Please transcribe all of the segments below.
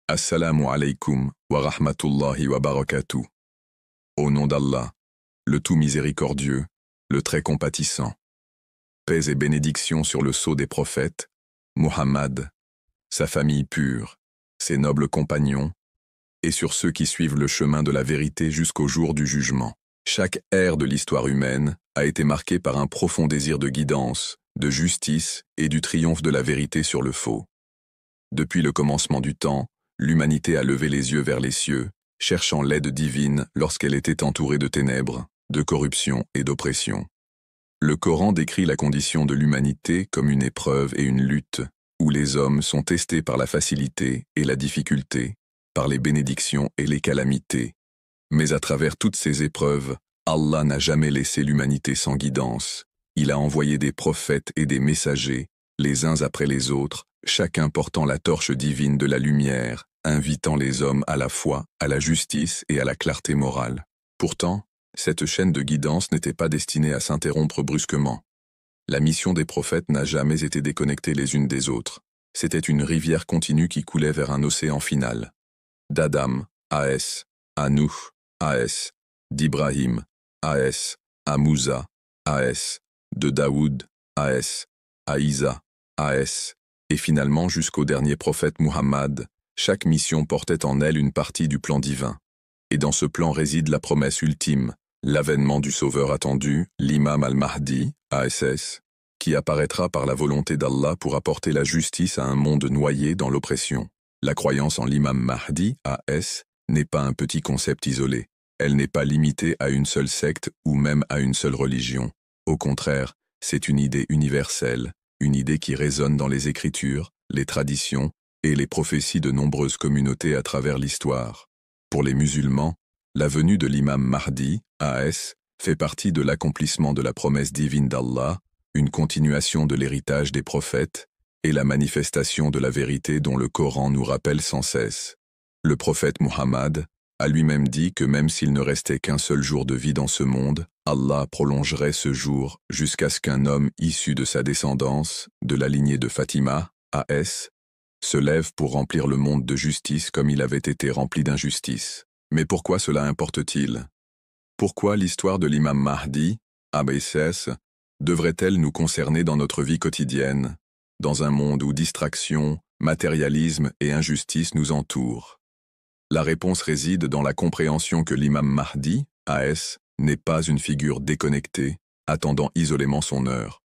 Assalamu alaikum wa rahmatullahi wa barakatuh. Au nom d'Allah, le tout miséricordieux, le très compatissant. Paix et bénédiction sur le sceau des prophètes, Muhammad, sa famille pure, ses nobles compagnons, et sur ceux qui suivent le chemin de la vérité jusqu'au jour du jugement. Chaque ère de l'histoire humaine a été marquée par un profond désir de guidance, de justice et du triomphe de la vérité sur le faux. Depuis le commencement du temps, l'humanité a levé les yeux vers les cieux, cherchant l'aide divine lorsqu'elle était entourée de ténèbres, de corruption et d'oppression. Le Coran décrit la condition de l'humanité comme une épreuve et une lutte, où les hommes sont testés par la facilité et la difficulté, par les bénédictions et les calamités. Mais à travers toutes ces épreuves, Allah n'a jamais laissé l'humanité sans guidance. Il a envoyé des prophètes et des messagers, les uns après les autres, chacun portant la torche divine de la lumière, invitant les hommes à la foi, à la justice et à la clarté morale. Pourtant, cette chaîne de guidance n'était pas destinée à s'interrompre brusquement. La mission des prophètes n'a jamais été déconnectée les unes des autres. C'était une rivière continue qui coulait vers un océan final. D'Adam, A.S., à Nuh, A.S., d'Ibrahim, A.S., à Moussa, A.S., de Daoud, A.S., à Isa, A.S., et finalement jusqu'au dernier prophète Muhammad, chaque mission portait en elle une partie du plan divin. Et dans ce plan réside la promesse ultime, l'avènement du sauveur attendu, l'imam al-Mahdi, ASS, qui apparaîtra par la volonté d'Allah pour apporter la justice à un monde noyé dans l'oppression. La croyance en l'imam Mahdi, AS, n'est pas un petit concept isolé. Elle n'est pas limitée à une seule secte ou même à une seule religion. Au contraire, c'est une idée universelle, une idée qui résonne dans les écritures, les traditions et les prophéties de nombreuses communautés à travers l'histoire. Pour les musulmans, la venue de l'imam Mahdi, AS, fait partie de l'accomplissement de la promesse divine d'Allah, une continuation de l'héritage des prophètes et la manifestation de la vérité dont le Coran nous rappelle sans cesse. Le prophète Muhammad a lui-même dit que même s'il ne restait qu'un seul jour de vie dans ce monde, Allah prolongerait ce jour jusqu'à ce qu'un homme issu de sa descendance, de la lignée de Fatima, AS, se lève pour remplir le monde de justice comme il avait été rempli d'injustice. Mais pourquoi cela importe-t-il? Pourquoi l'histoire de l'imam Mahdi, ABSS, devrait-elle nous concerner dans notre vie quotidienne, dans un monde où distraction, matérialisme et injustice nous entourent? La réponse réside dans la compréhension que l'imam Mahdi, AS, n'est pas une figure déconnectée, attendant isolément son heure.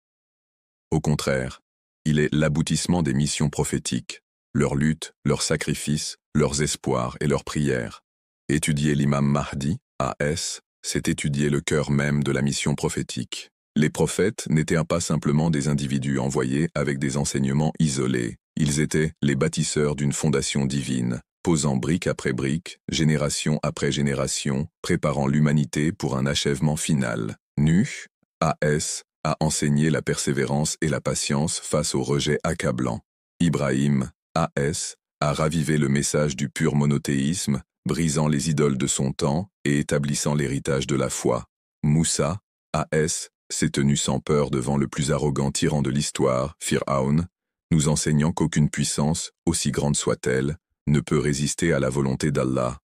Au contraire, il est l'aboutissement des missions prophétiques, leurs luttes, leurs sacrifices, leurs espoirs et leurs prières. Étudier l'imam Mahdi, AS, c'est étudier le cœur même de la mission prophétique. Les prophètes n'étaient pas simplement des individus envoyés avec des enseignements isolés. Ils étaient les bâtisseurs d'une fondation divine, posant brique après brique, génération après génération, préparant l'humanité pour un achèvement final. Nuh, AS, a enseigné la persévérance et la patience face au rejet accablant. Ibrahim, AS, a ravivé le message du pur monothéisme, brisant les idoles de son temps et établissant l'héritage de la foi. Moussa, AS, s'est tenu sans peur devant le plus arrogant tyran de l'histoire, Fir'aun, nous enseignant qu'aucune puissance, aussi grande soit-elle, ne peut résister à la volonté d'Allah.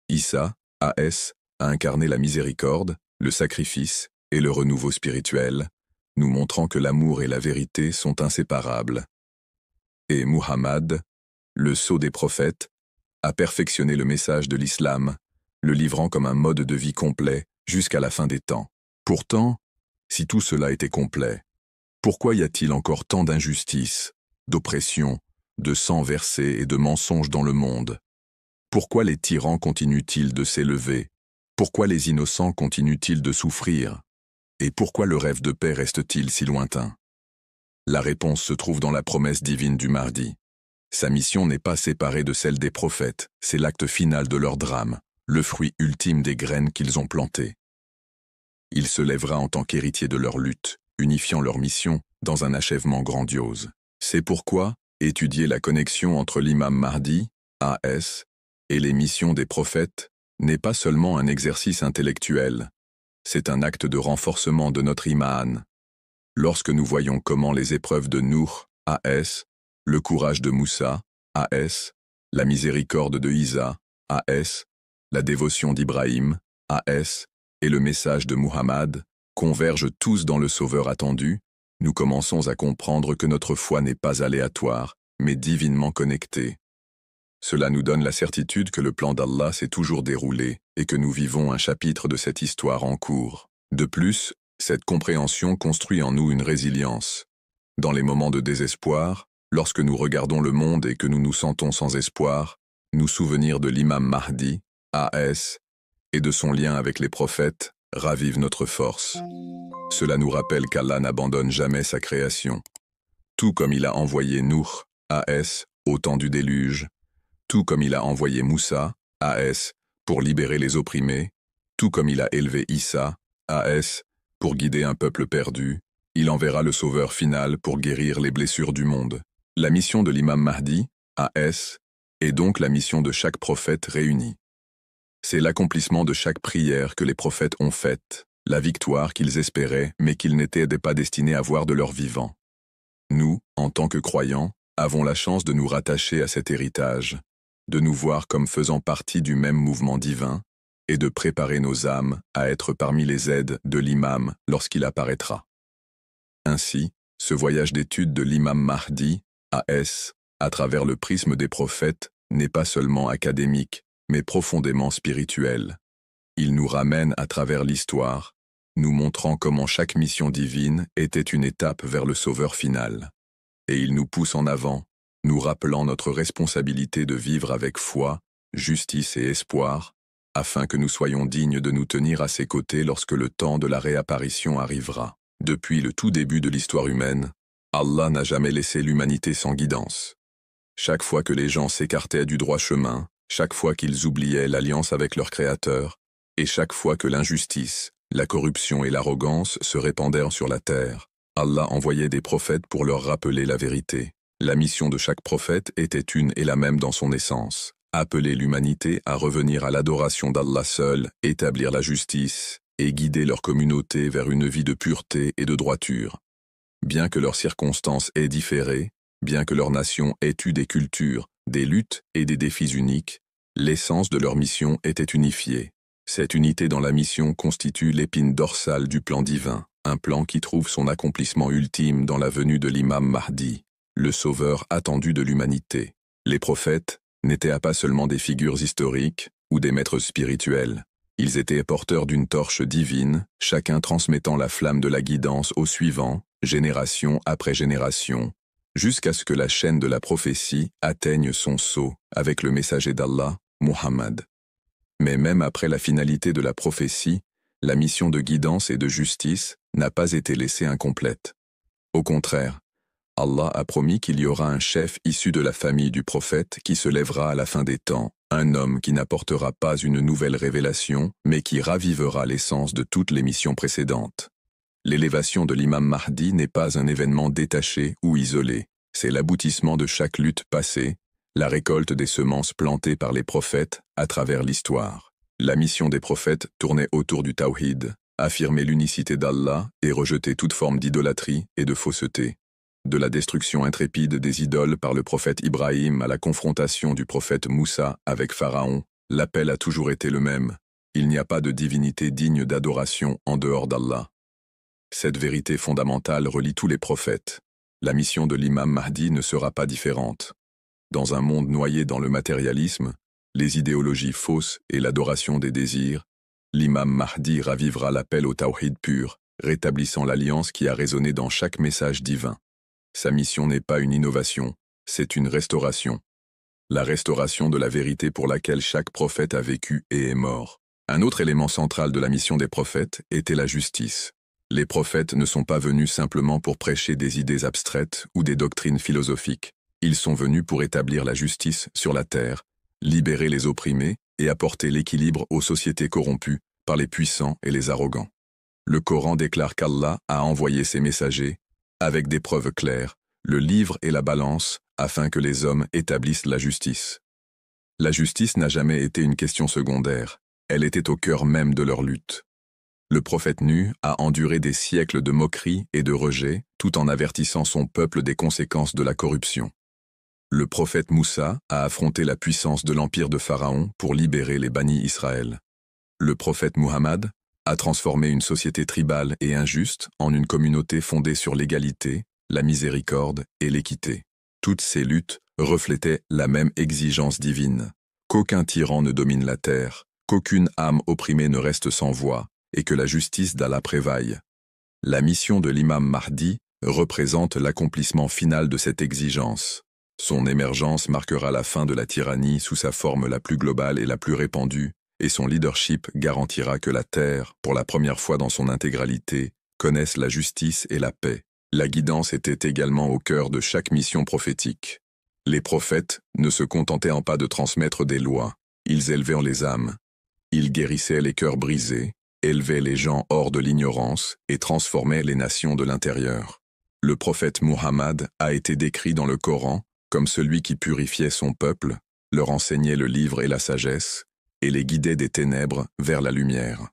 Issa, AS, a incarné la miséricorde, le sacrifice et le renouveau spirituel, nous montrant que l'amour et la vérité sont inséparables. Et Muhammad, le sceau des prophètes, a perfectionné le message de l'islam, le livrant comme un mode de vie complet jusqu'à la fin des temps. Pourtant, si tout cela était complet, pourquoi y a-t-il encore tant d'injustice, d'oppression, de sang versé et de mensonges dans le monde? Pourquoi les tyrans continuent-ils de s'élever? Pourquoi les innocents continuent-ils de souffrir? Et pourquoi le rêve de paix reste-t-il si lointain? La réponse se trouve dans la promesse divine du Mahdi. Sa mission n'est pas séparée de celle des prophètes, c'est l'acte final de leur drame, le fruit ultime des graines qu'ils ont plantées. Il se lèvera en tant qu'héritier de leur lutte, unifiant leur mission dans un achèvement grandiose. C'est pourquoi, étudier la connexion entre l'imam Mahdi, AS, et les missions des prophètes n'est pas seulement un exercice intellectuel, c'est un acte de renforcement de notre iman. Lorsque nous voyons comment les épreuves de Nuh, AS, le courage de Moussa, AS, la miséricorde de Isa, AS, la dévotion d'Ibrahim, AS, et le message de Muhammad, convergent tous dans le Sauveur attendu, nous commençons à comprendre que notre foi n'est pas aléatoire, mais divinement connectée. Cela nous donne la certitude que le plan d'Allah s'est toujours déroulé et que nous vivons un chapitre de cette histoire en cours. De plus, cette compréhension construit en nous une résilience. Dans les moments de désespoir, lorsque nous regardons le monde et que nous nous sentons sans espoir, nous souvenir de l'imam Mahdi, AS, et de son lien avec les prophètes, ravive notre force. Cela nous rappelle qu'Allah n'abandonne jamais sa création. Tout comme il a envoyé Nuh, AS, au temps du déluge, tout comme il a envoyé Moussa, AS, pour libérer les opprimés, tout comme il a élevé Issa, AS, pour guider un peuple perdu, il enverra le Sauveur final pour guérir les blessures du monde. La mission de l'imam Mahdi, AS, est donc la mission de chaque prophète réuni. C'est l'accomplissement de chaque prière que les prophètes ont faite, la victoire qu'ils espéraient mais qu'ils n'étaient pas destinés à voir de leur vivant. Nous, en tant que croyants, avons la chance de nous rattacher à cet héritage, de nous voir comme faisant partie du même mouvement divin, et de préparer nos âmes à être parmi les aides de l'imam lorsqu'il apparaîtra. Ainsi, ce voyage d'étude de l'imam Mahdi, AS, à travers le prisme des prophètes, n'est pas seulement académique, mais profondément spirituel. Il nous ramène à travers l'histoire, nous montrant comment chaque mission divine était une étape vers le Sauveur final. Et il nous pousse en avant, nous rappelant notre responsabilité de vivre avec foi, justice et espoir, afin que nous soyons dignes de nous tenir à ses côtés lorsque le temps de la réapparition arrivera. Depuis le tout début de l'histoire humaine, Allah n'a jamais laissé l'humanité sans guidance. Chaque fois que les gens s'écartaient du droit chemin, chaque fois qu'ils oubliaient l'alliance avec leur Créateur, et chaque fois que l'injustice, la corruption et l'arrogance se répandèrent sur la terre, Allah envoyait des prophètes pour leur rappeler la vérité. La mission de chaque prophète était une et la même dans son essence, appeler l'humanité à revenir à l'adoration d'Allah seul, établir la justice, et guider leur communauté vers une vie de pureté et de droiture. Bien que leurs circonstances aient différé, bien que leur nation ait eu des cultures, des luttes et des défis uniques, l'essence de leur mission était unifiée. Cette unité dans la mission constitue l'épine dorsale du plan divin, un plan qui trouve son accomplissement ultime dans la venue de l'imam Mahdi, le sauveur attendu de l'humanité. Les prophètes n'étaient pas seulement des figures historiques ou des maîtres spirituels. Ils étaient porteurs d'une torche divine, chacun transmettant la flamme de la guidance au suivant, génération après génération, jusqu'à ce que la chaîne de la prophétie atteigne son sceau avec le messager d'Allah, Muhammad. Mais même après la finalité de la prophétie, la mission de guidance et de justice n'a pas été laissée incomplète. Au contraire, Allah a promis qu'il y aura un chef issu de la famille du prophète qui se lèvera à la fin des temps, un homme qui n'apportera pas une nouvelle révélation, mais qui ravivera l'essence de toutes les missions précédentes. L'élévation de l'imam Mahdi n'est pas un événement détaché ou isolé, c'est l'aboutissement de chaque lutte passée, la récolte des semences plantées par les prophètes à travers l'histoire. La mission des prophètes tournait autour du tawhid, affirmer l'unicité d'Allah et rejeter toute forme d'idolâtrie et de fausseté. De la destruction intrépide des idoles par le prophète Ibrahim à la confrontation du prophète Moussa avec Pharaon, l'appel a toujours été le même. Il n'y a pas de divinité digne d'adoration en dehors d'Allah. Cette vérité fondamentale relie tous les prophètes. La mission de l'imam Mahdi ne sera pas différente. Dans un monde noyé dans le matérialisme, les idéologies fausses et l'adoration des désirs, l'imam Mahdi ravivera l'appel au tawhid pur, rétablissant l'alliance qui a résonné dans chaque message divin. Sa mission n'est pas une innovation, c'est une restauration. La restauration de la vérité pour laquelle chaque prophète a vécu et est mort. Un autre élément central de la mission des prophètes était la justice. Les prophètes ne sont pas venus simplement pour prêcher des idées abstraites ou des doctrines philosophiques. Ils sont venus pour établir la justice sur la terre, libérer les opprimés et apporter l'équilibre aux sociétés corrompues par les puissants et les arrogants. Le Coran déclare qu'Allah a envoyé ses messagers, avec des preuves claires, le livre et la balance, afin que les hommes établissent la justice. La justice n'a jamais été une question secondaire, elle était au cœur même de leur lutte. Le prophète Nu a enduré des siècles de moqueries et de rejets, tout en avertissant son peuple des conséquences de la corruption. Le prophète Moussa a affronté la puissance de l'empire de Pharaon pour libérer les bannis Israël. Le prophète Muhammad a transformé une société tribale et injuste en une communauté fondée sur l'égalité, la miséricorde et l'équité. Toutes ces luttes reflétaient la même exigence divine. Qu'aucun tyran ne domine la terre, qu'aucune âme opprimée ne reste sans voix, et que la justice d'Allah prévaille. La mission de l'imam Mahdi représente l'accomplissement final de cette exigence. Son émergence marquera la fin de la tyrannie sous sa forme la plus globale et la plus répandue, et son leadership garantira que la terre, pour la première fois dans son intégralité, connaisse la justice et la paix. La guidance était également au cœur de chaque mission prophétique. Les prophètes ne se contentaient pas de transmettre des lois, ils élevaient les âmes. Ils guérissaient les cœurs brisés, élevaient les gens hors de l'ignorance et transformaient les nations de l'intérieur. Le prophète Muhammad a été décrit dans le Coran comme celui qui purifiait son peuple, leur enseignait le livre et la sagesse, et les guidait des ténèbres vers la lumière.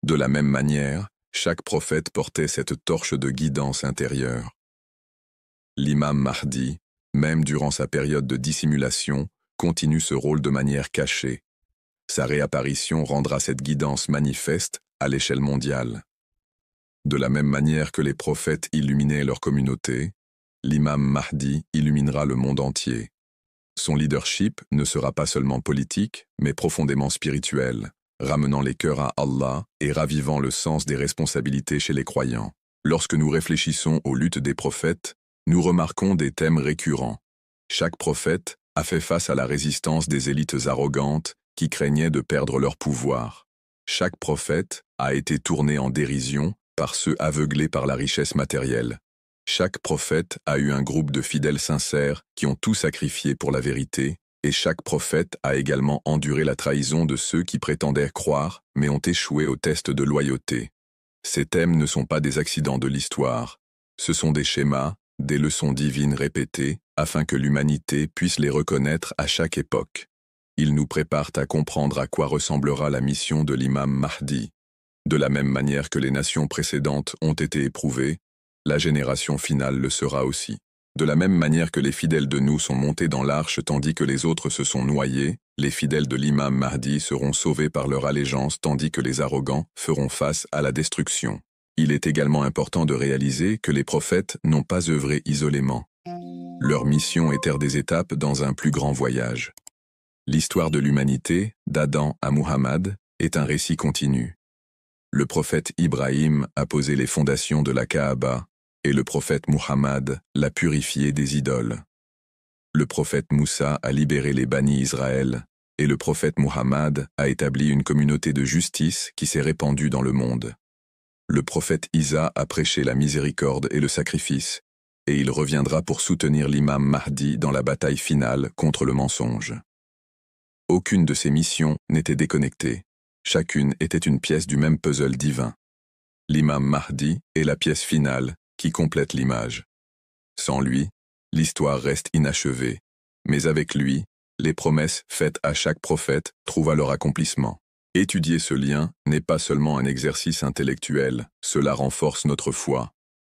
De la même manière, chaque prophète portait cette torche de guidance intérieure. L'imam Mahdi, même durant sa période de dissimulation, continue ce rôle de manière cachée. Sa réapparition rendra cette guidance manifeste à l'échelle mondiale. De la même manière que les prophètes illuminaient leur communauté, l'imam Mahdi illuminera le monde entier. Son leadership ne sera pas seulement politique, mais profondément spirituel, ramenant les cœurs à Allah et ravivant le sens des responsabilités chez les croyants. Lorsque nous réfléchissons aux luttes des prophètes, nous remarquons des thèmes récurrents. Chaque prophète a fait face à la résistance des élites arrogantes qui craignaient de perdre leur pouvoir. Chaque prophète a été tourné en dérision par ceux aveuglés par la richesse matérielle. Chaque prophète a eu un groupe de fidèles sincères qui ont tout sacrifié pour la vérité, et chaque prophète a également enduré la trahison de ceux qui prétendaient croire mais ont échoué au test de loyauté. Ces thèmes ne sont pas des accidents de l'histoire, ce sont des schémas, des leçons divines répétées, afin que l'humanité puisse les reconnaître à chaque époque. Ils nous préparent à comprendre à quoi ressemblera la mission de l'imam Mahdi. De la même manière que les nations précédentes ont été éprouvées, la génération finale le sera aussi. De la même manière que les fidèles de nous sont montés dans l'arche tandis que les autres se sont noyés, les fidèles de l'imam Mahdi seront sauvés par leur allégeance tandis que les arrogants feront face à la destruction. Il est également important de réaliser que les prophètes n'ont pas œuvré isolément. Leur mission était des étapes dans un plus grand voyage. L'histoire de l'humanité, d'Adam à Muhammad, est un récit continu. Le prophète Ibrahim a posé les fondations de la Kaaba, et le prophète Muhammad l'a purifié des idoles. Le prophète Moussa a libéré les bannis Israël, et le prophète Muhammad a établi une communauté de justice qui s'est répandue dans le monde. Le prophète Isa a prêché la miséricorde et le sacrifice, et il reviendra pour soutenir l'imam Mahdi dans la bataille finale contre le mensonge. Aucune de ces missions n'était déconnectée. Chacune était une pièce du même puzzle divin. L'imam Mahdi est la pièce finale qui complète l'image. Sans lui, l'histoire reste inachevée, mais avec lui, les promesses faites à chaque prophète trouvent leur accomplissement. Étudier ce lien n'est pas seulement un exercice intellectuel, cela renforce notre foi.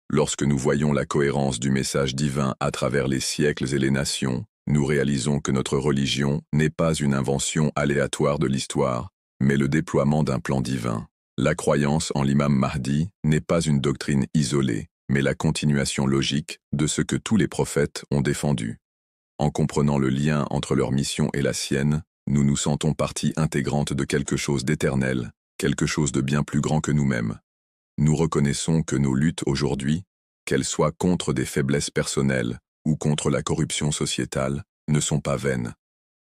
Lorsque nous voyons la cohérence du message divin à travers les siècles et les nations, nous réalisons que notre religion n'est pas une invention aléatoire de l'histoire, mais le déploiement d'un plan divin. La croyance en l'imam Mahdi n'est pas une doctrine isolée, mais la continuation logique de ce que tous les prophètes ont défendu. En comprenant le lien entre leur mission et la sienne, nous nous sentons partie intégrante de quelque chose d'éternel, quelque chose de bien plus grand que nous-mêmes. Nous reconnaissons que nos luttes aujourd'hui, qu'elles soient contre des faiblesses personnelles ou contre la corruption sociétale, ne sont pas vaines.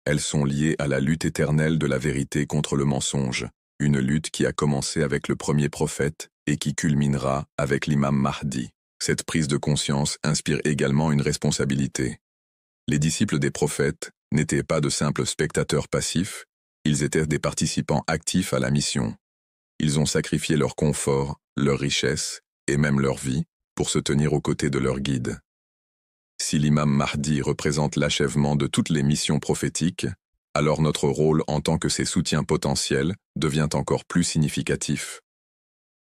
Elles sont liées à la lutte éternelle de la vérité contre le mensonge, une lutte qui a commencé avec le premier prophète et qui culminera avec l'imam Mahdi. Cette prise de conscience inspire également une responsabilité. Les disciples des prophètes n'étaient pas de simples spectateurs passifs, ils étaient des participants actifs à la mission. Ils ont sacrifié leur confort, leur richesse et même leur vie pour se tenir aux côtés de leur guide. Si l'imam Mahdi représente l'achèvement de toutes les missions prophétiques, alors notre rôle en tant que ses soutiens potentiels devient encore plus significatif.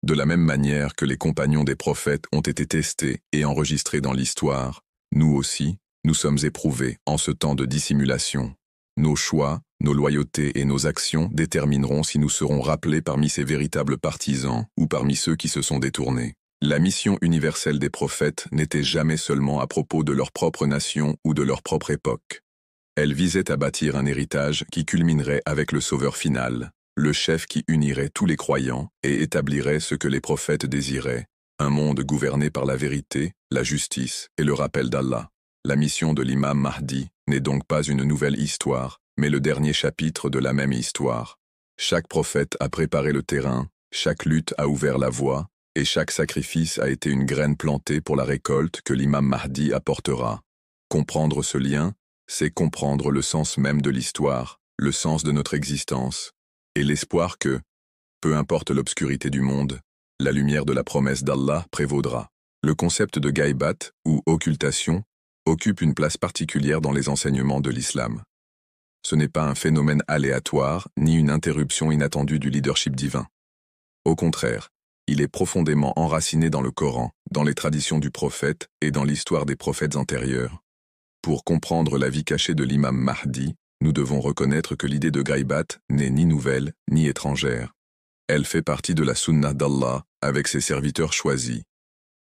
De la même manière que les compagnons des prophètes ont été testés et enregistrés dans l'histoire, nous aussi, Nous sommes éprouvés en ce temps de dissimulation. Nos choix, nos loyautés et nos actions détermineront si nous serons rappelés parmi ces véritables partisans ou parmi ceux qui se sont détournés. La mission universelle des prophètes n'était jamais seulement à propos de leur propre nation ou de leur propre époque. Elle visait à bâtir un héritage qui culminerait avec le Sauveur final, le chef qui unirait tous les croyants et établirait ce que les prophètes désiraient, un monde gouverné par la vérité, la justice et le rappel d'Allah. La mission de l'imam Mahdi n'est donc pas une nouvelle histoire, mais le dernier chapitre de la même histoire. Chaque prophète a préparé le terrain, chaque lutte a ouvert la voie, et chaque sacrifice a été une graine plantée pour la récolte que l'imam Mahdi apportera. Comprendre ce lien, c'est comprendre le sens même de l'histoire, le sens de notre existence, et l'espoir que, peu importe l'obscurité du monde, la lumière de la promesse d'Allah prévaudra. Le concept de gaïbat, ou occultation, occupe une place particulière dans les enseignements de l'islam. Ce n'est pas un phénomène aléatoire, ni une interruption inattendue du leadership divin. Au contraire, il est profondément enraciné dans le Coran, dans les traditions du prophète et dans l'histoire des prophètes antérieurs. Pour comprendre la vie cachée de l'imam Mahdi, nous devons reconnaître que l'idée de gaïbat n'est ni nouvelle, ni étrangère. Elle fait partie de la sunna d'Allah avec ses serviteurs choisis.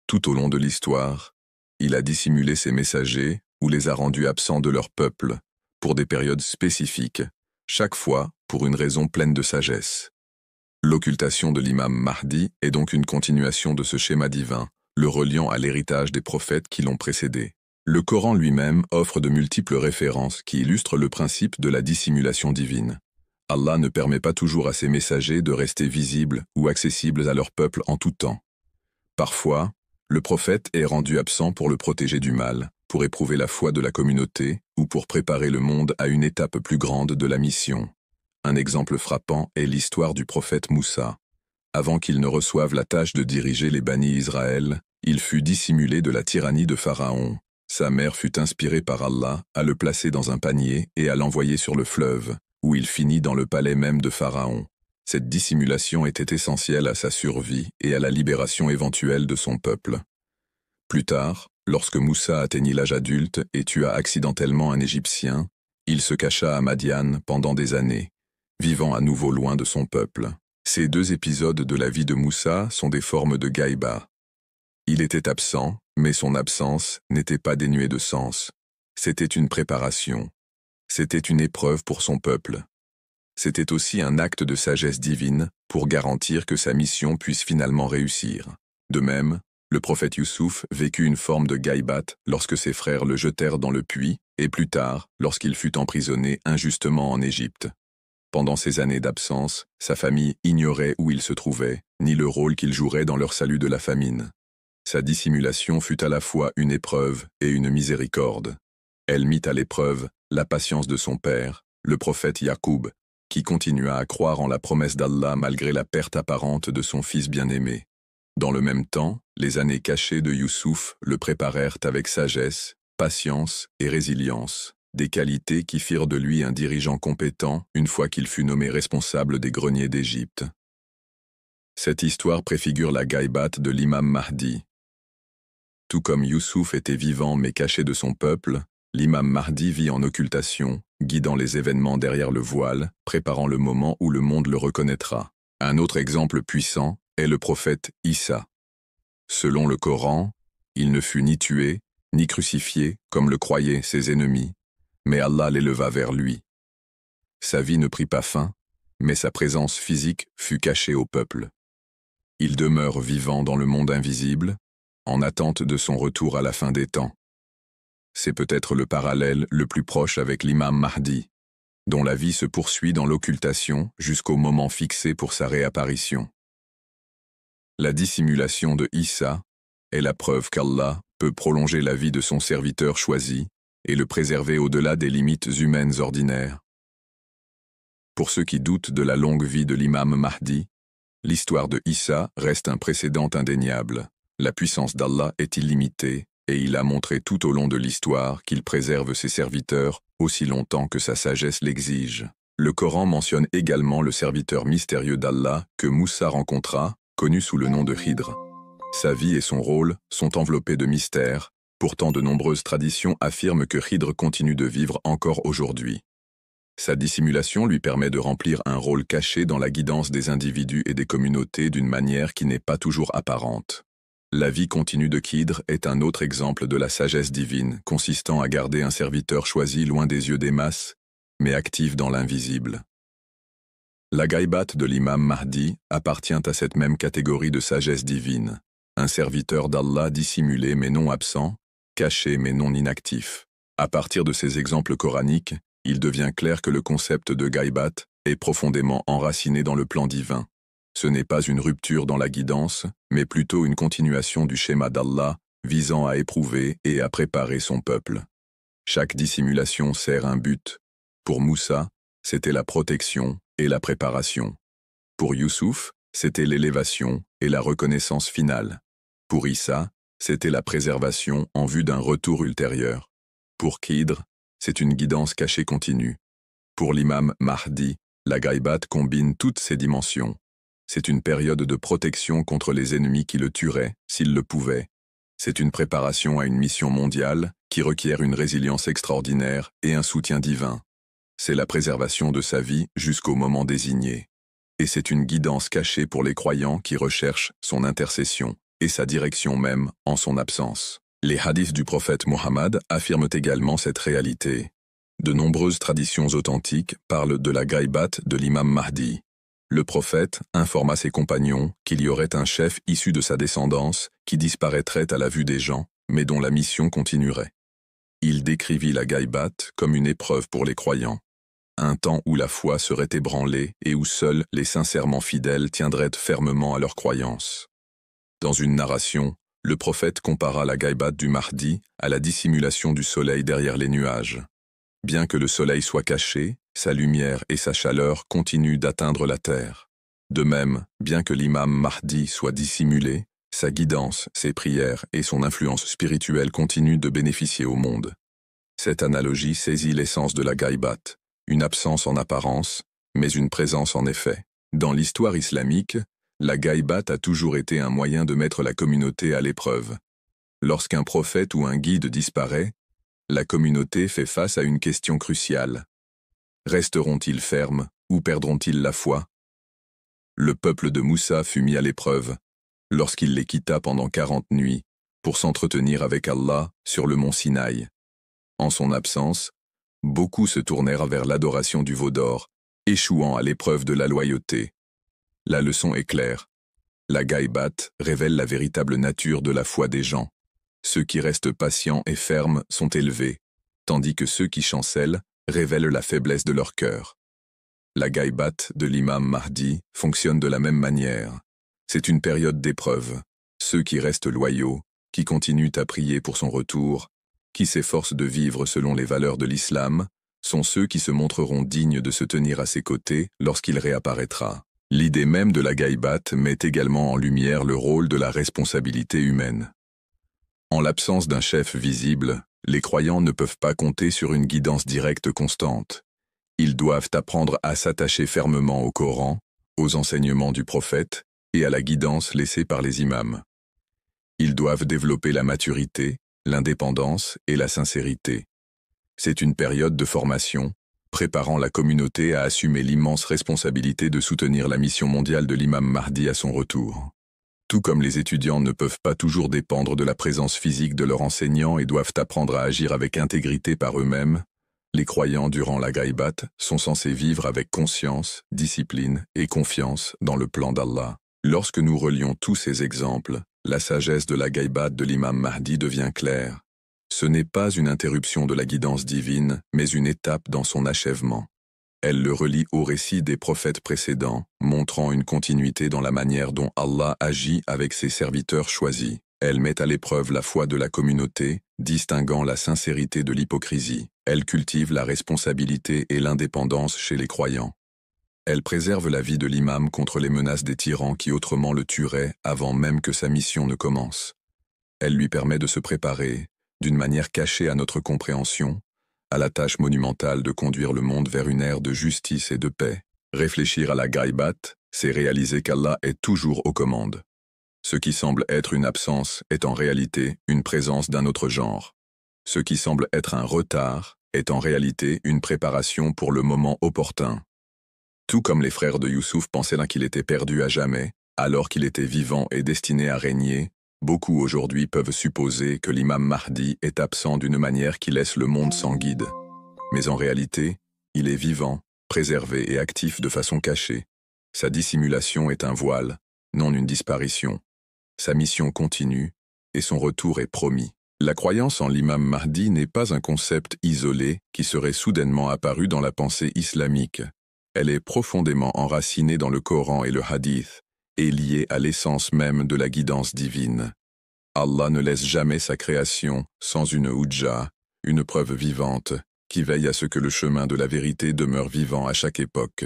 Tout au long de l'histoire, il a dissimulé ses messagers ou les a rendus absents de leur peuple, pour des périodes spécifiques, chaque fois pour une raison pleine de sagesse. L'occultation de l'imam Mahdi est donc une continuation de ce schéma divin, le reliant à l'héritage des prophètes qui l'ont précédé. Le Coran lui-même offre de multiples références qui illustrent le principe de la dissimulation divine. Allah ne permet pas toujours à ses messagers de rester visibles ou accessibles à leur peuple en tout temps. Parfois, le prophète est rendu absent pour le protéger du mal, pour éprouver la foi de la communauté ou pour préparer le monde à une étape plus grande de la mission. Un exemple frappant est l'histoire du prophète Moussa. Avant qu'il ne reçoive la tâche de diriger les bannis Israël, il fut dissimulé de la tyrannie de Pharaon. Sa mère fut inspirée par Allah à le placer dans un panier et à l'envoyer sur le fleuve, où il finit dans le palais même de Pharaon. Cette dissimulation était essentielle à sa survie et à la libération éventuelle de son peuple. Plus tard, lorsque Moussa atteignit l'âge adulte et tua accidentellement un Égyptien, il se cacha à Madian pendant des années, vivant à nouveau loin de son peuple. Ces deux épisodes de la vie de Moussa sont des formes de gaïba. Il était absent, mais son absence n'était pas dénuée de sens. C'était une préparation. C'était une épreuve pour son peuple. C'était aussi un acte de sagesse divine pour garantir que sa mission puisse finalement réussir. De même, le prophète Youssouf vécut une forme de gaïbat lorsque ses frères le jetèrent dans le puits, et plus tard, lorsqu'il fut emprisonné injustement en Égypte. Pendant ces années d'absence, sa famille ignorait où il se trouvait, ni le rôle qu'il jouerait dans leur salut de la famine. Sa dissimulation fut à la fois une épreuve et une miséricorde. Elle mit à l'épreuve la patience de son père, le prophète Yacoub, qui continua à croire en la promesse d'Allah malgré la perte apparente de son fils bien-aimé. Dans le même temps, les années cachées de Youssouf le préparèrent avec sagesse, patience et résilience, des qualités qui firent de lui un dirigeant compétent une fois qu'il fut nommé responsable des greniers d'Égypte. Cette histoire préfigure la gaïbat de l'imam Mahdi. Tout comme Youssouf était vivant mais caché de son peuple, l'imam Mahdi vit en occultation, guidant les événements derrière le voile, préparant le moment où le monde le reconnaîtra. Un autre exemple puissant est le prophète Issa. Selon le Coran, il ne fut ni tué, ni crucifié, comme le croyaient ses ennemis, mais Allah l'éleva vers lui. Sa vie ne prit pas fin, mais sa présence physique fut cachée au peuple. Il demeure vivant dans le monde invisible, en attente de son retour à la fin des temps. C'est peut-être le parallèle le plus proche avec l'imam Mahdi, dont la vie se poursuit dans l'occultation jusqu'au moment fixé pour sa réapparition. La dissimulation de Issa est la preuve qu'Allah peut prolonger la vie de son serviteur choisi et le préserver au-delà des limites humaines ordinaires. Pour ceux qui doutent de la longue vie de l'imam Mahdi, l'histoire de Issa reste un précédent indéniable. La puissance d'Allah est illimitée et il a montré tout au long de l'histoire qu'il préserve ses serviteurs aussi longtemps que sa sagesse l'exige. Le Coran mentionne également le serviteur mystérieux d'Allah que Moussa rencontra, connu sous le nom de Khidr. Sa vie et son rôle sont enveloppés de mystère, Pourtant de nombreuses traditions affirment que Khidr continue de vivre encore aujourd'hui. Sa dissimulation lui permet de remplir un rôle caché dans la guidance des individus et des communautés d'une manière qui n'est pas toujours apparente. La vie continue de Khidr est un autre exemple de la sagesse divine, consistant à garder un serviteur choisi loin des yeux des masses, mais actif dans l'invisible. La Ghaibat de l'imam Mahdi appartient à cette même catégorie de sagesse divine, un serviteur d'Allah dissimulé mais non absent, caché mais non inactif. À partir de ces exemples coraniques, il devient clair que le concept de Ghaibat est profondément enraciné dans le plan divin. Ce n'est pas une rupture dans la guidance, mais plutôt une continuation du schéma d'Allah visant à éprouver et à préparer son peuple. Chaque dissimulation sert un but. Pour Moussa, c'était la protection et la préparation. Pour Youssouf, c'était l'élévation et la reconnaissance finale. Pour Issa, c'était la préservation en vue d'un retour ultérieur. Pour Khidr, c'est une guidance cachée continue. Pour l'imam Mahdi, la Ghaibat combine toutes ces dimensions. C'est une période de protection contre les ennemis qui le tueraient, s'ils le pouvaient. C'est une préparation à une mission mondiale qui requiert une résilience extraordinaire et un soutien divin. C'est la préservation de sa vie jusqu'au moment désigné. Et c'est une guidance cachée pour les croyants qui recherchent son intercession et sa direction même en son absence. Les hadiths du prophète Mohammed affirment également cette réalité. De nombreuses traditions authentiques parlent de la Ghaibat de l'imam Mahdi. Le prophète informa ses compagnons qu'il y aurait un chef issu de sa descendance qui disparaîtrait à la vue des gens, mais dont la mission continuerait. Il décrivit la Ghaibat comme une épreuve pour les croyants. Un temps où la foi serait ébranlée et où seuls les sincèrement fidèles tiendraient fermement à leur croyance. Dans une narration, le prophète compara la Ghaibat du Mahdi à la dissimulation du soleil derrière les nuages. Bien que le soleil soit caché, sa lumière et sa chaleur continuent d'atteindre la terre. De même, bien que l'imam Mahdi soit dissimulé, sa guidance, ses prières et son influence spirituelle continuent de bénéficier au monde. Cette analogie saisit l'essence de la Ghaibat, une absence en apparence, mais une présence en effet. Dans l'histoire islamique, la Ghaibat a toujours été un moyen de mettre la communauté à l'épreuve. Lorsqu'un prophète ou un guide disparaît, la communauté fait face à une question cruciale. Resteront-ils fermes ou perdront-ils la foi? Le peuple de Moussa fut mis à l'épreuve, lorsqu'il les quitta pendant 40 nuits, pour s'entretenir avec Allah sur le mont Sinaï. En son absence, beaucoup se tournèrent vers l'adoration du veau d'or, échouant à l'épreuve de la loyauté. La leçon est claire. La Ghaibat révèle la véritable nature de la foi des gens. Ceux qui restent patients et fermes sont élevés, tandis que ceux qui chancellent révèlent la faiblesse de leur cœur. La Ghaibat de l'imam Mahdi fonctionne de la même manière. C'est une période d'épreuve. Ceux qui restent loyaux, qui continuent à prier pour son retour, qui s'efforcent de vivre selon les valeurs de l'islam, sont ceux qui se montreront dignes de se tenir à ses côtés lorsqu'il réapparaîtra. L'idée même de la Ghaibat met également en lumière le rôle de la responsabilité humaine. En l'absence d'un chef visible, les croyants ne peuvent pas compter sur une guidance directe constante. Ils doivent apprendre à s'attacher fermement au Coran, aux enseignements du prophète et à la guidance laissée par les imams. Ils doivent développer la maturité, l'indépendance et la sincérité. C'est une période de formation, préparant la communauté à assumer l'immense responsabilité de soutenir la mission mondiale de l'imam Mahdi à son retour. Tout comme les étudiants ne peuvent pas toujours dépendre de la présence physique de leur enseignant et doivent apprendre à agir avec intégrité par eux-mêmes, les croyants durant la Ghaibat sont censés vivre avec conscience, discipline et confiance dans le plan d'Allah. Lorsque nous relions tous ces exemples, la sagesse de la Ghaibat de l'imam Mahdi devient claire. Ce n'est pas une interruption de la guidance divine, mais une étape dans son achèvement. Elle le relie au récit des prophètes précédents, montrant une continuité dans la manière dont Allah agit avec ses serviteurs choisis. Elle met à l'épreuve la foi de la communauté, distinguant la sincérité de l'hypocrisie. Elle cultive la responsabilité et l'indépendance chez les croyants. Elle préserve la vie de l'imam contre les menaces des tyrans qui autrement le tueraient avant même que sa mission ne commence. Elle lui permet de se préparer, d'une manière cachée à notre compréhension, à la tâche monumentale de conduire le monde vers une ère de justice et de paix. Réfléchir à la Ghaibat, c'est réaliser qu'Allah est toujours aux commandes. Ce qui semble être une absence est en réalité une présence d'un autre genre. Ce qui semble être un retard est en réalité une préparation pour le moment opportun. Tout comme les frères de Youssouf pensaient qu'il était perdu à jamais, alors qu'il était vivant et destiné à régner, beaucoup aujourd'hui peuvent supposer que l'imam Mahdi est absent d'une manière qui laisse le monde sans guide. Mais en réalité, il est vivant, préservé et actif de façon cachée. Sa dissimulation est un voile, non une disparition. Sa mission continue, et son retour est promis. La croyance en l'imam Mahdi n'est pas un concept isolé qui serait soudainement apparu dans la pensée islamique. Elle est profondément enracinée dans le Coran et le Hadith, et liée à l'essence même de la guidance divine. Allah ne laisse jamais sa création sans une hujja, une preuve vivante, qui veille à ce que le chemin de la vérité demeure vivant à chaque époque.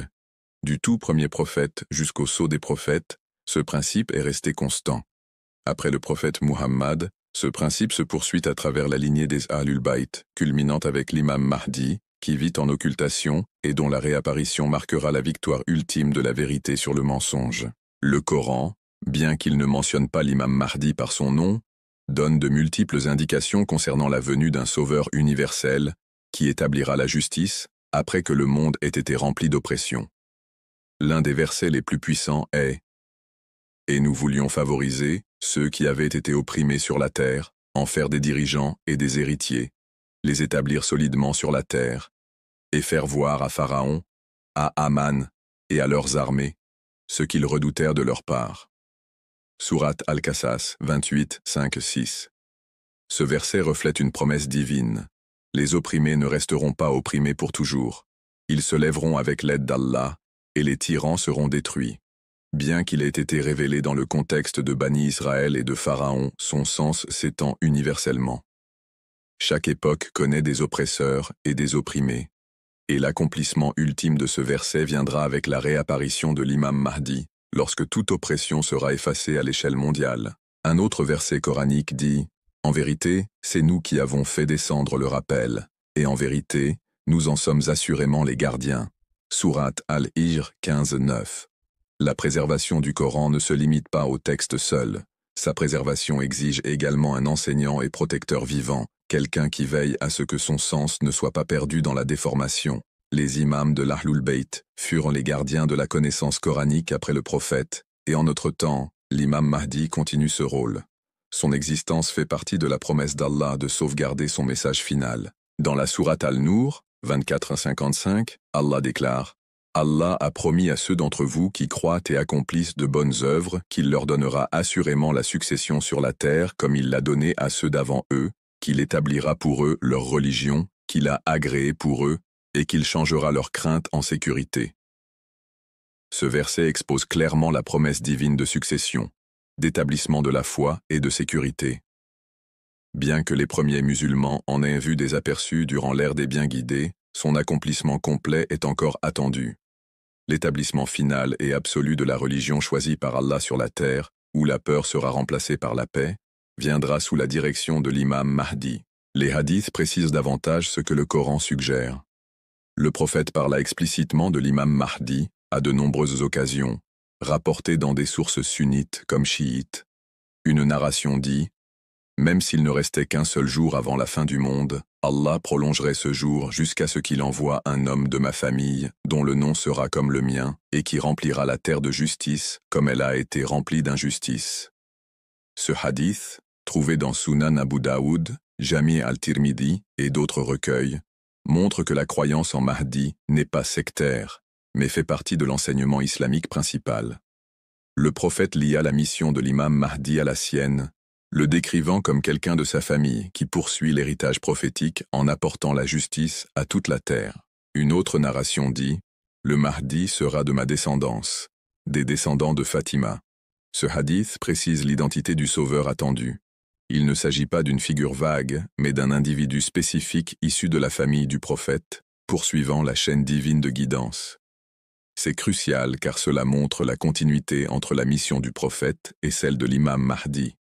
Du tout premier prophète jusqu'au sceau des prophètes, ce principe est resté constant. Après le prophète Muhammad, ce principe se poursuit à travers la lignée des Ahlul Bayt, culminant avec l'imam Mahdi, qui vit en occultation et dont la réapparition marquera la victoire ultime de la vérité sur le mensonge. Le Coran, bien qu'il ne mentionne pas l'imam Mahdi par son nom, donne de multiples indications concernant la venue d'un sauveur universel qui établira la justice après que le monde ait été rempli d'oppression. L'un des versets les plus puissants est « Et nous voulions favoriser ceux qui avaient été opprimés sur la terre, en faire des dirigeants et des héritiers, les établir solidement sur la terre, et faire voir à Pharaon, à Aman et à leurs armées ce qu'ils redoutèrent de leur part. » Sourate Al-Qasas 28, 5, 6. Ce verset reflète une promesse divine. Les opprimés ne resteront pas opprimés pour toujours. Ils se lèveront avec l'aide d'Allah, et les tyrans seront détruits. Bien qu'il ait été révélé dans le contexte de Bani Israël et de Pharaon, son sens s'étend universellement. Chaque époque connaît des oppresseurs et des opprimés, et l'accomplissement ultime de ce verset viendra avec la réapparition de l'imam Mahdi, lorsque toute oppression sera effacée à l'échelle mondiale. Un autre verset coranique dit « En vérité, c'est nous qui avons fait descendre le rappel, et en vérité, nous en sommes assurément les gardiens. » Sourate Al-Hijr 15, 9. La préservation du Coran ne se limite pas au texte seul. Sa préservation exige également un enseignant et protecteur vivant, quelqu'un qui veille à ce que son sens ne soit pas perdu dans la déformation. Les imams de l'Ahlul Bayt furent les gardiens de la connaissance coranique après le prophète, et en notre temps, l'imam Mahdi continue ce rôle. Son existence fait partie de la promesse d'Allah de sauvegarder son message final. Dans la sourate Al-Nour, 24-55, Allah déclare « Allah a promis à ceux d'entre vous qui croient et accomplissent de bonnes œuvres qu'il leur donnera assurément la succession sur la terre comme il l'a donné à ceux d'avant eux, qu'il établira pour eux leur religion, qu'il a agréée pour eux, et qu'il changera leur crainte en sécurité. » Ce verset expose clairement la promesse divine de succession, d'établissement de la foi et de sécurité. Bien que les premiers musulmans en aient vu des aperçus durant l'ère des biens guidés, son accomplissement complet est encore attendu. L'établissement final et absolu de la religion choisie par Allah sur la terre, où la peur sera remplacée par la paix, viendra sous la direction de l'imam Mahdi. Les hadiths précisent davantage ce que le Coran suggère. Le prophète parla explicitement de l'imam Mahdi à de nombreuses occasions, rapportées dans des sources sunnites comme chiites. Une narration dit « Même s'il ne restait qu'un seul jour avant la fin du monde, Allah prolongerait ce jour jusqu'à ce qu'il envoie un homme de ma famille, dont le nom sera comme le mien, et qui remplira la terre de justice comme elle a été remplie d'injustice. » Ce hadith, trouvé dans Sunan Abu Daoud, Jami' al-Tirmidhi et d'autres recueils, montre que la croyance en Mahdi n'est pas sectaire, mais fait partie de l'enseignement islamique principal. Le prophète lia la mission de l'imam Mahdi à la sienne, le décrivant comme quelqu'un de sa famille qui poursuit l'héritage prophétique en apportant la justice à toute la terre. Une autre narration dit « Le Mahdi sera de ma descendance, des descendants de Fatima ». Ce hadith précise l'identité du sauveur attendu. Il ne s'agit pas d'une figure vague, mais d'un individu spécifique issu de la famille du prophète, poursuivant la chaîne divine de guidance. C'est crucial car cela montre la continuité entre la mission du prophète et celle de l'imam Mahdi.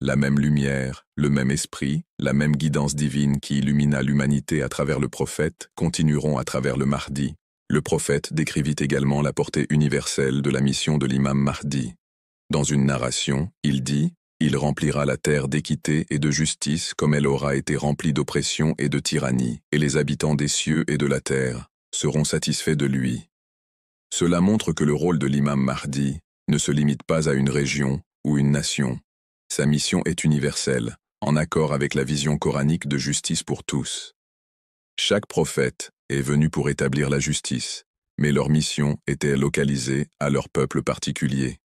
La même lumière, le même esprit, la même guidance divine qui illumina l'humanité à travers le prophète continueront à travers le Mahdi. Le prophète décrivit également la portée universelle de la mission de l'imam Mahdi. Dans une narration, il dit « Il remplira la terre d'équité et de justice comme elle aura été remplie d'oppression et de tyrannie, et les habitants des cieux et de la terre seront satisfaits de lui. » Cela montre que le rôle de l'imam Mahdi ne se limite pas à une région ou une nation. Sa mission est universelle, en accord avec la vision coranique de justice pour tous. Chaque prophète est venu pour établir la justice, mais leur mission était localisée à leur peuple particulier.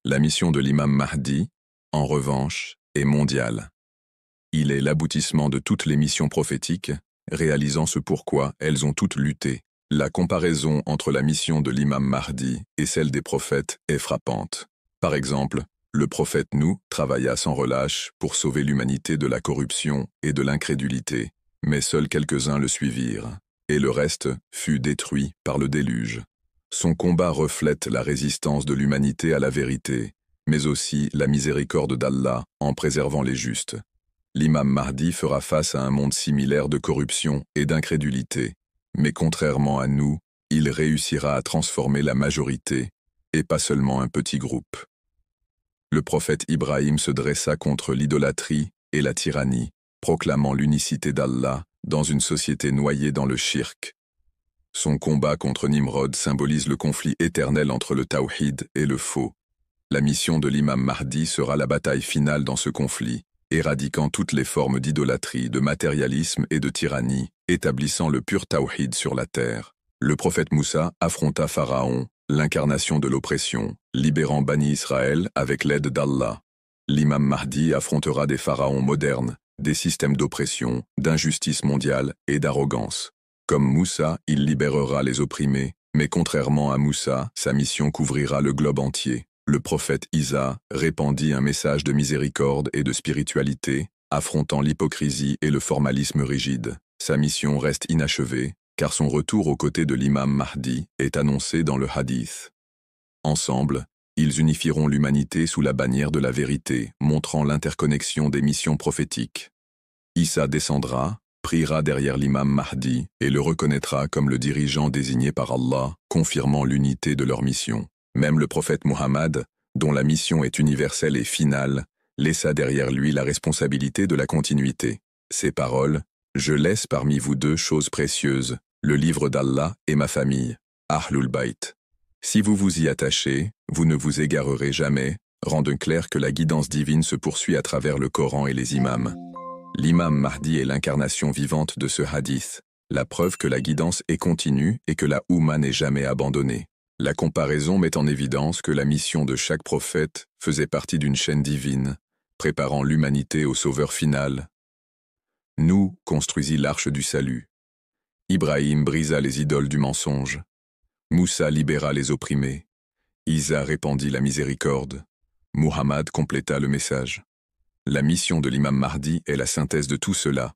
La mission de l'imam Mahdi, en revanche, est mondiale. Il est l'aboutissement de toutes les missions prophétiques, réalisant ce pourquoi elles ont toutes lutté. La comparaison entre la mission de l'imam Mahdi et celle des prophètes est frappante. Par exemple, le prophète Nouh travailla sans relâche pour sauver l'humanité de la corruption et de l'incrédulité, mais seuls quelques-uns le suivirent, et le reste fut détruit par le déluge. Son combat reflète la résistance de l'humanité à la vérité, mais aussi la miséricorde d'Allah en préservant les justes. L'imam Mahdi fera face à un monde similaire de corruption et d'incrédulité, mais contrairement à nous, il réussira à transformer la majorité, et pas seulement un petit groupe. Le prophète Ibrahim se dressa contre l'idolâtrie et la tyrannie, proclamant l'unicité d'Allah dans une société noyée dans le shirk. Son combat contre Nimrod symbolise le conflit éternel entre le tawhid et le faux. La mission de l'imam Mahdi sera la bataille finale dans ce conflit, éradiquant toutes les formes d'idolâtrie, de matérialisme et de tyrannie, établissant le pur tawhid sur la terre. Le prophète Moussa affronta Pharaon, l'incarnation de l'oppression, libérant Bani Israël avec l'aide d'Allah. L'imam Mahdi affrontera des pharaons modernes, des systèmes d'oppression, d'injustice mondiale et d'arrogance. Comme Moussa, il libérera les opprimés, mais contrairement à Moussa, sa mission couvrira le globe entier. Le prophète Isa répandit un message de miséricorde et de spiritualité, affrontant l'hypocrisie et le formalisme rigide. Sa mission reste inachevée, car son retour aux côtés de l'imam Mahdi est annoncé dans le hadith. Ensemble, ils unifieront l'humanité sous la bannière de la vérité, montrant l'interconnexion des missions prophétiques. Isa descendra, priera derrière l'imam Mahdi et le reconnaîtra comme le dirigeant désigné par Allah, confirmant l'unité de leur mission. Même le prophète Muhammad, dont la mission est universelle et finale, laissa derrière lui la responsabilité de la continuité. Ces paroles, « Je laisse parmi vous deux choses précieuses, le livre d'Allah et ma famille, Ahlul Bayt. Si vous vous y attachez, vous ne vous égarerez jamais », rendent clair que la guidance divine se poursuit à travers le Coran et les imams. L'imam Mahdi est l'incarnation vivante de ce hadith, la preuve que la guidance est continue et que la Oumma n'est jamais abandonnée. La comparaison met en évidence que la mission de chaque prophète faisait partie d'une chaîne divine, préparant l'humanité au sauveur final. Nouh construisit l'arche du salut. Ibrahim brisa les idoles du mensonge. Moussa libéra les opprimés. Isa répandit la miséricorde. Muhammad compléta le message. La mission de l'imam Mahdi est la synthèse de tout cela.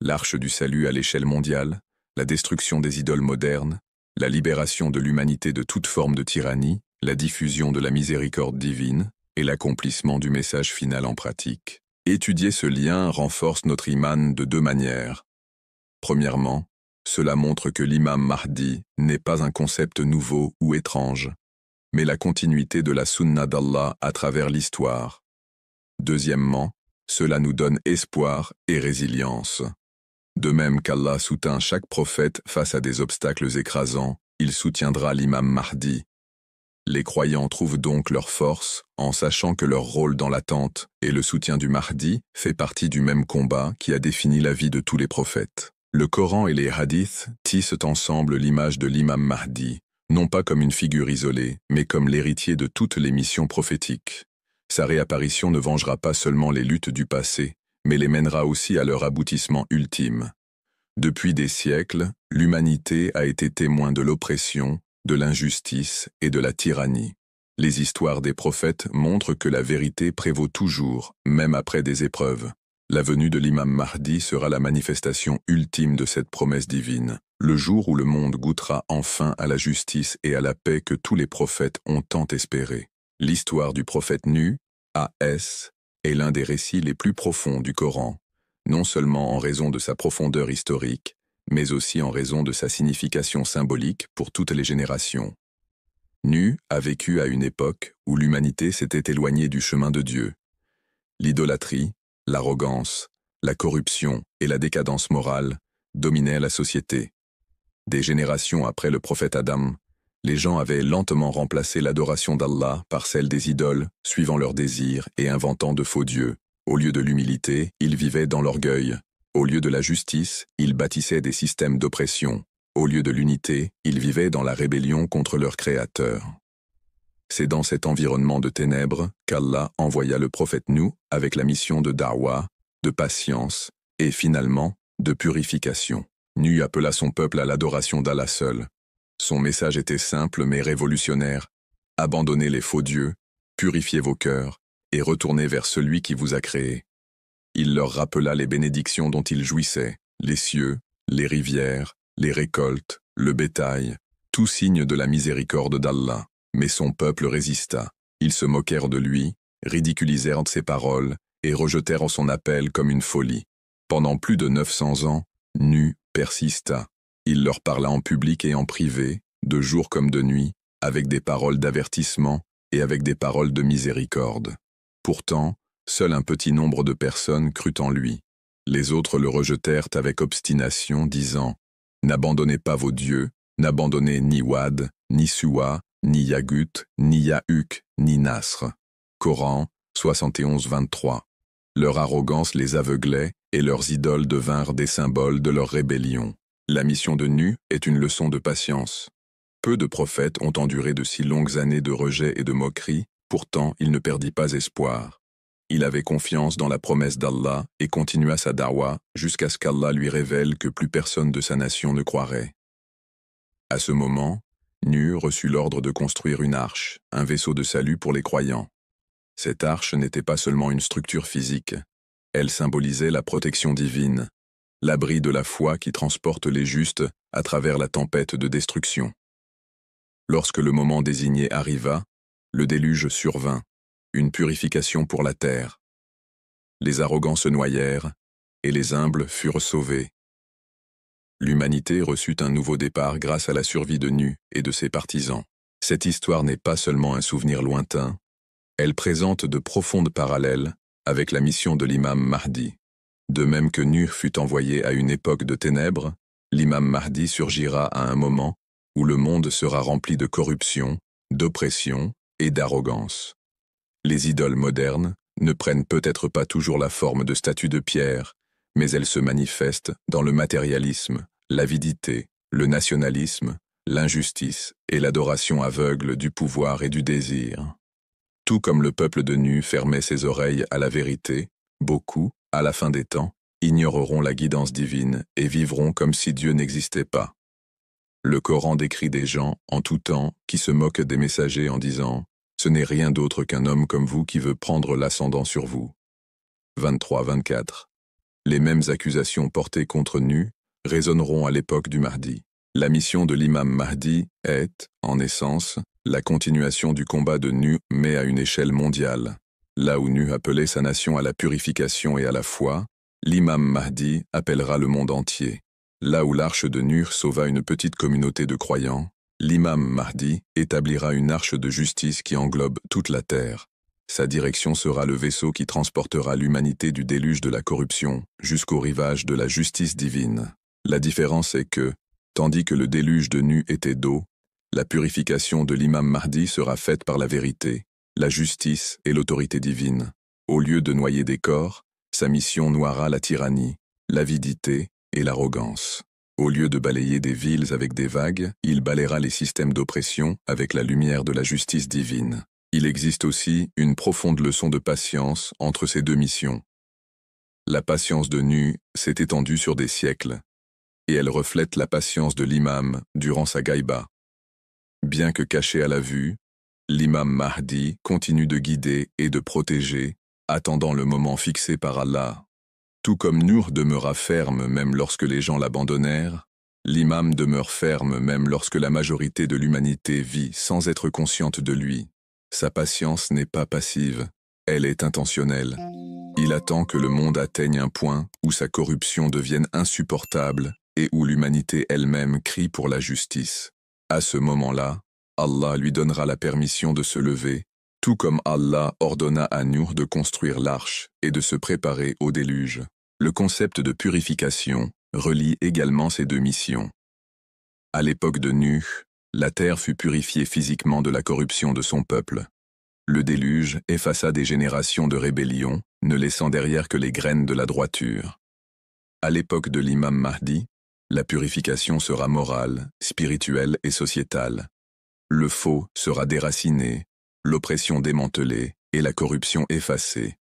L'arche du salut à l'échelle mondiale, la destruction des idoles modernes, la libération de l'humanité de toute forme de tyrannie, la diffusion de la miséricorde divine et l'accomplissement du message final en pratique. Étudier ce lien renforce notre iman de deux manières. Premièrement, cela montre que l'imam Mahdi n'est pas un concept nouveau ou étrange, mais la continuité de la sunna d'Allah à travers l'histoire. Deuxièmement, cela nous donne espoir et résilience. De même qu'Allah soutint chaque prophète face à des obstacles écrasants, il soutiendra l'imam Mahdi. Les croyants trouvent donc leur force en sachant que leur rôle dans l'attente et le soutien du Mahdi fait partie du même combat qui a défini la vie de tous les prophètes. Le Coran et les hadiths tissent ensemble l'image de l'imam Mahdi, non pas comme une figure isolée, mais comme l'héritier de toutes les missions prophétiques. Sa réapparition ne vengera pas seulement les luttes du passé, mais les mènera aussi à leur aboutissement ultime. Depuis des siècles, l'humanité a été témoin de l'oppression, de l'injustice et de la tyrannie. Les histoires des prophètes montrent que la vérité prévaut toujours, même après des épreuves. La venue de l'imam Mahdi sera la manifestation ultime de cette promesse divine, le jour où le monde goûtera enfin à la justice et à la paix que tous les prophètes ont tant espéré. L'histoire du prophète Nuh, A.S., est l'un des récits les plus profonds du Coran, non seulement en raison de sa profondeur historique, mais aussi en raison de sa signification symbolique pour toutes les générations. Nu a vécu à une époque où l'humanité s'était éloignée du chemin de Dieu. L'idolâtrie, l'arrogance, la corruption et la décadence morale dominaient la société. Des générations après le prophète Adam, les gens avaient lentement remplacé l'adoration d'Allah par celle des idoles, suivant leurs désirs et inventant de faux dieux. Au lieu de l'humilité, ils vivaient dans l'orgueil. Au lieu de la justice, ils bâtissaient des systèmes d'oppression. Au lieu de l'unité, ils vivaient dans la rébellion contre leur Créateur. C'est dans cet environnement de ténèbres qu'Allah envoya le prophète Nuh avec la mission de Da'wa, de patience et finalement de purification. Nuh appela son peuple à l'adoration d'Allah seul. Son message était simple mais révolutionnaire. Abandonnez les faux dieux, purifiez vos cœurs et retournez vers celui qui vous a créé. Il leur rappela les bénédictions dont ils jouissaient, les cieux, les rivières, les récoltes, le bétail, tout signe de la miséricorde d'Allah. Mais son peuple résista. Ils se moquèrent de lui, ridiculisèrent ses paroles et rejetèrent son appel comme une folie. Pendant plus de 900 ans, Nuh persista. Il leur parla en public et en privé, de jour comme de nuit, avec des paroles d'avertissement et avec des paroles de miséricorde. Pourtant, seul un petit nombre de personnes crut en lui. Les autres le rejetèrent avec obstination, disant « N'abandonnez pas vos dieux, n'abandonnez ni Wad, ni Suwa, ni Yagut, ni Yahuk, ni Nasr. » Coran 71-23. Leur arrogance les aveuglait et leurs idoles devinrent des symboles de leur rébellion. La mission de Nuh est une leçon de patience. Peu de prophètes ont enduré de si longues années de rejet et de moquerie, pourtant il ne perdit pas espoir. Il avait confiance dans la promesse d'Allah et continua sa da'wa jusqu'à ce qu'Allah lui révèle que plus personne de sa nation ne croirait. À ce moment, Nuh reçut l'ordre de construire une arche, un vaisseau de salut pour les croyants. Cette arche n'était pas seulement une structure physique, elle symbolisait la protection divine, l'abri de la foi qui transporte les justes à travers la tempête de destruction. Lorsque le moment désigné arriva, le déluge survint, une purification pour la terre. Les arrogants se noyèrent, et les humbles furent sauvés. L'humanité reçut un nouveau départ grâce à la survie de Nuh et de ses partisans. Cette histoire n'est pas seulement un souvenir lointain, elle présente de profondes parallèles avec la mission de l'imam Mahdi. De même que Nuh fut envoyé à une époque de ténèbres, l'imam Mahdi surgira à un moment où le monde sera rempli de corruption, d'oppression et d'arrogance. Les idoles modernes ne prennent peut-être pas toujours la forme de statues de pierre, mais elles se manifestent dans le matérialisme, l'avidité, le nationalisme, l'injustice et l'adoration aveugle du pouvoir et du désir. Tout comme le peuple de Nuh fermait ses oreilles à la vérité, beaucoup, à la fin des temps, ignoreront la guidance divine et vivront comme si Dieu n'existait pas. Le Coran décrit des gens, en tout temps, qui se moquent des messagers en disant « Ce n'est rien d'autre qu'un homme comme vous qui veut prendre l'ascendant sur vous. » 23-24. Les mêmes accusations portées contre Nuh résonneront à l'époque du Mahdi. La mission de l'imam Mahdi est, en essence, la continuation du combat de Nuh mais à une échelle mondiale. Là où Nuh appelait sa nation à la purification et à la foi, l'imam Mahdi appellera le monde entier. Là où l'arche de Nuh sauva une petite communauté de croyants, l'imam Mahdi établira une arche de justice qui englobe toute la terre. Sa direction sera le vaisseau qui transportera l'humanité du déluge de la corruption jusqu'au rivage de la justice divine. La différence est que, tandis que le déluge de Nuh était d'eau, la purification de l'imam Mahdi sera faite par la vérité, la justice et l'autorité divine. Au lieu de noyer des corps, sa mission noiera la tyrannie, l'avidité et l'arrogance. Au lieu de balayer des villes avec des vagues, il balayera les systèmes d'oppression avec la lumière de la justice divine. Il existe aussi une profonde leçon de patience entre ces deux missions. La patience de Nuh s'est étendue sur des siècles, et elle reflète la patience de l'imam durant sa gaïba. Bien que caché à la vue, l'imam Mahdi continue de guider et de protéger, attendant le moment fixé par Allah. Tout comme Nuh demeura ferme même lorsque les gens l'abandonnèrent, l'imam demeure ferme même lorsque la majorité de l'humanité vit sans être consciente de lui. Sa patience n'est pas passive, elle est intentionnelle. Il attend que le monde atteigne un point où sa corruption devienne insupportable et où l'humanité elle-même crie pour la justice. À ce moment-là, Allah lui donnera la permission de se lever, tout comme Allah ordonna à Nuh de construire l'arche et de se préparer au déluge. Le concept de purification relie également ces deux missions. À l'époque de Nuh, la terre fut purifiée physiquement de la corruption de son peuple. Le déluge effaça des générations de rébellion, ne laissant derrière que les graines de la droiture. À l'époque de l'imam Mahdi, la purification sera morale, spirituelle et sociétale. Le faux sera déraciné, l'oppression démantelée et la corruption effacée.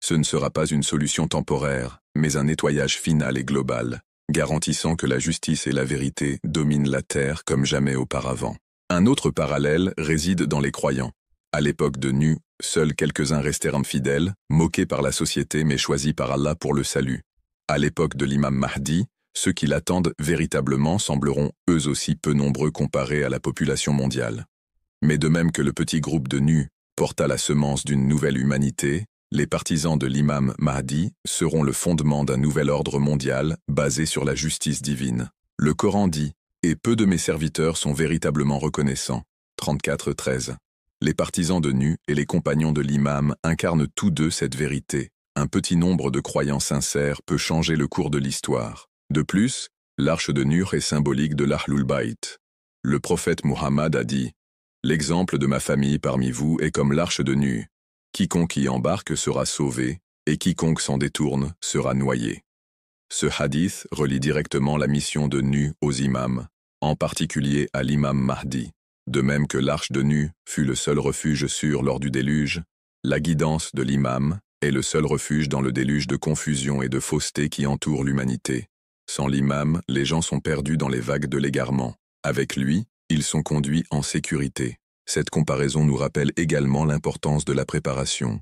Ce ne sera pas une solution temporaire, mais un nettoyage final et global, garantissant que la justice et la vérité dominent la terre comme jamais auparavant. Un autre parallèle réside dans les croyants. À l'époque de Nuh, seuls quelques-uns restèrent fidèles, moqués par la société mais choisis par Allah pour le salut. À l'époque de l'imam Mahdi, ceux qui l'attendent véritablement sembleront eux aussi peu nombreux comparés à la population mondiale. Mais de même que le petit groupe de Nuh porta la semence d'une nouvelle humanité, les partisans de l'imam Mahdi seront le fondement d'un nouvel ordre mondial basé sur la justice divine. Le Coran dit « Et peu de mes serviteurs sont véritablement reconnaissants » 34-13. Les partisans de Nuh et les compagnons de l'imam incarnent tous deux cette vérité. Un petit nombre de croyants sincères peut changer le cours de l'histoire. De plus, l'arche de Nuh est symbolique de l'Ahlul Bayt. Le prophète Muhammad a dit « L'exemple de ma famille parmi vous est comme l'arche de Nuh. Quiconque y embarque sera sauvé, et quiconque s'en détourne sera noyé. » Ce hadith relie directement la mission de Nuh aux imams, en particulier à l'imam Mahdi. De même que l'arche de Nuh fut le seul refuge sûr lors du déluge, la guidance de l'imam est le seul refuge dans le déluge de confusion et de fausseté qui entoure l'humanité. Sans l'imam, les gens sont perdus dans les vagues de l'égarement. Avec lui, ils sont conduits en sécurité. Cette comparaison nous rappelle également l'importance de la préparation.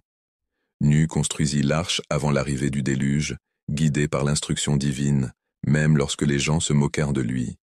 Nuh construisit l'arche avant l'arrivée du déluge, guidé par l'instruction divine, même lorsque les gens se moquèrent de lui.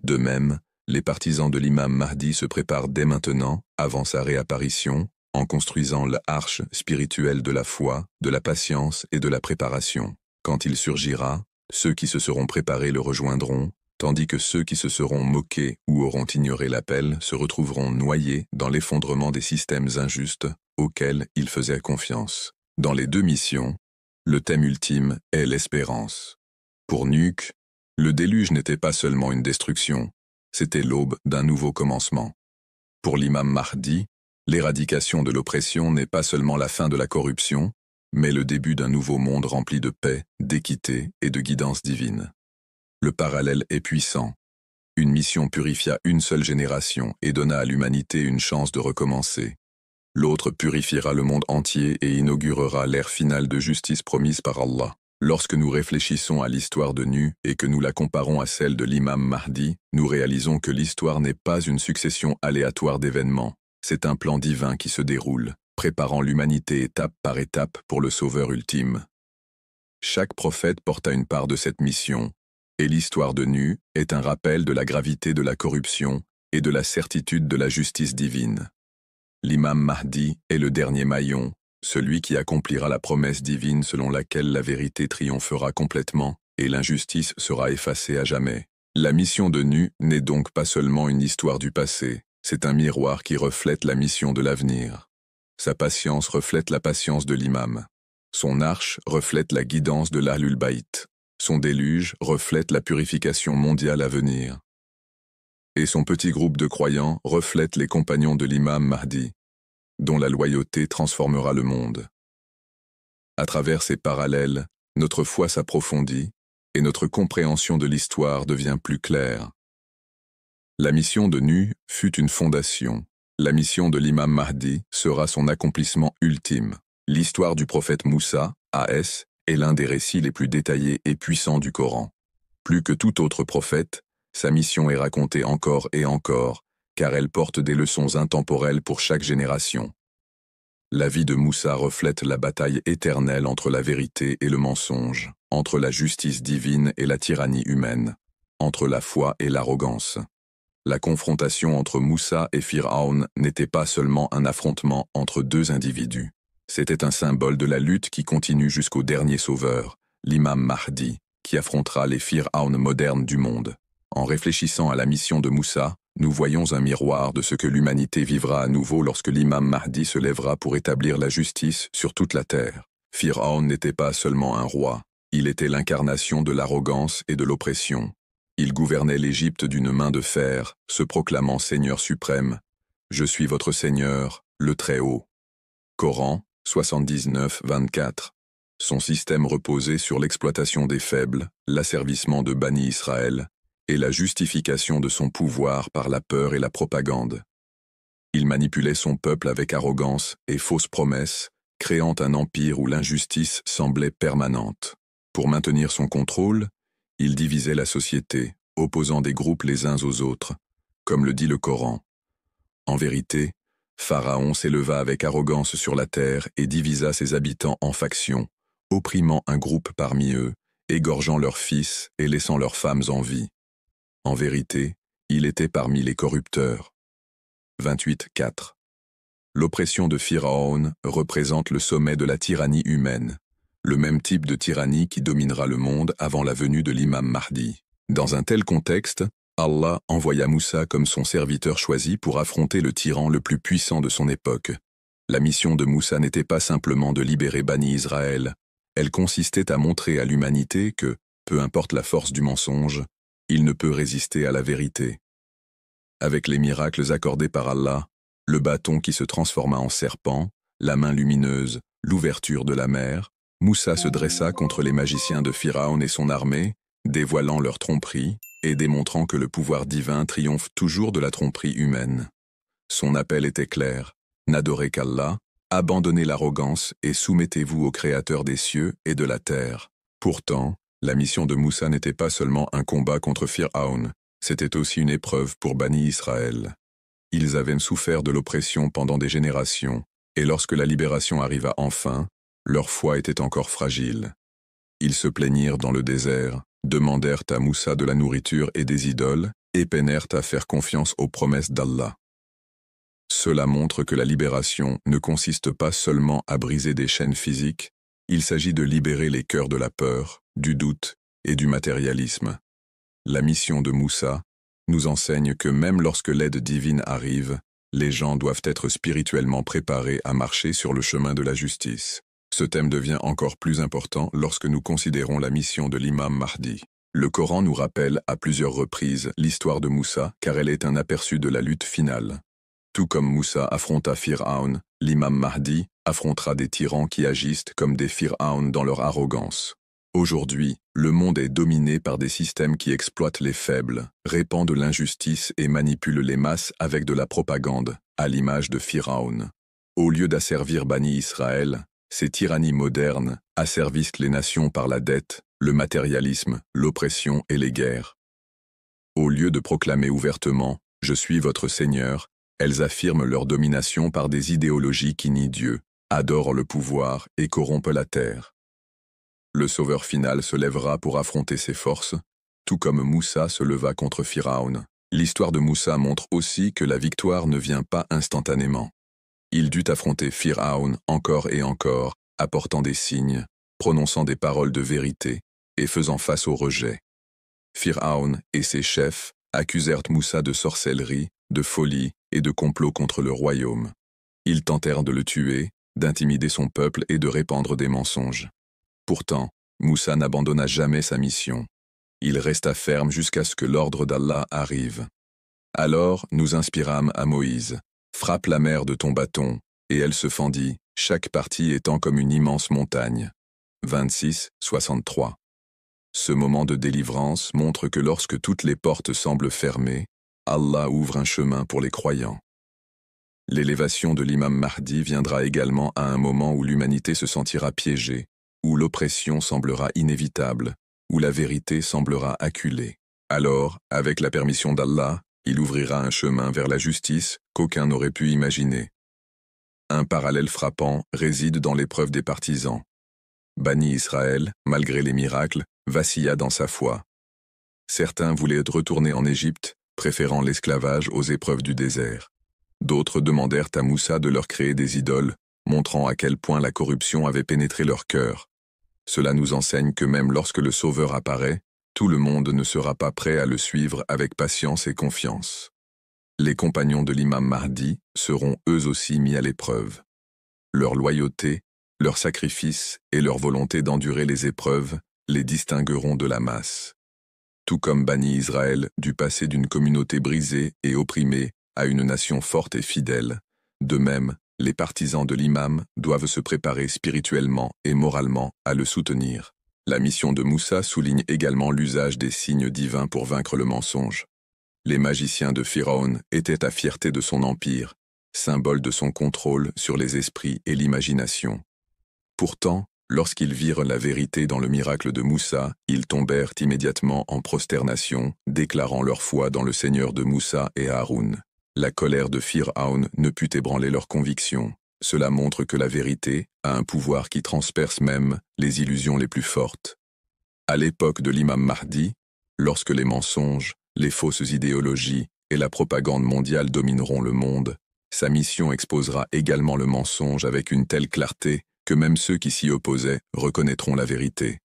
De même, les partisans de l'imam Mahdi se préparent dès maintenant, avant sa réapparition, en construisant l'arche spirituelle de la foi, de la patience et de la préparation. Quand il surgira, ceux qui se seront préparés le rejoindront, tandis que ceux qui se seront moqués ou auront ignoré l'appel se retrouveront noyés dans l'effondrement des systèmes injustes auxquels ils faisaient confiance. Dans les deux missions, le thème ultime est l'espérance. Pour Nuh, le déluge n'était pas seulement une destruction, c'était l'aube d'un nouveau commencement. Pour l'imam Mahdi, l'éradication de l'oppression n'est pas seulement la fin de la corruption, mais le début d'un nouveau monde rempli de paix, d'équité et de guidance divine. Le parallèle est puissant. Une mission purifia une seule génération et donna à l'humanité une chance de recommencer. L'autre purifiera le monde entier et inaugurera l'ère finale de justice promise par Allah. Lorsque nous réfléchissons à l'histoire de Nuh et que nous la comparons à celle de l'imam Mahdi, nous réalisons que l'histoire n'est pas une succession aléatoire d'événements. C'est un plan divin qui se déroule, préparant l'humanité étape par étape pour le sauveur ultime. Chaque prophète porta une part de cette mission, et l'histoire de Nuh est un rappel de la gravité de la corruption et de la certitude de la justice divine. L'imam Mahdi est le dernier maillon, celui qui accomplira la promesse divine selon laquelle la vérité triomphera complètement et l'injustice sera effacée à jamais. La mission de Nuh n'est donc pas seulement une histoire du passé, c'est un miroir qui reflète la mission de l'avenir. Sa patience reflète la patience de l'imam. Son arche reflète la guidance de l'Ahlul Bayt. Son déluge reflète la purification mondiale à venir. Et son petit groupe de croyants reflète les compagnons de l'imam Mahdi, dont la loyauté transformera le monde. À travers ces parallèles, notre foi s'approfondit et notre compréhension de l'histoire devient plus claire. La mission de Nuh fut une fondation. La mission de l'imam Mahdi sera son accomplissement ultime. L'histoire du prophète Moussa, A.S., est l'un des récits les plus détaillés et puissants du Coran. Plus que tout autre prophète, sa mission est racontée encore et encore, car elle porte des leçons intemporelles pour chaque génération. La vie de Moussa reflète la bataille éternelle entre la vérité et le mensonge, entre la justice divine et la tyrannie humaine, entre la foi et l'arrogance. La confrontation entre Moussa et Pharaon n'était pas seulement un affrontement entre deux individus. C'était un symbole de la lutte qui continue jusqu'au dernier sauveur, l'imam Mahdi, qui affrontera les Pharaons modernes du monde. En réfléchissant à la mission de Moussa, Nous voyons un miroir de ce que l'humanité vivra à nouveau lorsque l'imam Mahdi se lèvera pour établir la justice sur toute la terre. Pharaon n'était pas seulement un roi, il était l'incarnation de l'arrogance et de l'oppression. Il gouvernait l'Égypte d'une main de fer, se proclamant Seigneur suprême. « Je suis votre Seigneur, le Très-Haut ». Coran, 79, 24. Son système reposait sur l'exploitation des faibles, l'asservissement de Bani Israël, et la justification de son pouvoir par la peur et la propagande. Il manipulait son peuple avec arrogance et fausses promesses, créant un empire où l'injustice semblait permanente. Pour maintenir son contrôle, il divisait la société, opposant des groupes les uns aux autres, comme le dit le Coran. En vérité, Pharaon s'éleva avec arrogance sur la terre et divisa ses habitants en factions, opprimant un groupe parmi eux, égorgeant leurs fils et laissant leurs femmes en vie. En vérité, il était parmi les corrupteurs. 28.4. L'oppression de Pharaon représente le sommet de la tyrannie humaine, le même type de tyrannie qui dominera le monde avant la venue de l'imam Mahdi. Dans un tel contexte, Allah envoya Moussa comme son serviteur choisi pour affronter le tyran le plus puissant de son époque. La mission de Moussa n'était pas simplement de libérer Bani Israël, elle consistait à montrer à l'humanité que, peu importe la force du mensonge, il ne peut résister à la vérité. Avec les miracles accordés par Allah, le bâton qui se transforma en serpent, la main lumineuse, l'ouverture de la mer, Moussa se dressa contre les magiciens de Pharaon et son armée, dévoilant leur tromperie et démontrant que le pouvoir divin triomphe toujours de la tromperie humaine. Son appel était clair, n'adorez qu'Allah, abandonnez l'arrogance et soumettez-vous au Créateur des cieux et de la terre. Pourtant, la mission de Moussa n'était pas seulement un combat contre Pharaon, c'était aussi une épreuve pour Bani Israël. Ils avaient souffert de l'oppression pendant des générations, et lorsque la libération arriva enfin, leur foi était encore fragile. Ils se plaignirent dans le désert, demandèrent à Moussa de la nourriture et des idoles, et peinèrent à faire confiance aux promesses d'Allah. Cela montre que la libération ne consiste pas seulement à briser des chaînes physiques, il s'agit de libérer les cœurs de la peur, du doute et du matérialisme. La mission de Moussa nous enseigne que même lorsque l'aide divine arrive, les gens doivent être spirituellement préparés à marcher sur le chemin de la justice. Ce thème devient encore plus important lorsque nous considérons la mission de l'imam Mahdi. Le Coran nous rappelle à plusieurs reprises l'histoire de Moussa car elle est un aperçu de la lutte finale. Tout comme Moussa affronta Pharaon, l'imam Mahdi affrontera des tyrans qui agissent comme des Pharaon dans leur arrogance. Aujourd'hui, le monde est dominé par des systèmes qui exploitent les faibles, répandent l'injustice et manipulent les masses avec de la propagande, à l'image de Pharaon. Au lieu d'asservir Bani Israël, ces tyrannies modernes asservissent les nations par la dette, le matérialisme, l'oppression et les guerres. Au lieu de proclamer ouvertement « Je suis votre Seigneur », elles affirment leur domination par des idéologies qui nient Dieu, adorent le pouvoir et corrompent la terre. Le sauveur final se lèvera pour affronter ces forces, tout comme Moussa se leva contre Pharaon. L'histoire de Moussa montre aussi que la victoire ne vient pas instantanément. Il dut affronter Pharaon encore et encore, apportant des signes, prononçant des paroles de vérité et faisant face au rejet. Pharaon et ses chefs accusèrent Moussa de sorcellerie, de folie et de complot contre le royaume. Ils tentèrent de le tuer, d'intimider son peuple et de répandre des mensonges. Pourtant, Moussa n'abandonna jamais sa mission. Il resta ferme jusqu'à ce que l'ordre d'Allah arrive. Alors nous inspirâmes à Moïse. Frappe la mer de ton bâton, et elle se fendit, chaque partie étant comme une immense montagne. 26, 63. Ce moment de délivrance montre que lorsque toutes les portes semblent fermées, Allah ouvre un chemin pour les croyants. L'élévation de l'imam Mahdi viendra également à un moment où l'humanité se sentira piégée, où l'oppression semblera inévitable, où la vérité semblera acculée. Alors, avec la permission d'Allah, il ouvrira un chemin vers la justice qu'aucun n'aurait pu imaginer. Un parallèle frappant réside dans l'épreuve des partisans. Bani Israël, malgré les miracles, vacilla dans sa foi. Certains voulaient retourner en Égypte, préférant l'esclavage aux épreuves du désert. D'autres demandèrent à Moussa de leur créer des idoles, montrant à quel point la corruption avait pénétré leur cœur. Cela nous enseigne que même lorsque le Sauveur apparaît, tout le monde ne sera pas prêt à le suivre avec patience et confiance. Les compagnons de l'imam Mahdi seront eux aussi mis à l'épreuve. Leur loyauté, leur sacrifice et leur volonté d'endurer les épreuves les distingueront de la masse. Tout comme Bani Israël dut passer d'une communauté brisée et opprimée à une nation forte et fidèle, de même, les partisans de l'imam doivent se préparer spirituellement et moralement à le soutenir. La mission de Moussa souligne également l'usage des signes divins pour vaincre le mensonge. Les magiciens de Pharaon étaient la fierté de son empire, symbole de son contrôle sur les esprits et l'imagination. Pourtant, lorsqu'ils virent la vérité dans le miracle de Moussa, ils tombèrent immédiatement en prosternation, déclarant leur foi dans le Seigneur de Moussa et Haroun. La colère de Pharaon ne put ébranler leurs convictions. Cela montre que la vérité a un pouvoir qui transperce même les illusions les plus fortes. À l'époque de l'imam Mahdi, lorsque les mensonges, les fausses idéologies et la propagande mondiale domineront le monde, sa mission exposera également le mensonge avec une telle clarté que même ceux qui s'y opposaient reconnaîtront la vérité.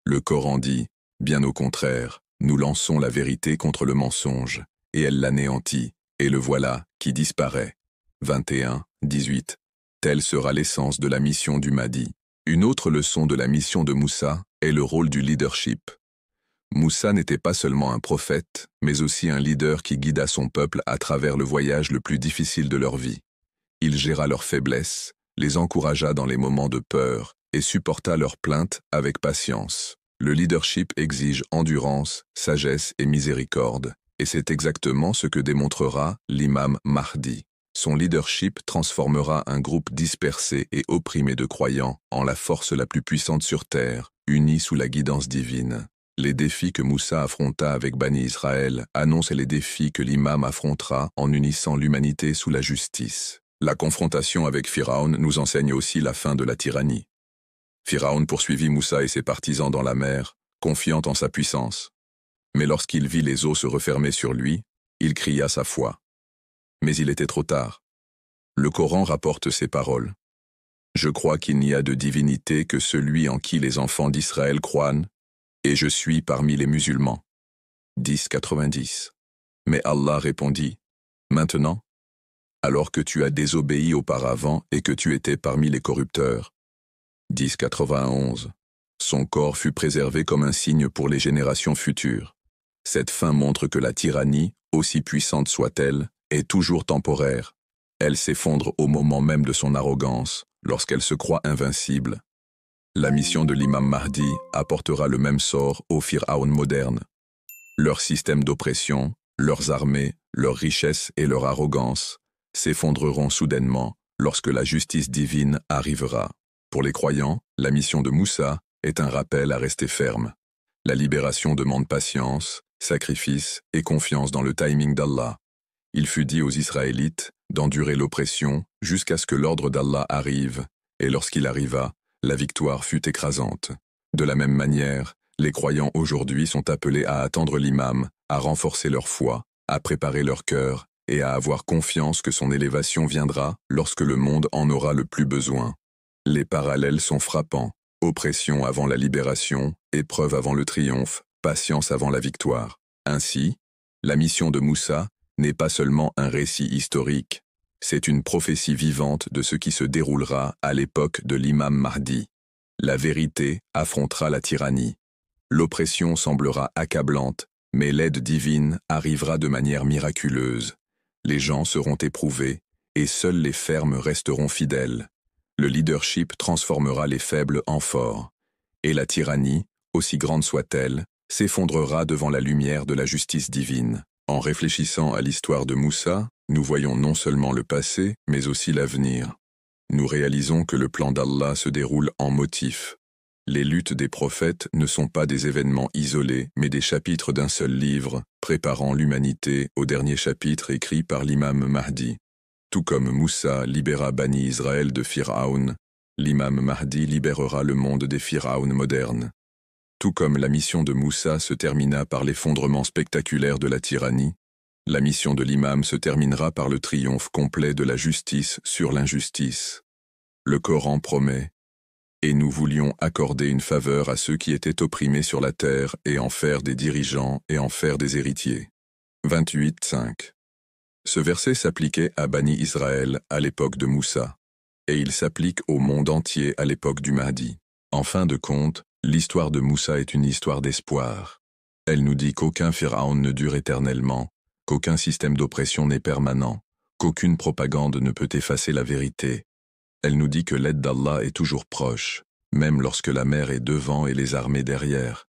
Le Coran dit, bien au contraire, nous lançons la vérité contre le mensonge, et elle l'anéantit, et le voilà qui disparaît. 21, 18. Telle sera l'essence de la mission du Mahdi. Une autre leçon de la mission de Moussa est le rôle du leadership. Moussa n'était pas seulement un prophète, mais aussi un leader qui guida son peuple à travers le voyage le plus difficile de leur vie. Il géra leurs faiblesses, les encouragea dans les moments de peur et supporta leurs plaintes avec patience. Le leadership exige endurance, sagesse et miséricorde, et c'est exactement ce que démontrera l'imam Mahdi. Son leadership transformera un groupe dispersé et opprimé de croyants en la force la plus puissante sur terre, unie sous la guidance divine. Les défis que Moussa affronta avec Bani Israël annoncent les défis que l'imam affrontera en unissant l'humanité sous la justice. La confrontation avec Pharaon nous enseigne aussi la fin de la tyrannie. Pharaon poursuivit Moussa et ses partisans dans la mer, confiant en sa puissance. Mais lorsqu'il vit les eaux se refermer sur lui, il cria sa foi. Mais il était trop tard. Le Coran rapporte ces paroles. « Je crois qu'il n'y a de divinité que celui en qui les enfants d'Israël croient, et je suis parmi les musulmans. » 10,90. Mais Allah répondit, « Maintenant, alors que tu as désobéi auparavant et que tu étais parmi les corrupteurs. » 10,91. Son corps fut préservé comme un signe pour les générations futures. Cette fin montre que la tyrannie, aussi puissante soit-elle, est toujours temporaire. Elle s'effondre au moment même de son arrogance, lorsqu'elle se croit invincible. La mission de l'imam Mahdi apportera le même sort aux Pharaon modernes. Leur système d'oppression, leurs armées, leurs richesses et leur arrogance s'effondreront soudainement lorsque la justice divine arrivera. Pour les croyants, la mission de Moussa est un rappel à rester ferme. La libération demande patience, sacrifice et confiance dans le timing d'Allah. Il fut dit aux Israélites d'endurer l'oppression jusqu'à ce que l'ordre d'Allah arrive, et lorsqu'il arriva, la victoire fut écrasante. De la même manière, les croyants aujourd'hui sont appelés à attendre l'imam, à renforcer leur foi, à préparer leur cœur et à avoir confiance que son élévation viendra lorsque le monde en aura le plus besoin. Les parallèles sont frappants. Oppression avant la libération, épreuve avant le triomphe, patience avant la victoire. Ainsi, la mission de Moussa n'est pas seulement un récit historique, c'est une prophétie vivante de ce qui se déroulera à l'époque de l'imam Mahdi. La vérité affrontera la tyrannie. L'oppression semblera accablante, mais l'aide divine arrivera de manière miraculeuse. Les gens seront éprouvés, et seuls les fermes resteront fidèles. Le leadership transformera les faibles en forts, et la tyrannie, aussi grande soit-elle, s'effondrera devant la lumière de la justice divine. En réfléchissant à l'histoire de Moussa, nous voyons non seulement le passé, mais aussi l'avenir. Nous réalisons que le plan d'Allah se déroule en motif. Les luttes des prophètes ne sont pas des événements isolés, mais des chapitres d'un seul livre, préparant l'humanité au dernier chapitre écrit par l'imam Mahdi. Tout comme Moussa libéra Bani Israël de Pharaon, l'imam Mahdi libérera le monde des Pharaon modernes. Tout comme la mission de Moussa se termina par l'effondrement spectaculaire de la tyrannie, la mission de l'imam se terminera par le triomphe complet de la justice sur l'injustice. Le Coran promet « Et nous voulions accorder une faveur à ceux qui étaient opprimés sur la terre et en faire des dirigeants et en faire des héritiers. » 28.5. Ce verset s'appliquait à Bani Israël à l'époque de Moussa, et il s'applique au monde entier à l'époque du Mahdi. En fin de compte, l'histoire de Moussa est une histoire d'espoir. Elle nous dit qu'aucun Pharaon ne dure éternellement, qu'aucun système d'oppression n'est permanent, qu'aucune propagande ne peut effacer la vérité. Elle nous dit que l'aide d'Allah est toujours proche, même lorsque la mer est devant et les armées derrière.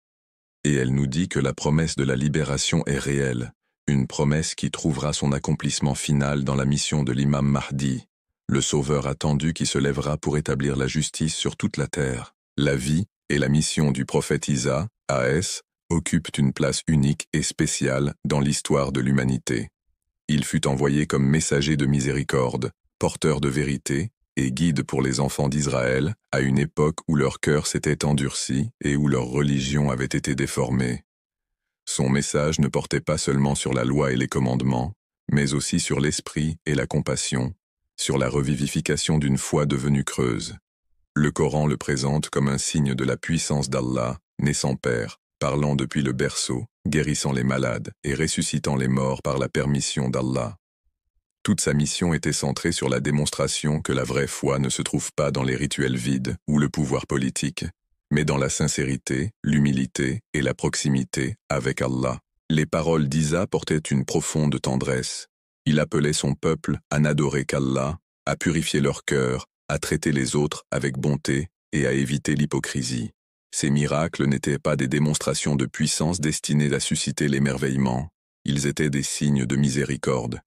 Et elle nous dit que la promesse de la libération est réelle, une promesse qui trouvera son accomplissement final dans la mission de l'imam Mahdi, le sauveur attendu qui se lèvera pour établir la justice sur toute la terre. La vie et la mission du prophète Isa, A.S., occupent une place unique et spéciale dans l'histoire de l'humanité. Il fut envoyé comme messager de miséricorde, porteur de vérité et guide pour les enfants d'Israël à une époque où leur cœur s'était endurci et où leur religion avait été déformée. Son message ne portait pas seulement sur la loi et les commandements, mais aussi sur l'esprit et la compassion, sur la revivification d'une foi devenue creuse. Le Coran le présente comme un signe de la puissance d'Allah, né sans père, parlant depuis le berceau, guérissant les malades et ressuscitant les morts par la permission d'Allah. Toute sa mission était centrée sur la démonstration que la vraie foi ne se trouve pas dans les rituels vides ou le pouvoir politique, mais dans la sincérité, l'humilité et la proximité avec Allah. Les paroles d'Isa portaient une profonde tendresse. Il appelait son peuple à n'adorer qu'Allah, à purifier leur cœur, à traiter les autres avec bonté et à éviter l'hypocrisie. Ces miracles n'étaient pas des démonstrations de puissance destinées à susciter l'émerveillement, ils étaient des signes de miséricorde.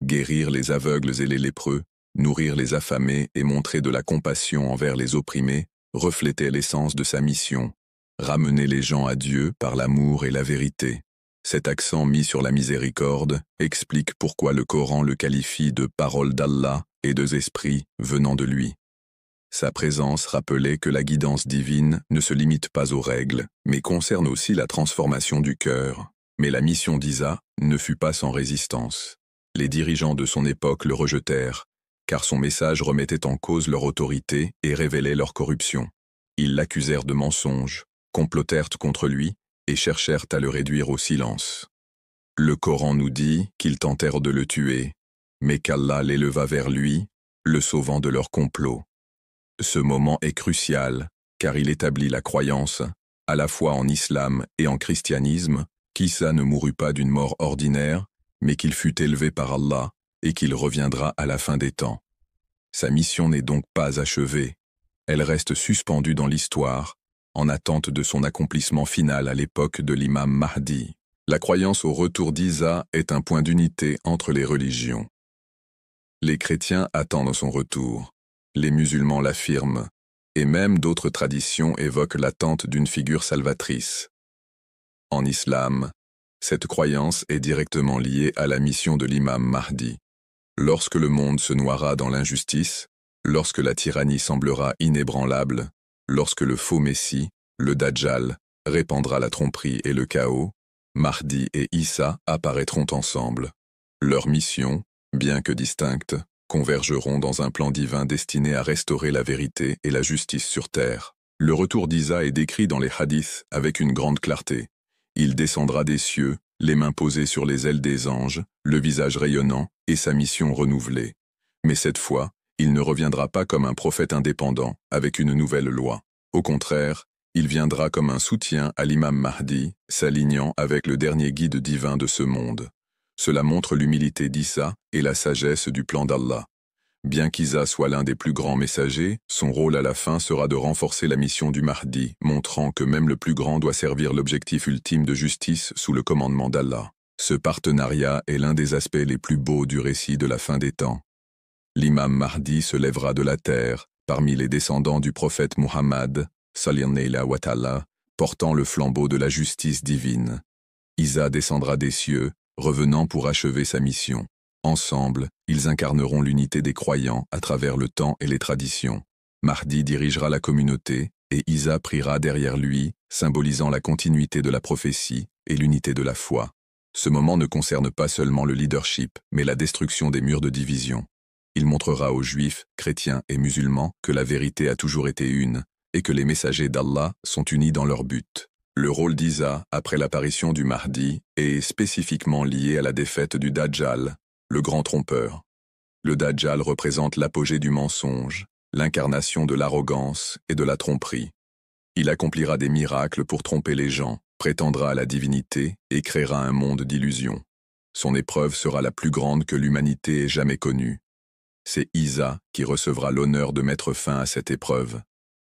Guérir les aveugles et les lépreux, nourrir les affamés et montrer de la compassion envers les opprimés reflétait l'essence de sa mission, ramener les gens à Dieu par l'amour et la vérité. Cet accent mis sur la miséricorde explique pourquoi le Coran le qualifie de parole d'Allah et de esprits venant de lui. Sa présence rappelait que la guidance divine ne se limite pas aux règles, mais concerne aussi la transformation du cœur. Mais la mission d'Isa ne fut pas sans résistance. Les dirigeants de son époque le rejetèrent, car son message remettait en cause leur autorité et révélait leur corruption. Ils l'accusèrent de mensonge, complotèrent contre lui et cherchèrent à le réduire au silence. Le Coran nous dit qu'ils tentèrent de le tuer, mais qu'Allah l'éleva vers lui, le sauvant de leur complot. Ce moment est crucial, car il établit la croyance, à la fois en islam et en christianisme, qu'Isa ne mourut pas d'une mort ordinaire, mais qu'il fut élevé par Allah et qu'il reviendra à la fin des temps. Sa mission n'est donc pas achevée. Elle reste suspendue dans l'histoire, en attente de son accomplissement final à l'époque de l'imam Mahdi. La croyance au retour d'Isa est un point d'unité entre les religions. Les chrétiens attendent son retour. Les musulmans l'affirment, et même d'autres traditions évoquent l'attente d'une figure salvatrice. En islam, cette croyance est directement liée à la mission de l'imam Mahdi. Lorsque le monde se noiera dans l'injustice, lorsque la tyrannie semblera inébranlable, lorsque le faux messie, le Dajjal, répandra la tromperie et le chaos, Mahdi et Isa apparaîtront ensemble. Leur mission, bien que distincte, convergeront dans un plan divin destiné à restaurer la vérité et la justice sur terre. Le retour d'Isa est décrit dans les hadiths avec une grande clarté. Il descendra des cieux, les mains posées sur les ailes des anges, le visage rayonnant et sa mission renouvelée. Mais cette fois, il ne reviendra pas comme un prophète indépendant, avec une nouvelle loi. Au contraire, il viendra comme un soutien à l'imam Mahdi, s'alignant avec le dernier guide divin de ce monde. Cela montre l'humilité d'Isa et la sagesse du plan d'Allah. Bien qu'Isa soit l'un des plus grands messagers, son rôle à la fin sera de renforcer la mission du Mahdi, montrant que même le plus grand doit servir l'objectif ultime de justice sous le commandement d'Allah. Ce partenariat est l'un des aspects les plus beaux du récit de la fin des temps. L'imam Mahdi se lèvera de la terre, parmi les descendants du prophète Muhammad, sallallahu wa ta'ala, portant le flambeau de la justice divine. Isa descendra des cieux, revenant pour achever sa mission. Ensemble, ils incarneront l'unité des croyants à travers le temps et les traditions. Mahdi dirigera la communauté, et Isa priera derrière lui, symbolisant la continuité de la prophétie et l'unité de la foi. Ce moment ne concerne pas seulement le leadership, mais la destruction des murs de division. Il montrera aux juifs, chrétiens et musulmans que la vérité a toujours été une, et que les messagers d'Allah sont unis dans leur but. Le rôle d'Isa, après l'apparition du Mahdi, est spécifiquement lié à la défaite du Dajjal, le grand trompeur. Le Dajjal représente l'apogée du mensonge, l'incarnation de l'arrogance et de la tromperie. Il accomplira des miracles pour tromper les gens, prétendra à la divinité et créera un monde d'illusions. Son épreuve sera la plus grande que l'humanité ait jamais connue. C'est Isa qui recevra l'honneur de mettre fin à cette épreuve.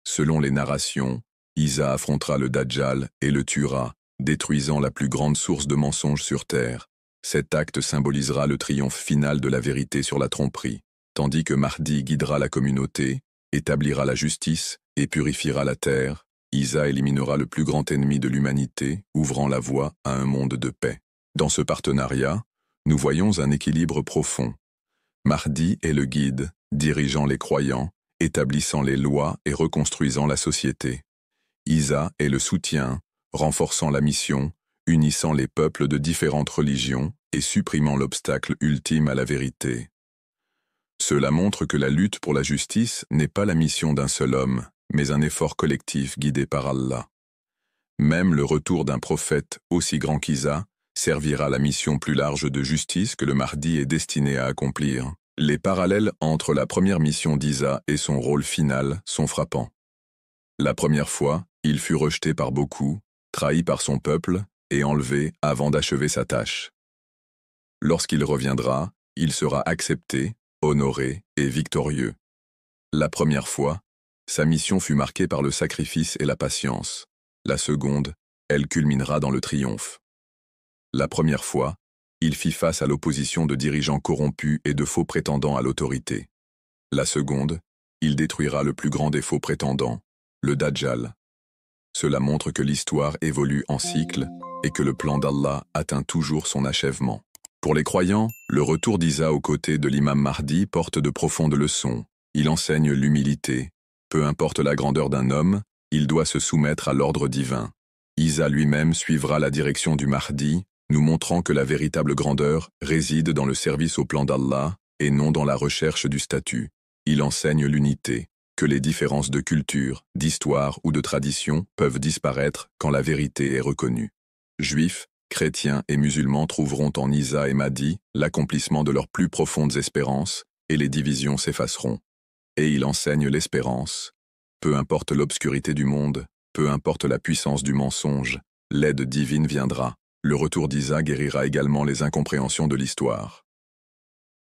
Selon les narrations, Isa affrontera le Dajjal et le tuera, détruisant la plus grande source de mensonges sur terre. Cet acte symbolisera le triomphe final de la vérité sur la tromperie, tandis que Mahdi guidera la communauté, établira la justice et purifiera la terre. Isa éliminera le plus grand ennemi de l'humanité, ouvrant la voie à un monde de paix. Dans ce partenariat, nous voyons un équilibre profond. Mahdi est le guide, dirigeant les croyants, établissant les lois et reconstruisant la société. Isa est le soutien, renforçant la mission, unissant les peuples de différentes religions et supprimant l'obstacle ultime à la vérité. Cela montre que la lutte pour la justice n'est pas la mission d'un seul homme, mais un effort collectif guidé par Allah. Même le retour d'un prophète aussi grand qu'Isa servira à la mission plus large de justice que le Mahdi est destiné à accomplir. Les parallèles entre la première mission d'Isa et son rôle final sont frappants. La première fois, il fut rejeté par beaucoup, trahi par son peuple et enlevé avant d'achever sa tâche. Lorsqu'il reviendra, il sera accepté, honoré et victorieux. La première fois, sa mission fut marquée par le sacrifice et la patience. La seconde, elle culminera dans le triomphe. La première fois, il fit face à l'opposition de dirigeants corrompus et de faux prétendants à l'autorité. La seconde, il détruira le plus grand des faux prétendants, le Dajjal. Cela montre que l'histoire évolue en cycle et que le plan d'Allah atteint toujours son achèvement. Pour les croyants, le retour d'Isa aux côtés de l'imam Mahdi porte de profondes leçons. Il enseigne l'humilité. Peu importe la grandeur d'un homme, il doit se soumettre à l'ordre divin. Isa lui-même suivra la direction du Mahdi, nous montrant que la véritable grandeur réside dans le service au plan d'Allah et non dans la recherche du statut. Il enseigne l'unité, que les différences de culture, d'histoire ou de tradition peuvent disparaître quand la vérité est reconnue. Juifs, chrétiens et musulmans trouveront en Isa et Mahdi l'accomplissement de leurs plus profondes espérances et les divisions s'effaceront. Et il enseigne l'espérance. Peu importe l'obscurité du monde, peu importe la puissance du mensonge, l'aide divine viendra. Le retour d'Isa guérira également les incompréhensions de l'histoire.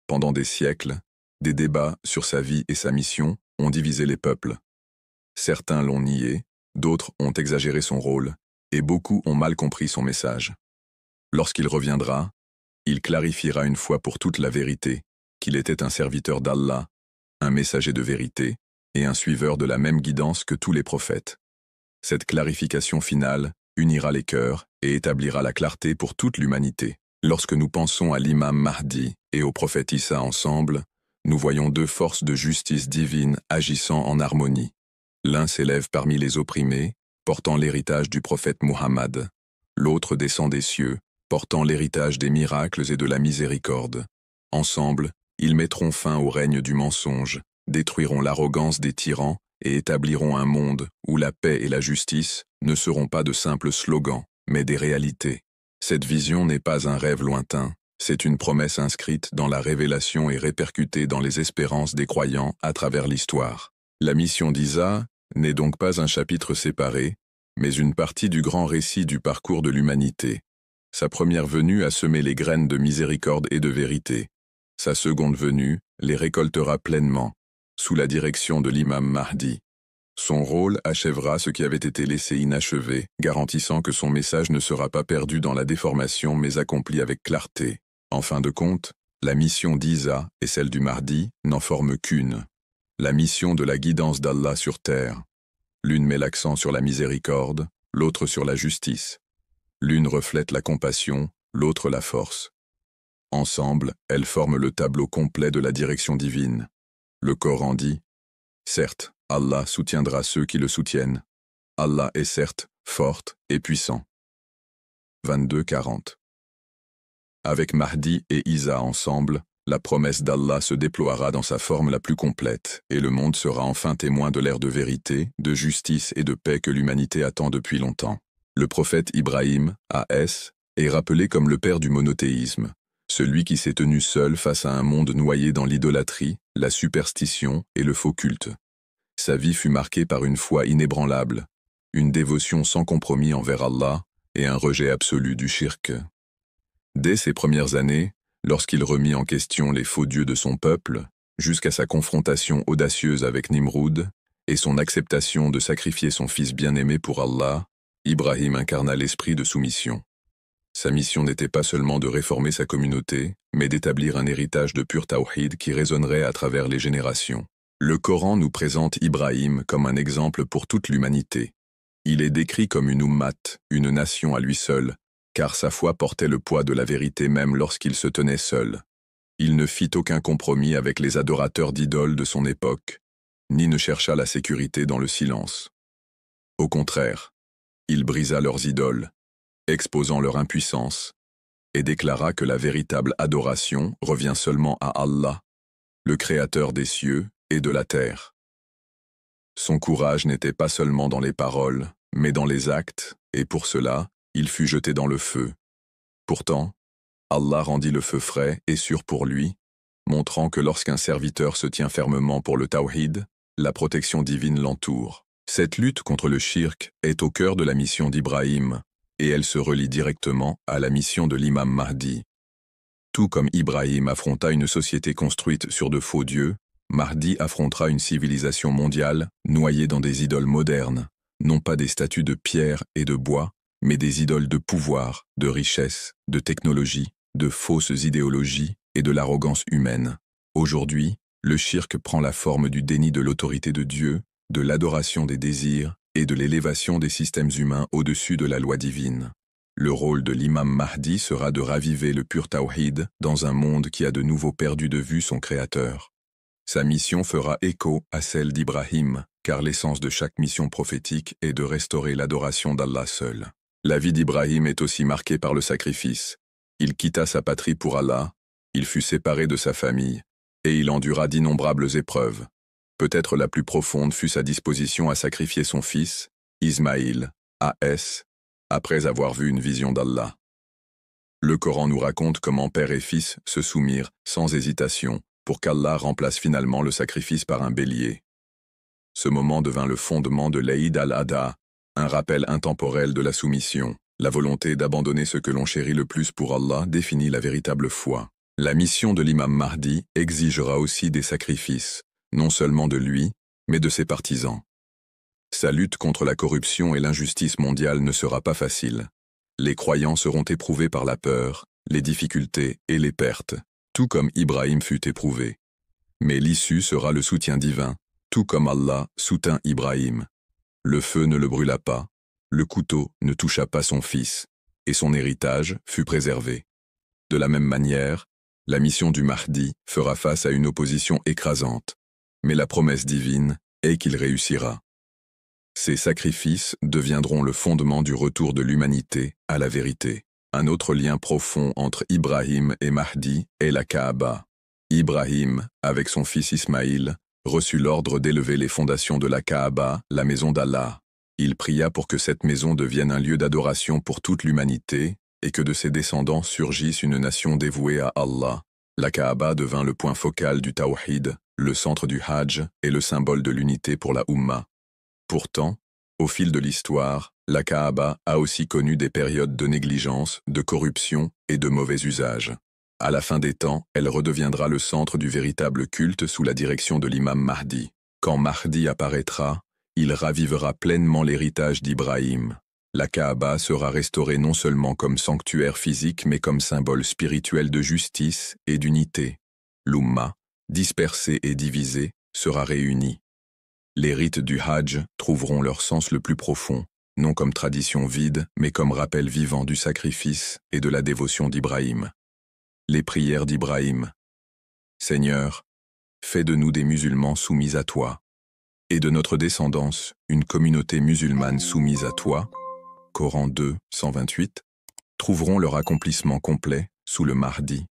Pendant des siècles, des débats sur sa vie et sa mission ont divisé les peuples. Certains l'ont nié, d'autres ont exagéré son rôle, et beaucoup ont mal compris son message. Lorsqu'il reviendra, il clarifiera une fois pour toutes la vérité, qu'il était un serviteur d'Allah, un messager de vérité, et un suiveur de la même guidance que tous les prophètes. Cette clarification finale unira les cœurs et établira la clarté pour toute l'humanité. Lorsque nous pensons à l'imam Mahdi et au prophète Isa ensemble, nous voyons deux forces de justice divine agissant en harmonie. L'un s'élève parmi les opprimés, portant l'héritage du prophète Muhammad. L'autre descend des cieux, portant l'héritage des miracles et de la miséricorde. Ensemble, ils mettront fin au règne du mensonge, détruiront l'arrogance des tyrans et établiront un monde où la paix et la justice ne seront pas de simples slogans, mais des réalités. Cette vision n'est pas un rêve lointain, c'est une promesse inscrite dans la révélation et répercutée dans les espérances des croyants à travers l'histoire. La mission d'Isa n'est donc pas un chapitre séparé, mais une partie du grand récit du parcours de l'humanité. Sa première venue a semé les graines de miséricorde et de vérité. Sa seconde venue les récoltera pleinement, sous la direction de l'imam Mahdi. Son rôle achèvera ce qui avait été laissé inachevé, garantissant que son message ne sera pas perdu dans la déformation mais accompli avec clarté. En fin de compte, la mission d'Isa et celle du Mahdi n'en forment qu'une. La mission de la guidance d'Allah sur terre. L'une met l'accent sur la miséricorde, l'autre sur la justice. L'une reflète la compassion, l'autre la force. Ensemble, elles forment le tableau complet de la direction divine. Le Coran dit « Certes, Allah soutiendra ceux qui le soutiennent. Allah est certes fort et puissant. » 22-40. Avec Mahdi et Isa ensemble, la promesse d'Allah se déploiera dans sa forme la plus complète, et le monde sera enfin témoin de l'ère de vérité, de justice et de paix que l'humanité attend depuis longtemps. Le prophète Ibrahim, A.S., est rappelé comme le père du monothéisme. celui qui s'est tenu seul face à un monde noyé dans l'idolâtrie, la superstition et le faux culte. Sa vie fut marquée par une foi inébranlable, une dévotion sans compromis envers Allah et un rejet absolu du shirk. Dès ses premières années, lorsqu'il remit en question les faux dieux de son peuple, jusqu'à sa confrontation audacieuse avec Nimrud et son acceptation de sacrifier son fils bien-aimé pour Allah, Ibrahim incarna l'esprit de soumission. Sa mission n'était pas seulement de réformer sa communauté, mais d'établir un héritage de pur tawhid qui résonnerait à travers les générations. Le Coran nous présente Ibrahim comme un exemple pour toute l'humanité. Il est décrit comme une ummat, une nation à lui seul, car sa foi portait le poids de la vérité même lorsqu'il se tenait seul. Il ne fit aucun compromis avec les adorateurs d'idoles de son époque, ni ne chercha la sécurité dans le silence. Au contraire, il brisa leurs idoles, exposant leur impuissance, et déclara que la véritable adoration revient seulement à Allah, le Créateur des cieux et de la terre. Son courage n'était pas seulement dans les paroles, mais dans les actes, et pour cela, il fut jeté dans le feu. Pourtant, Allah rendit le feu frais et sûr pour lui, montrant que lorsqu'un serviteur se tient fermement pour le tawhid, la protection divine l'entoure. Cette lutte contre le shirk est au cœur de la mission d'Ibrahim, et elle se relie directement à la mission de l'imam Mahdi. Tout comme Ibrahim affronta une société construite sur de faux dieux, Mahdi affrontera une civilisation mondiale noyée dans des idoles modernes, non pas des statues de pierre et de bois, mais des idoles de pouvoir, de richesse, de technologie, de fausses idéologies et de l'arrogance humaine. Aujourd'hui, le shirk prend la forme du déni de l'autorité de Dieu, de l'adoration des désirs et de l'élévation des systèmes humains au-dessus de la loi divine. Le rôle de l'imam Mahdi sera de raviver le pur tawhid dans un monde qui a de nouveau perdu de vue son créateur. Sa mission fera écho à celle d'Ibrahim, car l'essence de chaque mission prophétique est de restaurer l'adoration d'Allah seul. La vie d'Ibrahim est aussi marquée par le sacrifice. Il quitta sa patrie pour Allah, il fut séparé de sa famille, et il endura d'innombrables épreuves. Peut-être la plus profonde fut sa disposition à sacrifier son fils, Ismaïl, A.S., après avoir vu une vision d'Allah. Le Coran nous raconte comment père et fils se soumirent, sans hésitation, pour qu'Allah remplace finalement le sacrifice par un bélier. Ce moment devint le fondement de l'Eid al-Adha, un rappel intemporel de la soumission. La volonté d'abandonner ce que l'on chérit le plus pour Allah définit la véritable foi. La mission de l'imam Mahdi exigera aussi des sacrifices, non seulement de lui, mais de ses partisans. Sa lutte contre la corruption et l'injustice mondiale ne sera pas facile. Les croyants seront éprouvés par la peur, les difficultés et les pertes, tout comme Ibrahim fut éprouvé. Mais l'issue sera le soutien divin, tout comme Allah soutint Ibrahim. Le feu ne le brûla pas, le couteau ne toucha pas son fils, et son héritage fut préservé. De la même manière, la mission du Mahdi fera face à une opposition écrasante, mais la promesse divine est qu'il réussira. Ces sacrifices deviendront le fondement du retour de l'humanité à la vérité. Un autre lien profond entre Ibrahim et Mahdi est la Kaaba. Ibrahim, avec son fils Ismaïl, reçut l'ordre d'élever les fondations de la Kaaba, la maison d'Allah. Il pria pour que cette maison devienne un lieu d'adoration pour toute l'humanité et que de ses descendants surgisse une nation dévouée à Allah. La Kaaba devint le point focal du Tawhid, le centre du Hajj et le symbole de l'unité pour la Ummah. Pourtant, au fil de l'histoire, la Kaaba a aussi connu des périodes de négligence, de corruption et de mauvais usage. À la fin des temps, elle redeviendra le centre du véritable culte sous la direction de l'imam Mahdi. Quand Mahdi apparaîtra, il ravivera pleinement l'héritage d'Ibrahim. La Kaaba sera restaurée non seulement comme sanctuaire physique mais comme symbole spirituel de justice et d'unité. L'Ummah, dispersée et divisée, sera réunie. Les rites du Hajj trouveront leur sens le plus profond, non comme tradition vide, mais comme rappel vivant du sacrifice et de la dévotion d'Ibrahim. Les prières d'Ibrahim. Seigneur, fais de nous des musulmans soumis à toi, et de notre descendance une communauté musulmane soumise à toi, Coran 2, 128, trouveront leur accomplissement complet sous le Mahdi.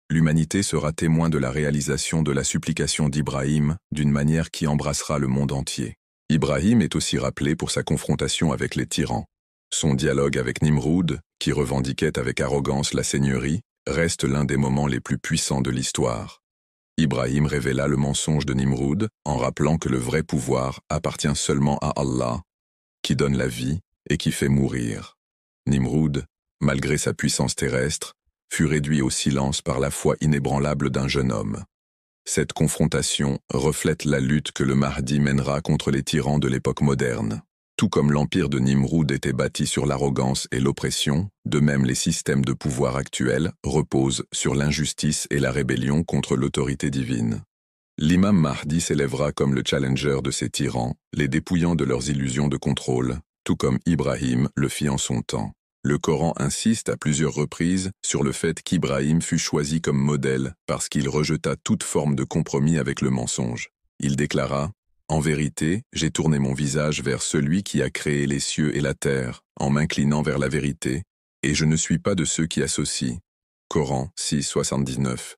L'humanité sera témoin de la réalisation de la supplication d'Ibrahim d'une manière qui embrassera le monde entier. Ibrahim est aussi rappelé pour sa confrontation avec les tyrans. Son dialogue avec Nimrud, qui revendiquait avec arrogance la seigneurie, reste l'un des moments les plus puissants de l'histoire. Ibrahim révéla le mensonge de Nimrud en rappelant que le vrai pouvoir appartient seulement à Allah, qui donne la vie et qui fait mourir. Nimrud, malgré sa puissance terrestre, fut réduit au silence par la foi inébranlable d'un jeune homme. Cette confrontation reflète la lutte que le Mahdi mènera contre les tyrans de l'époque moderne. Tout comme l'empire de Nimrud était bâti sur l'arrogance et l'oppression, de même les systèmes de pouvoir actuels reposent sur l'injustice et la rébellion contre l'autorité divine. L'imam Mahdi s'élèvera comme le challenger de ces tyrans, les dépouillant de leurs illusions de contrôle, tout comme Ibrahim le fit en son temps. Le Coran insiste à plusieurs reprises sur le fait qu'Ibrahim fut choisi comme modèle parce qu'il rejeta toute forme de compromis avec le mensonge. Il déclara « En vérité, j'ai tourné mon visage vers celui qui a créé les cieux et la terre, en m'inclinant vers la vérité, et je ne suis pas de ceux qui associent. » Coran 6, 79.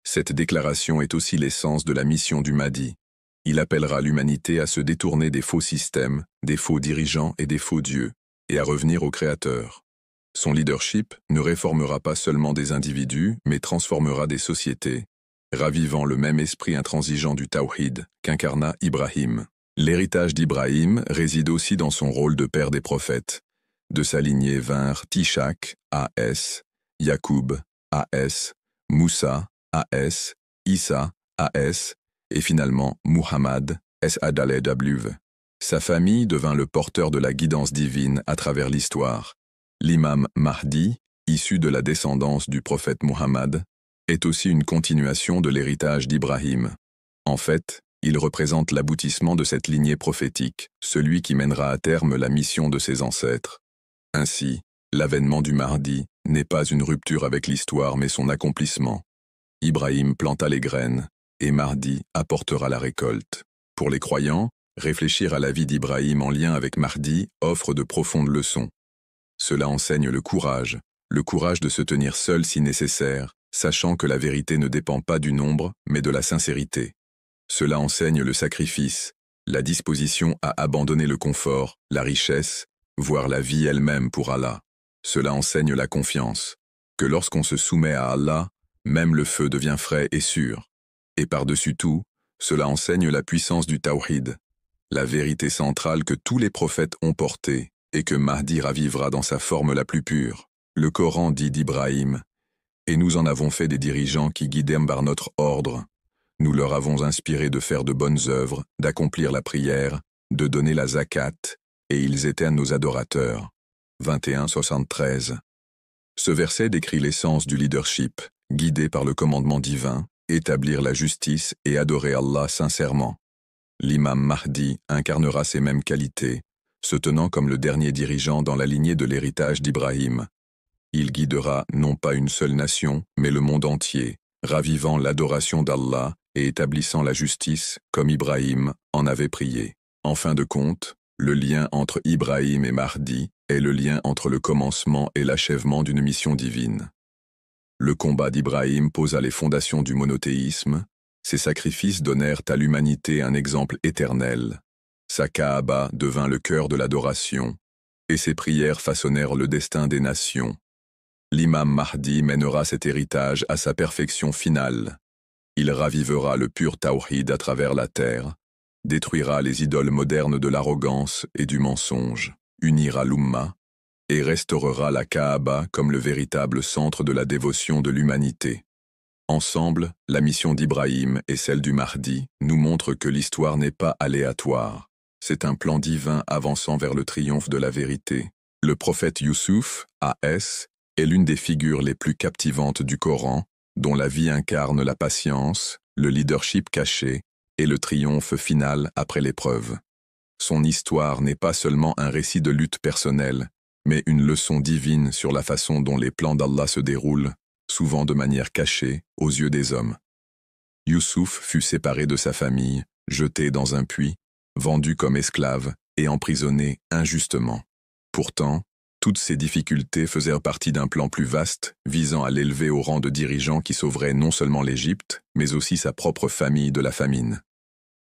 Cette déclaration est aussi l'essence de la mission du Mahdi. Il appellera l'humanité à se détourner des faux systèmes, des faux dirigeants et des faux dieux, et à revenir au Créateur. Son leadership ne réformera pas seulement des individus, mais transformera des sociétés, ravivant le même esprit intransigeant du Tawhid qu'incarna Ibrahim. L'héritage d'Ibrahim réside aussi dans son rôle de père des prophètes. De sa lignée vinrent Tishak, A.S., Yacoub, A.S., Moussa, A.S., Issa, A.S., et finalement Muhammad, S.A.W. Sa famille devint le porteur de la guidance divine à travers l'histoire. L'imam Mahdi, issu de la descendance du prophète Muhammad, est aussi une continuation de l'héritage d'Ibrahim. En fait, il représente l'aboutissement de cette lignée prophétique, celui qui mènera à terme la mission de ses ancêtres. Ainsi, l'avènement du Mahdi n'est pas une rupture avec l'histoire mais son accomplissement. Ibrahim planta les graines, et Mahdi apportera la récolte. Pour les croyants, réfléchir à la vie d'Ibrahim en lien avec Mahdi offre de profondes leçons. Cela enseigne le courage de se tenir seul si nécessaire, sachant que la vérité ne dépend pas du nombre, mais de la sincérité. Cela enseigne le sacrifice, la disposition à abandonner le confort, la richesse, voire la vie elle-même pour Allah. Cela enseigne la confiance, que lorsqu'on se soumet à Allah, même le feu devient frais et sûr. Et par-dessus tout, cela enseigne la puissance du Tawhid, la vérité centrale que tous les prophètes ont portée et que Mahdi ravivera dans sa forme la plus pure. Le Coran dit d'Ibrahim « Et nous en avons fait des dirigeants qui guidèrent par notre ordre. Nous leur avons inspiré de faire de bonnes œuvres, d'accomplir la prière, de donner la zakat, et ils étaient nos adorateurs. » 21-73. Ce verset décrit l'essence du leadership, guidé par le commandement divin, établir la justice et adorer Allah sincèrement. L'imam Mahdi incarnera ces mêmes qualités, se tenant comme le dernier dirigeant dans la lignée de l'héritage d'Ibrahim. Il guidera non pas une seule nation, mais le monde entier, ravivant l'adoration d'Allah et établissant la justice, comme Ibrahim en avait prié. En fin de compte, le lien entre Ibrahim et Mahdi est le lien entre le commencement et l'achèvement d'une mission divine. Le combat d'Ibrahim posa les fondations du monothéisme, ses sacrifices donnèrent à l'humanité un exemple éternel. Sa Kaaba devint le cœur de l'adoration, et ses prières façonnèrent le destin des nations. L'imam Mahdi mènera cet héritage à sa perfection finale. Il ravivera le pur Tawhid à travers la terre, détruira les idoles modernes de l'arrogance et du mensonge, unira l'Umma, et restaurera la Kaaba comme le véritable centre de la dévotion de l'humanité. Ensemble, la mission d'Ibrahim et celle du Mahdi nous montrent que l'histoire n'est pas aléatoire. C'est un plan divin avançant vers le triomphe de la vérité. Le prophète Youssouf, A.S., est l'une des figures les plus captivantes du Coran, dont la vie incarne la patience, le leadership caché et le triomphe final après l'épreuve. Son histoire n'est pas seulement un récit de lutte personnelle, mais une leçon divine sur la façon dont les plans d'Allah se déroulent, souvent de manière cachée aux yeux des hommes. Youssouf fut séparé de sa famille, jeté dans un puits, vendu comme esclave et emprisonné injustement. Pourtant, toutes ces difficultés faisaient partie d'un plan plus vaste, visant à l'élever au rang de dirigeant qui sauverait non seulement l'Égypte, mais aussi sa propre famille de la famine.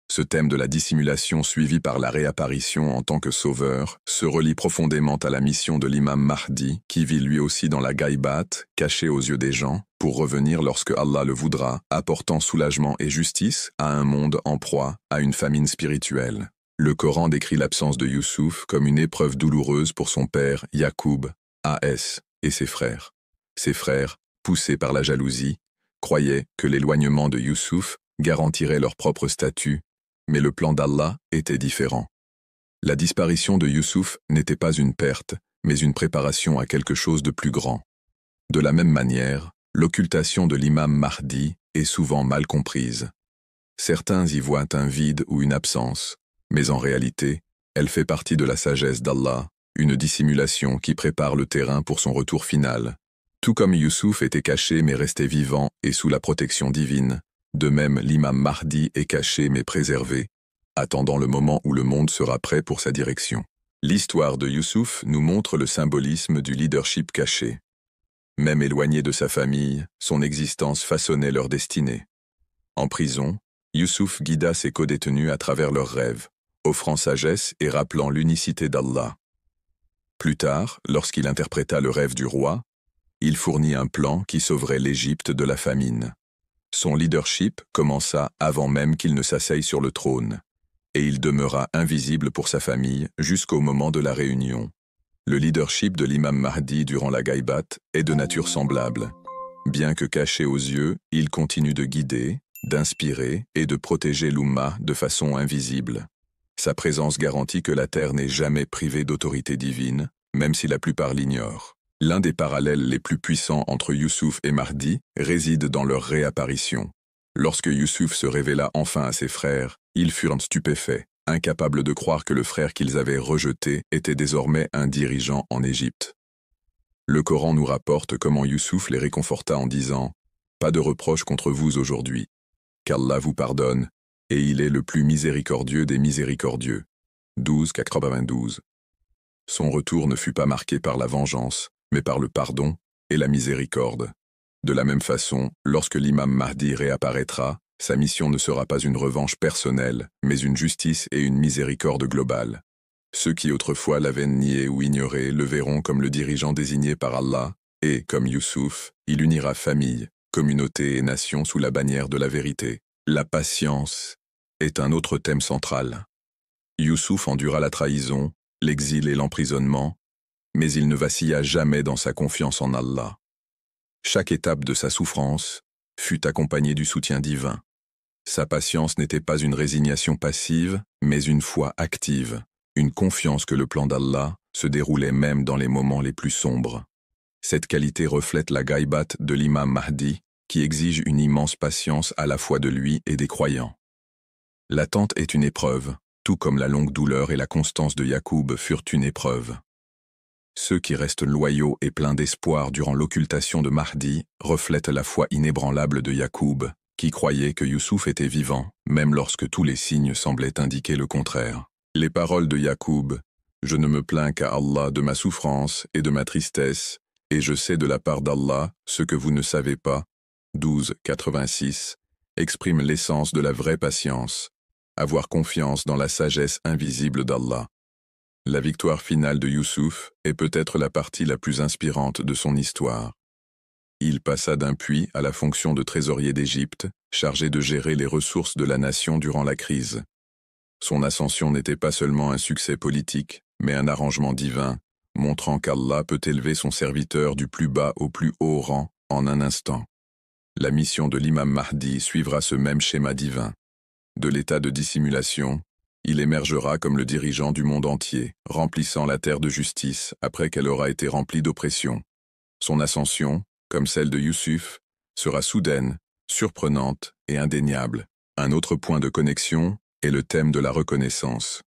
Ce thème de la dissimulation suivi par la réapparition en tant que sauveur se relie profondément à la mission de l'imam Mahdi qui vit lui aussi dans la Gaïbat, caché aux yeux des gens, pour revenir lorsque Allah le voudra, apportant soulagement et justice à un monde en proie à une famine spirituelle. Le Coran décrit l'absence de Youssouf comme une épreuve douloureuse pour son père Yacoub, A.S., et ses frères. Ses frères, poussés par la jalousie, croyaient que l'éloignement de Youssouf garantirait leur propre statut, mais le plan d'Allah était différent. La disparition de Youssouf n'était pas une perte, mais une préparation à quelque chose de plus grand. De la même manière, l'occultation de l'imam Mahdi est souvent mal comprise. Certains y voient un vide ou une absence, mais en réalité, elle fait partie de la sagesse d'Allah, une dissimulation qui prépare le terrain pour son retour final. Tout comme Youssouf était caché mais restait vivant et sous la protection divine, de même l'imam Mahdi est caché mais préservé, attendant le moment où le monde sera prêt pour sa direction. L'histoire de Youssouf nous montre le symbolisme du leadership caché. Même éloigné de sa famille, son existence façonnait leur destinée. En prison, Youssouf guida ses codétenus à travers leurs rêves, offrant sagesse et rappelant l'unicité d'Allah. Plus tard, lorsqu'il interpréta le rêve du roi, il fournit un plan qui sauverait l'Égypte de la famine. Son leadership commença avant même qu'il ne s'asseye sur le trône, et il demeura invisible pour sa famille jusqu'au moment de la réunion. Le leadership de l'imam Mahdi durant la Gaïbat est de nature semblable. Bien que caché aux yeux, il continue de guider, d'inspirer et de protéger l'Oumma de façon invisible. Sa présence garantit que la terre n'est jamais privée d'autorité divine, même si la plupart l'ignorent. L'un des parallèles les plus puissants entre Youssouf et Mahdi réside dans leur réapparition. Lorsque Youssouf se révéla enfin à ses frères, ils furent stupéfaits, incapables de croire que le frère qu'ils avaient rejeté était désormais un dirigeant en Égypte. Le Coran nous rapporte comment Youssouf les réconforta en disant « Pas de reproche contre vous aujourd'hui, qu'Allah vous pardonne, et il est le plus miséricordieux des miséricordieux. » 12:92. Son retour ne fut pas marqué par la vengeance, mais par le pardon et la miséricorde. De la même façon, lorsque l'imam Mahdi réapparaîtra, sa mission ne sera pas une revanche personnelle, mais une justice et une miséricorde globale. Ceux qui autrefois l'avaient nié ou ignoré le verront comme le dirigeant désigné par Allah, et, comme Youssouf, il unira famille, communauté et nation sous la bannière de la vérité. La patience est un autre thème central. Youssouf endura la trahison, l'exil et l'emprisonnement, mais il ne vacilla jamais dans sa confiance en Allah. Chaque étape de sa souffrance fut accompagnée du soutien divin. Sa patience n'était pas une résignation passive, mais une foi active, une confiance que le plan d'Allah se déroulait même dans les moments les plus sombres. Cette qualité reflète la gaïbat de l'imam Mahdi, qui exige une immense patience à la fois de lui et des croyants. L'attente est une épreuve, tout comme la longue douleur et la constance de Yacoub furent une épreuve. Ceux qui restent loyaux et pleins d'espoir durant l'occultation de Mahdi reflètent la foi inébranlable de Yacoub, qui croyait que Youssouf était vivant, même lorsque tous les signes semblaient indiquer le contraire. Les paroles de Yacoub, « Je ne me plains qu'à Allah de ma souffrance et de ma tristesse, et je sais de la part d'Allah ce que vous ne savez pas » 12:86, expriment l'essence de la vraie patience, avoir confiance dans la sagesse invisible d'Allah. La victoire finale de Youssouf est peut-être la partie la plus inspirante de son histoire. Il passa d'un puits à la fonction de trésorier d'Égypte, chargé de gérer les ressources de la nation durant la crise. Son ascension n'était pas seulement un succès politique, mais un arrangement divin, montrant qu'Allah peut élever son serviteur du plus bas au plus haut rang en un instant. La mission de l'imam Mahdi suivra ce même schéma divin. De l'état de dissimulation, il émergera comme le dirigeant du monde entier, remplissant la terre de justice après qu'elle aura été remplie d'oppression. Son ascension, comme celle de Youssouf, sera soudaine, surprenante et indéniable. Un autre point de connexion est le thème de la reconnaissance.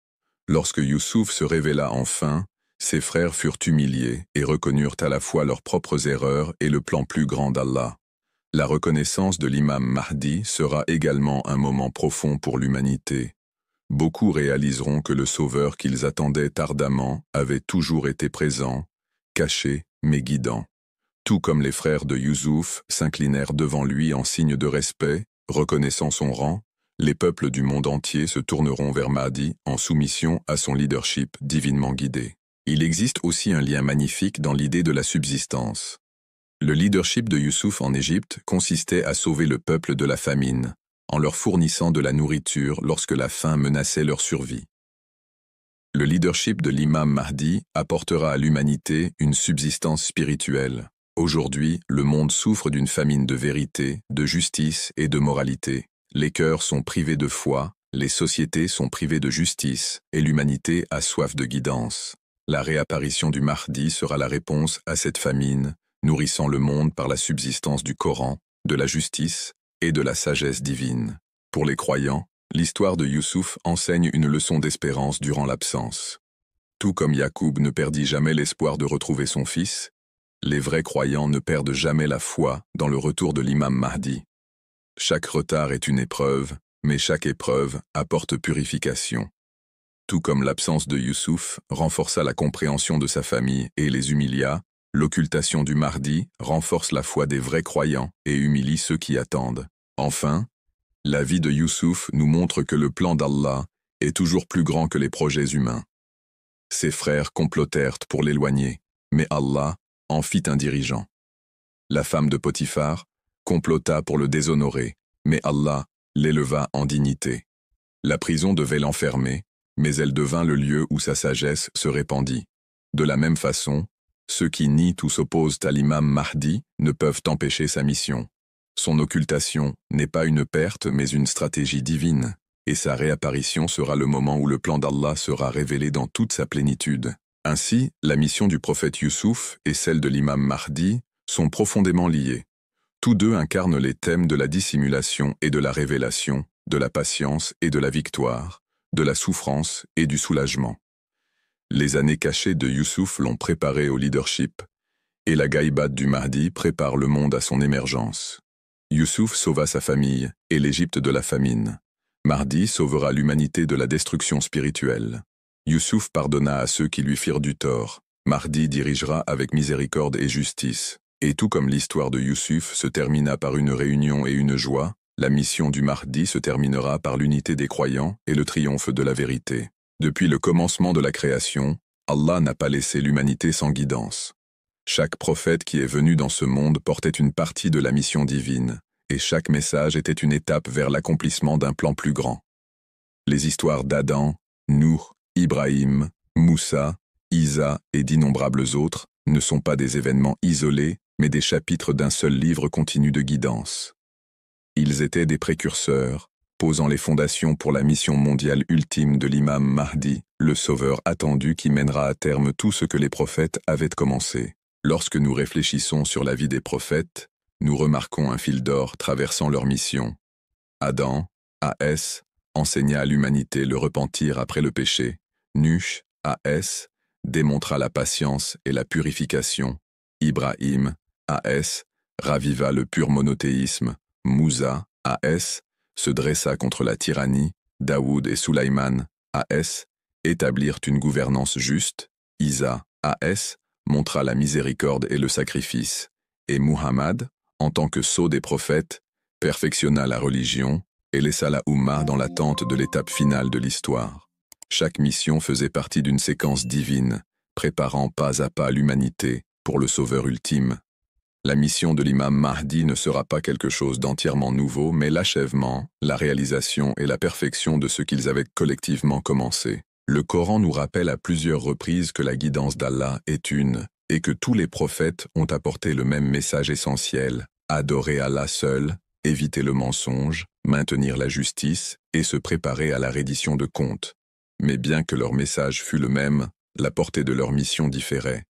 Lorsque Youssouf se révéla enfin, ses frères furent humiliés et reconnurent à la fois leurs propres erreurs et le plan plus grand d'Allah. La reconnaissance de l'imam Mahdi sera également un moment profond pour l'humanité. Beaucoup réaliseront que le sauveur qu'ils attendaient ardemment avait toujours été présent, caché mais guidant. Tout comme les frères de Youssouf s'inclinèrent devant lui en signe de respect, reconnaissant son rang, Les peuples du monde entier se tourneront vers Mahdi en soumission à son leadership divinement guidé. Il existe aussi un lien magnifique dans l'idée de la subsistance. Le leadership de Youssouf en Égypte consistait à sauver le peuple de la famine, en leur fournissant de la nourriture lorsque la faim menaçait leur survie. Le leadership de l'imam Mahdi apportera à l'humanité une subsistance spirituelle. Aujourd'hui, le monde souffre d'une famine de vérité, de justice et de moralité. Les cœurs sont privés de foi, les sociétés sont privées de justice, et l'humanité a soif de guidance. La réapparition du Mahdi sera la réponse à cette famine, nourrissant le monde par la subsistance du Coran, de la justice et de la sagesse divine. Pour les croyants, l'histoire de Youssouf enseigne une leçon d'espérance durant l'absence. Tout comme Yacoub ne perdit jamais l'espoir de retrouver son fils, les vrais croyants ne perdent jamais la foi dans le retour de l'imam Mahdi. Chaque retard est une épreuve, mais chaque épreuve apporte purification. Tout comme l'absence de Youssouf renforça la compréhension de sa famille et les humilia, l'occultation du Mahdi renforce la foi des vrais croyants et humilie ceux qui attendent. Enfin, la vie de Youssouf nous montre que le plan d'Allah est toujours plus grand que les projets humains. Ses frères complotèrent pour l'éloigner, mais Allah en fit un dirigeant. La femme de Potiphar complota pour le déshonorer, mais Allah l'éleva en dignité. La prison devait l'enfermer, mais elle devint le lieu où sa sagesse se répandit. De la même façon, ceux qui nient ou s'opposent à l'imam Mahdi ne peuvent empêcher sa mission. Son occultation n'est pas une perte mais une stratégie divine, et sa réapparition sera le moment où le plan d'Allah sera révélé dans toute sa plénitude. Ainsi, la mission du prophète Youssouf et celle de l'imam Mahdi sont profondément liées. Tous deux incarnent les thèmes de la dissimulation et de la révélation, de la patience et de la victoire, de la souffrance et du soulagement. Les années cachées de Youssouf l'ont préparé au leadership, et la gaïbat du Mahdi prépare le monde à son émergence. Youssouf sauva sa famille et l'Égypte de la famine. Mahdi sauvera l'humanité de la destruction spirituelle. Youssouf pardonna à ceux qui lui firent du tort. Mahdi dirigera avec miséricorde et justice. Et tout comme l'histoire de Youssouf se termina par une réunion et une joie, la mission du Mahdi se terminera par l'unité des croyants et le triomphe de la vérité. Depuis le commencement de la création, Allah n'a pas laissé l'humanité sans guidance. Chaque prophète qui est venu dans ce monde portait une partie de la mission divine, et chaque message était une étape vers l'accomplissement d'un plan plus grand. Les histoires d'Adam, Nuh, Ibrahim, Moussa, Isa et d'innombrables autres ne sont pas des événements isolés, mais des chapitres d'un seul livre continu de guidance. Ils étaient des précurseurs, posant les fondations pour la mission mondiale ultime de l'imam Mahdi, le sauveur attendu qui mènera à terme tout ce que les prophètes avaient commencé. Lorsque nous réfléchissons sur la vie des prophètes, nous remarquons un fil d'or traversant leur mission. Adam, A.S., enseigna à l'humanité le repentir après le péché. Nuh, A.S., démontra la patience et la purification. Ibrahim, A.S., raviva le pur monothéisme. Moussa, A.S., se dressa contre la tyrannie. Daoud et Sulaïman, A.S., établirent une gouvernance juste. Isa, A.S., montra la miséricorde et le sacrifice. Et Muhammad, en tant que sceau des prophètes, perfectionna la religion et laissa la Oumma dans l'attente de l'étape finale de l'histoire. Chaque mission faisait partie d'une séquence divine, préparant pas à pas l'humanité pour le sauveur ultime. La mission de l'imam Mahdi ne sera pas quelque chose d'entièrement nouveau, mais l'achèvement, la réalisation et la perfection de ce qu'ils avaient collectivement commencé. Le Coran nous rappelle à plusieurs reprises que la guidance d'Allah est une, et que tous les prophètes ont apporté le même message essentiel, adorer Allah seul, éviter le mensonge, maintenir la justice et se préparer à la reddition de comptes. Mais bien que leur message fût le même, la portée de leur mission différait.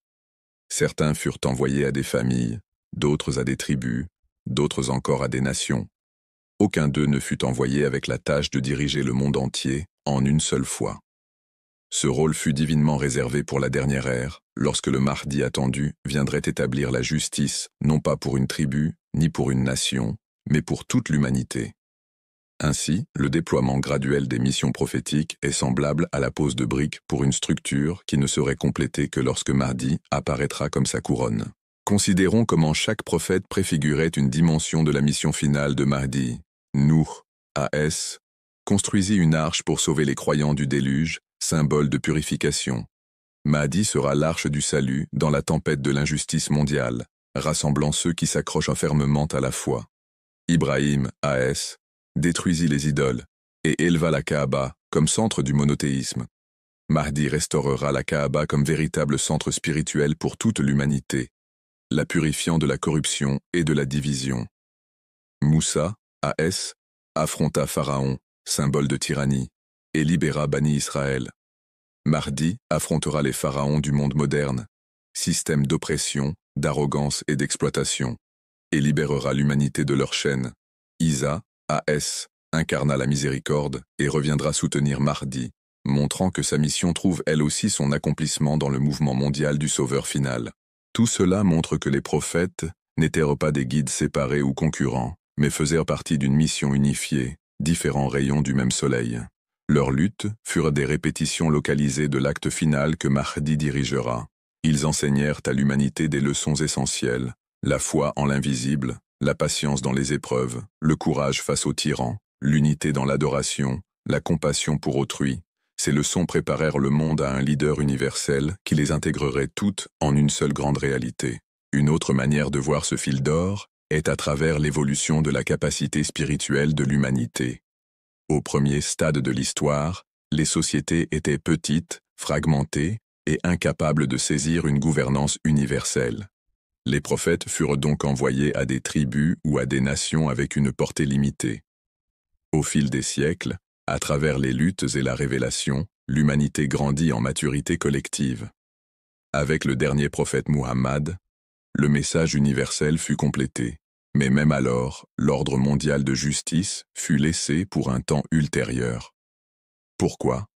Certains furent envoyés à des familles, d'autres à des tribus, d'autres encore à des nations. Aucun d'eux ne fut envoyé avec la tâche de diriger le monde entier en une seule fois. Ce rôle fut divinement réservé pour la dernière ère, lorsque le Mahdi attendu viendrait établir la justice, non pas pour une tribu, ni pour une nation, mais pour toute l'humanité. Ainsi, le déploiement graduel des missions prophétiques est semblable à la pose de briques pour une structure qui ne serait complétée que lorsque Mahdi apparaîtra comme sa couronne. Considérons comment chaque prophète préfigurait une dimension de la mission finale de Mahdi. Nuh, A.S., construisit une arche pour sauver les croyants du déluge, symbole de purification. Mahdi sera l'arche du salut dans la tempête de l'injustice mondiale, rassemblant ceux qui s'accrochent fermement à la foi. Ibrahim, A.S., détruisit les idoles et éleva la Kaaba comme centre du monothéisme. Mahdi restaurera la Kaaba comme véritable centre spirituel pour toute l'humanité, la purifiant de la corruption et de la division. Moussa, A.S., affronta Pharaon, symbole de tyrannie, et libéra Bani Israël. Mahdi affrontera les pharaons du monde moderne, système d'oppression, d'arrogance et d'exploitation, et libérera l'humanité de leur chaîne. Isa, A.S., incarna la miséricorde et reviendra soutenir Mahdi, montrant que sa mission trouve elle aussi son accomplissement dans le mouvement mondial du Sauveur final. Tout cela montre que les prophètes n'étaient pas des guides séparés ou concurrents, mais faisaient partie d'une mission unifiée, différents rayons du même soleil. Leurs luttes furent des répétitions localisées de l'acte final que Mahdi dirigera. Ils enseignèrent à l'humanité des leçons essentielles, la foi en l'invisible, la patience dans les épreuves, le courage face aux tyrans, l'unité dans l'adoration, la compassion pour autrui. Ces leçons préparèrent le monde à un leader universel qui les intégrerait toutes en une seule grande réalité. Une autre manière de voir ce fil d'or est à travers l'évolution de la capacité spirituelle de l'humanité. Au premier stade de l'histoire, les sociétés étaient petites, fragmentées et incapables de saisir une gouvernance universelle. Les prophètes furent donc envoyés à des tribus ou à des nations avec une portée limitée. Au fil des siècles, à travers les luttes et la révélation, l'humanité grandit en maturité collective. Avec le dernier prophète Muhammad, le message universel fut complété. Mais même alors, l'ordre mondial de justice fut laissé pour un temps ultérieur. Pourquoi?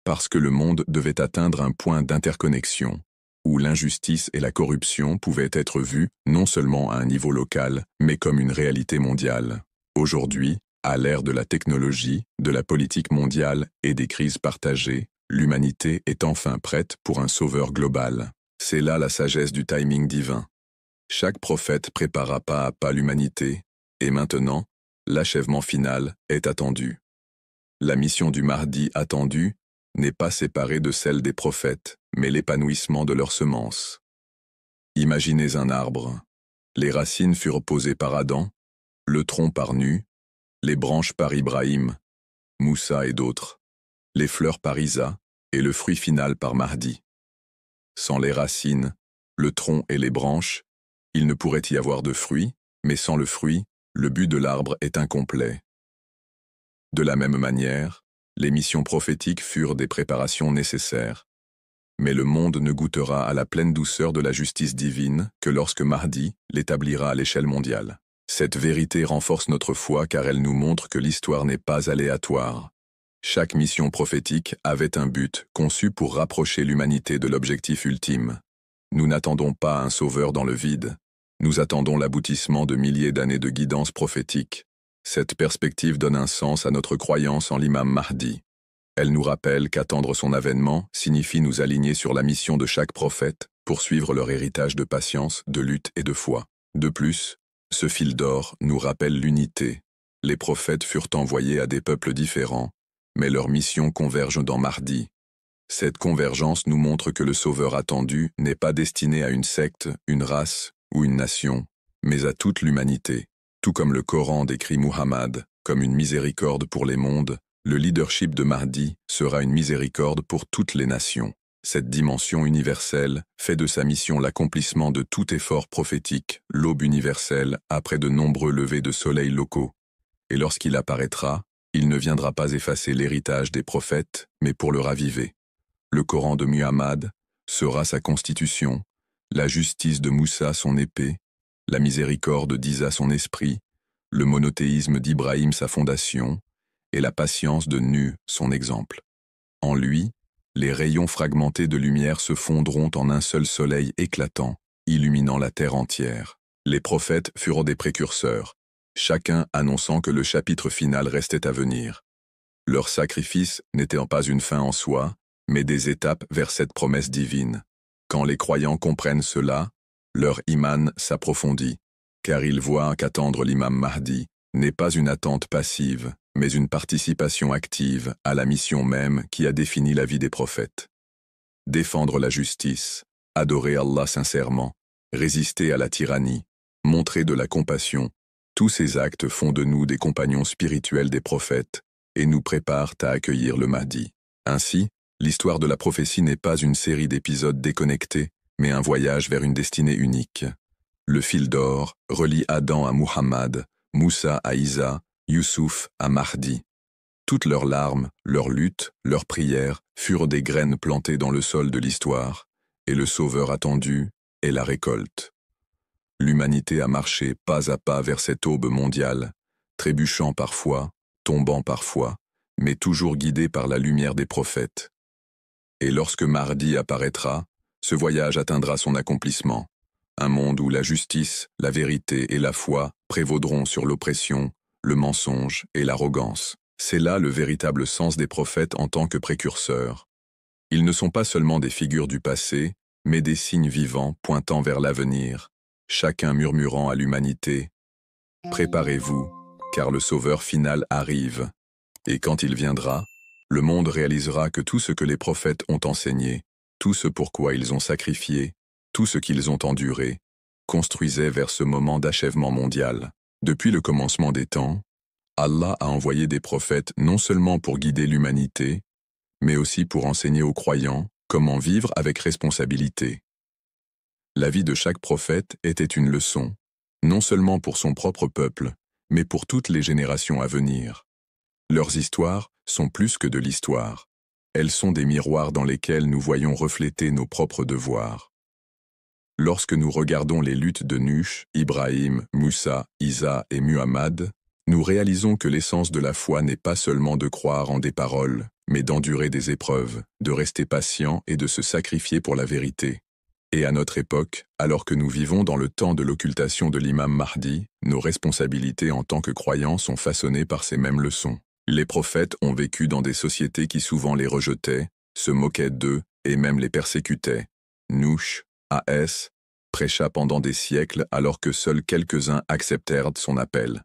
Parce que le monde devait atteindre un point d'interconnexion, où l'injustice et la corruption pouvaient être vues non seulement à un niveau local, mais comme une réalité mondiale. Aujourd'hui, à l'ère de la technologie, de la politique mondiale et des crises partagées, l'humanité est enfin prête pour un sauveur global. C'est là la sagesse du timing divin. Chaque prophète prépara pas à pas l'humanité, et maintenant, l'achèvement final est attendu. La mission du Mahdi attendu n'est pas séparée de celle des prophètes, mais l'épanouissement de leurs semences. Imaginez un arbre. Les racines furent posées par Adam, le tronc par Nu, les branches par Ibrahim, Moussa et d'autres, les fleurs par Isa, et le fruit final par Mahdi. Sans les racines, le tronc et les branches, il ne pourrait y avoir de fruit, mais sans le fruit, le but de l'arbre est incomplet. De la même manière, les missions prophétiques furent des préparations nécessaires. Mais le monde ne goûtera à la pleine douceur de la justice divine que lorsque Mahdi l'établira à l'échelle mondiale. Cette vérité renforce notre foi car elle nous montre que l'histoire n'est pas aléatoire. Chaque mission prophétique avait un but conçu pour rapprocher l'humanité de l'objectif ultime. Nous n'attendons pas un sauveur dans le vide. Nous attendons l'aboutissement de milliers d'années de guidance prophétique. Cette perspective donne un sens à notre croyance en l'imam Mahdi. Elle nous rappelle qu'attendre son avènement signifie nous aligner sur la mission de chaque prophète, poursuivre leur héritage de patience, de lutte et de foi. De plus, ce fil d'or nous rappelle l'unité. Les prophètes furent envoyés à des peuples différents, mais leur mission converge dans Mahdi. Cette convergence nous montre que le sauveur attendu n'est pas destiné à une secte, une race ou une nation, mais à toute l'humanité. Tout comme le Coran décrit Muhammad comme une miséricorde pour les mondes, le leadership de Mahdi sera une miséricorde pour toutes les nations. Cette dimension universelle fait de sa mission l'accomplissement de tout effort prophétique, l'aube universelle après de nombreux levers de soleil locaux. Et lorsqu'il apparaîtra, il ne viendra pas effacer l'héritage des prophètes, mais pour le raviver. Le Coran de Muhammad sera sa constitution, la justice de Moussa son épée, la miséricorde d'Isa son esprit, le monothéisme d'Ibrahim sa fondation, et la patience de Nu son exemple. En lui, les rayons fragmentés de lumière se fondront en un seul soleil éclatant, illuminant la terre entière. Les prophètes furent des précurseurs, chacun annonçant que le chapitre final restait à venir. Leur sacrifice n'était pas une fin en soi, mais des étapes vers cette promesse divine. Quand les croyants comprennent cela, leur iman s'approfondit, car ils voient qu'attendre l'imam Mahdi n'est pas une attente passive, mais une participation active à la mission même qui a défini la vie des prophètes. Défendre la justice, adorer Allah sincèrement, résister à la tyrannie, montrer de la compassion, tous ces actes font de nous des compagnons spirituels des prophètes et nous préparent à accueillir le Mahdi. Ainsi, l'histoire de la prophétie n'est pas une série d'épisodes déconnectés, mais un voyage vers une destinée unique. Le fil d'or relie Adam à Muhammad, Moussa à Isa, Youssouf à Mahdi. Toutes leurs larmes, leurs luttes, leurs prières furent des graines plantées dans le sol de l'histoire, et le sauveur attendu est la récolte. L'humanité a marché pas à pas vers cette aube mondiale, trébuchant parfois, tombant parfois, mais toujours guidée par la lumière des prophètes. Et lorsque Mahdi apparaîtra, ce voyage atteindra son accomplissement. Un monde où la justice, la vérité et la foi prévaudront sur l'oppression, le mensonge et l'arrogance. C'est là le véritable sens des prophètes en tant que précurseurs. Ils ne sont pas seulement des figures du passé, mais des signes vivants pointant vers l'avenir, chacun murmurant à l'humanité « Préparez-vous, car le Sauveur final arrive. Et quand il viendra, le monde réalisera que tout ce que les prophètes ont enseigné, tout ce pourquoi ils ont sacrifié, tout ce qu'ils ont enduré, construisait vers ce moment d'achèvement mondial. Depuis le commencement des temps, Allah a envoyé des prophètes non seulement pour guider l'humanité, mais aussi pour enseigner aux croyants comment vivre avec responsabilité. La vie de chaque prophète était une leçon, non seulement pour son propre peuple, mais pour toutes les générations à venir. Leurs histoires sont plus que de l'histoire. Elles sont des miroirs dans lesquels nous voyons refléter nos propres devoirs. Lorsque nous regardons les luttes de Nuh, Ibrahim, Moussa, Isa et Muhammad, nous réalisons que l'essence de la foi n'est pas seulement de croire en des paroles, mais d'endurer des épreuves, de rester patient et de se sacrifier pour la vérité. Et à notre époque, alors que nous vivons dans le temps de l'occultation de l'imam Mahdi, nos responsabilités en tant que croyants sont façonnées par ces mêmes leçons. Les prophètes ont vécu dans des sociétés qui souvent les rejetaient, se moquaient d'eux et même les persécutaient. Nuh, A.S., prêcha pendant des siècles alors que seuls quelques-uns acceptèrent son appel.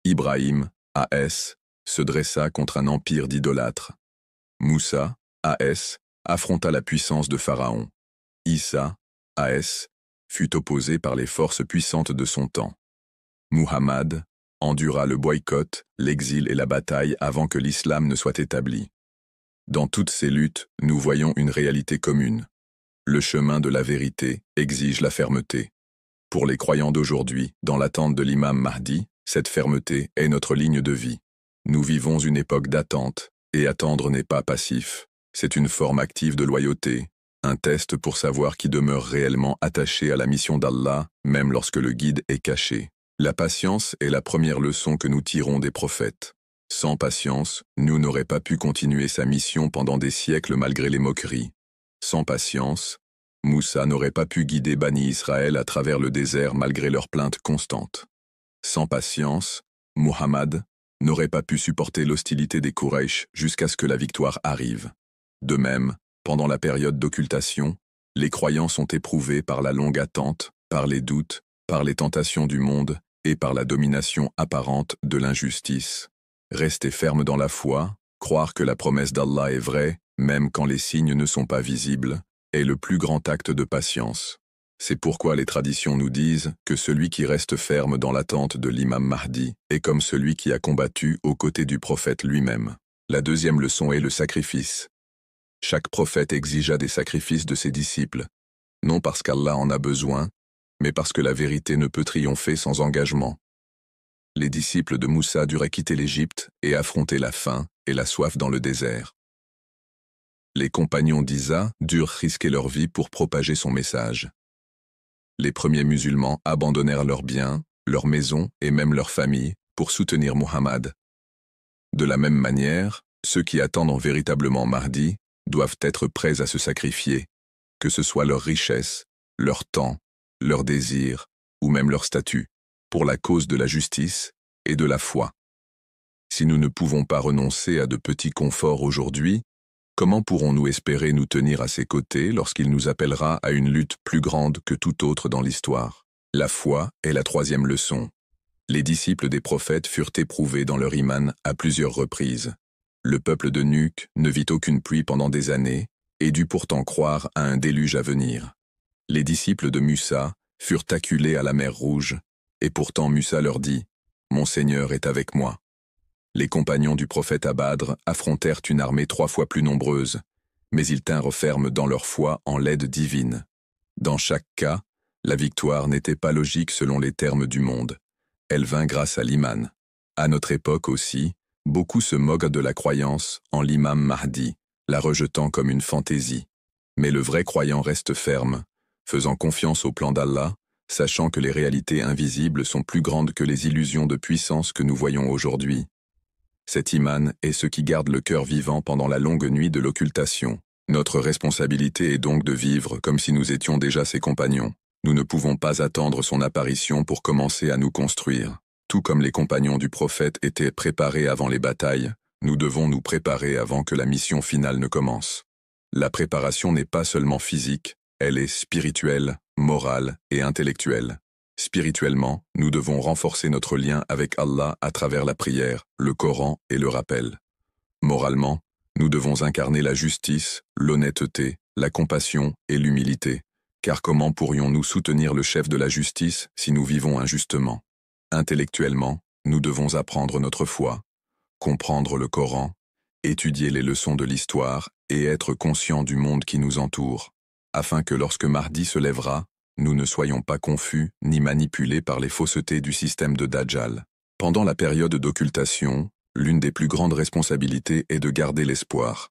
Ibrahim, A.S., se dressa contre un empire d'idolâtres. Moussa, A.S., affronta la puissance de Pharaon. Isa, A.S., fut opposé par les forces puissantes de son temps. Muhammad endura le boycott, l'exil et la bataille avant que l'islam ne soit établi. Dans toutes ces luttes, nous voyons une réalité commune. Le chemin de la vérité exige la fermeté. Pour les croyants d'aujourd'hui, dans l'attente de l'imam Mahdi, cette fermeté est notre ligne de vie. Nous vivons une époque d'attente, et attendre n'est pas passif. C'est une forme active de loyauté, un test pour savoir qui demeure réellement attaché à la mission d'Allah, même lorsque le guide est caché. La patience est la première leçon que nous tirons des prophètes. Sans patience, Nuh n'aurait pas pu continuer sa mission pendant des siècles malgré les moqueries. Sans patience, Moussa n'aurait pas pu guider Bani Israël à travers le désert malgré leurs plaintes constantes. Sans patience, Muhammad n'aurait pas pu supporter l'hostilité des Quraysh jusqu'à ce que la victoire arrive. De même, pendant la période d'occultation, les croyants sont éprouvés par la longue attente, par les doutes, par les tentations du monde et par la domination apparente de l'injustice. Rester ferme dans la foi, croire que la promesse d'Allah est vraie, même quand les signes ne sont pas visibles, est le plus grand acte de patience. C'est pourquoi les traditions nous disent que celui qui reste ferme dans l'attente de l'imam Mahdi est comme celui qui a combattu aux côtés du prophète lui-même. La deuxième leçon est le sacrifice. Chaque prophète exigea des sacrifices de ses disciples, non parce qu'Allah en a besoin, mais parce que la vérité ne peut triompher sans engagement. Les disciples de Moussa durent quitter l'Égypte et affronter la faim et la soif dans le désert. Les compagnons d'Isa durent risquer leur vie pour propager son message. Les premiers musulmans abandonnèrent leurs biens, leurs maisons et même leurs familles pour soutenir Muhammad. De la même manière, ceux qui attendent véritablement Mahdi doivent être prêts à se sacrifier, que ce soit leur richesse, leur temps, leurs désirs ou même leur statut, pour la cause de la justice et de la foi. Si nous ne pouvons pas renoncer à de petits conforts aujourd'hui, comment pourrons-nous espérer nous tenir à ses côtés lorsqu'il nous appellera à une lutte plus grande que toute autre dans l'histoire? La foi est la troisième leçon. Les disciples des prophètes furent éprouvés dans leur iman à plusieurs reprises. Le peuple de Nuh ne vit aucune pluie pendant des années et dut pourtant croire à un déluge à venir. Les disciples de Musa furent acculés à la mer Rouge, et pourtant Musa leur dit « Mon Seigneur est avec moi ». Les compagnons du prophète à Badr affrontèrent une armée 3 fois plus nombreuse, mais ils tinrent ferme dans leur foi en l'aide divine. Dans chaque cas, la victoire n'était pas logique selon les termes du monde. Elle vint grâce à l'iman. À notre époque aussi, beaucoup se moquent de la croyance en l'imam Mahdi, la rejetant comme une fantaisie. Mais le vrai croyant reste ferme, faisant confiance au plan d'Allah, sachant que les réalités invisibles sont plus grandes que les illusions de puissance que nous voyons aujourd'hui. Cet iman est ce qui garde le cœur vivant pendant la longue nuit de l'occultation. Notre responsabilité est donc de vivre comme si nous étions déjà ses compagnons. Nous ne pouvons pas attendre son apparition pour commencer à nous construire. Tout comme les compagnons du prophète étaient préparés avant les batailles, nous devons nous préparer avant que la mission finale ne commence. La préparation n'est pas seulement physique, elle est spirituelle, morale et intellectuelle. Spirituellement, nous devons renforcer notre lien avec Allah à travers la prière, le Coran et le rappel. Moralement, nous devons incarner la justice, l'honnêteté, la compassion et l'humilité. Car comment pourrions-nous soutenir le chef de la justice si nous vivons injustement? Intellectuellement, nous devons apprendre notre foi, comprendre le Coran, étudier les leçons de l'histoire et être conscients du monde qui nous entoure, afin que lorsque Mahdi se lèvera, nous ne soyons pas confus ni manipulés par les faussetés du système de Dajjal. Pendant la période d'occultation, l'une des plus grandes responsabilités est de garder l'espoir.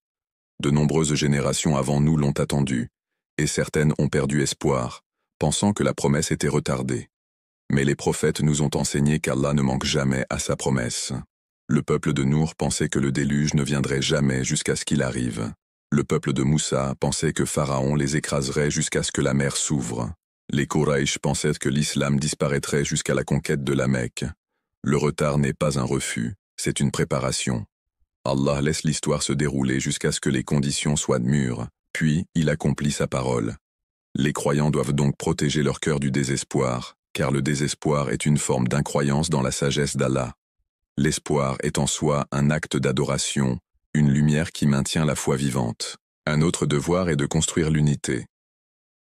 De nombreuses générations avant nous l'ont attendu, et certaines ont perdu espoir, pensant que la promesse était retardée. Mais les prophètes nous ont enseigné qu'Allah ne manque jamais à sa promesse. Le peuple de Nour pensait que le déluge ne viendrait jamais jusqu'à ce qu'il arrive. Le peuple de Moussa pensait que Pharaon les écraserait jusqu'à ce que la mer s'ouvre. Les Quraysh pensaient que l'islam disparaîtrait jusqu'à la conquête de la Mecque. Le retard n'est pas un refus, c'est une préparation. Allah laisse l'histoire se dérouler jusqu'à ce que les conditions soient mûres, puis il accomplit sa parole. Les croyants doivent donc protéger leur cœur du désespoir, car le désespoir est une forme d'incroyance dans la sagesse d'Allah. L'espoir est en soi un acte d'adoration, une lumière qui maintient la foi vivante. Un autre devoir est de construire l'unité.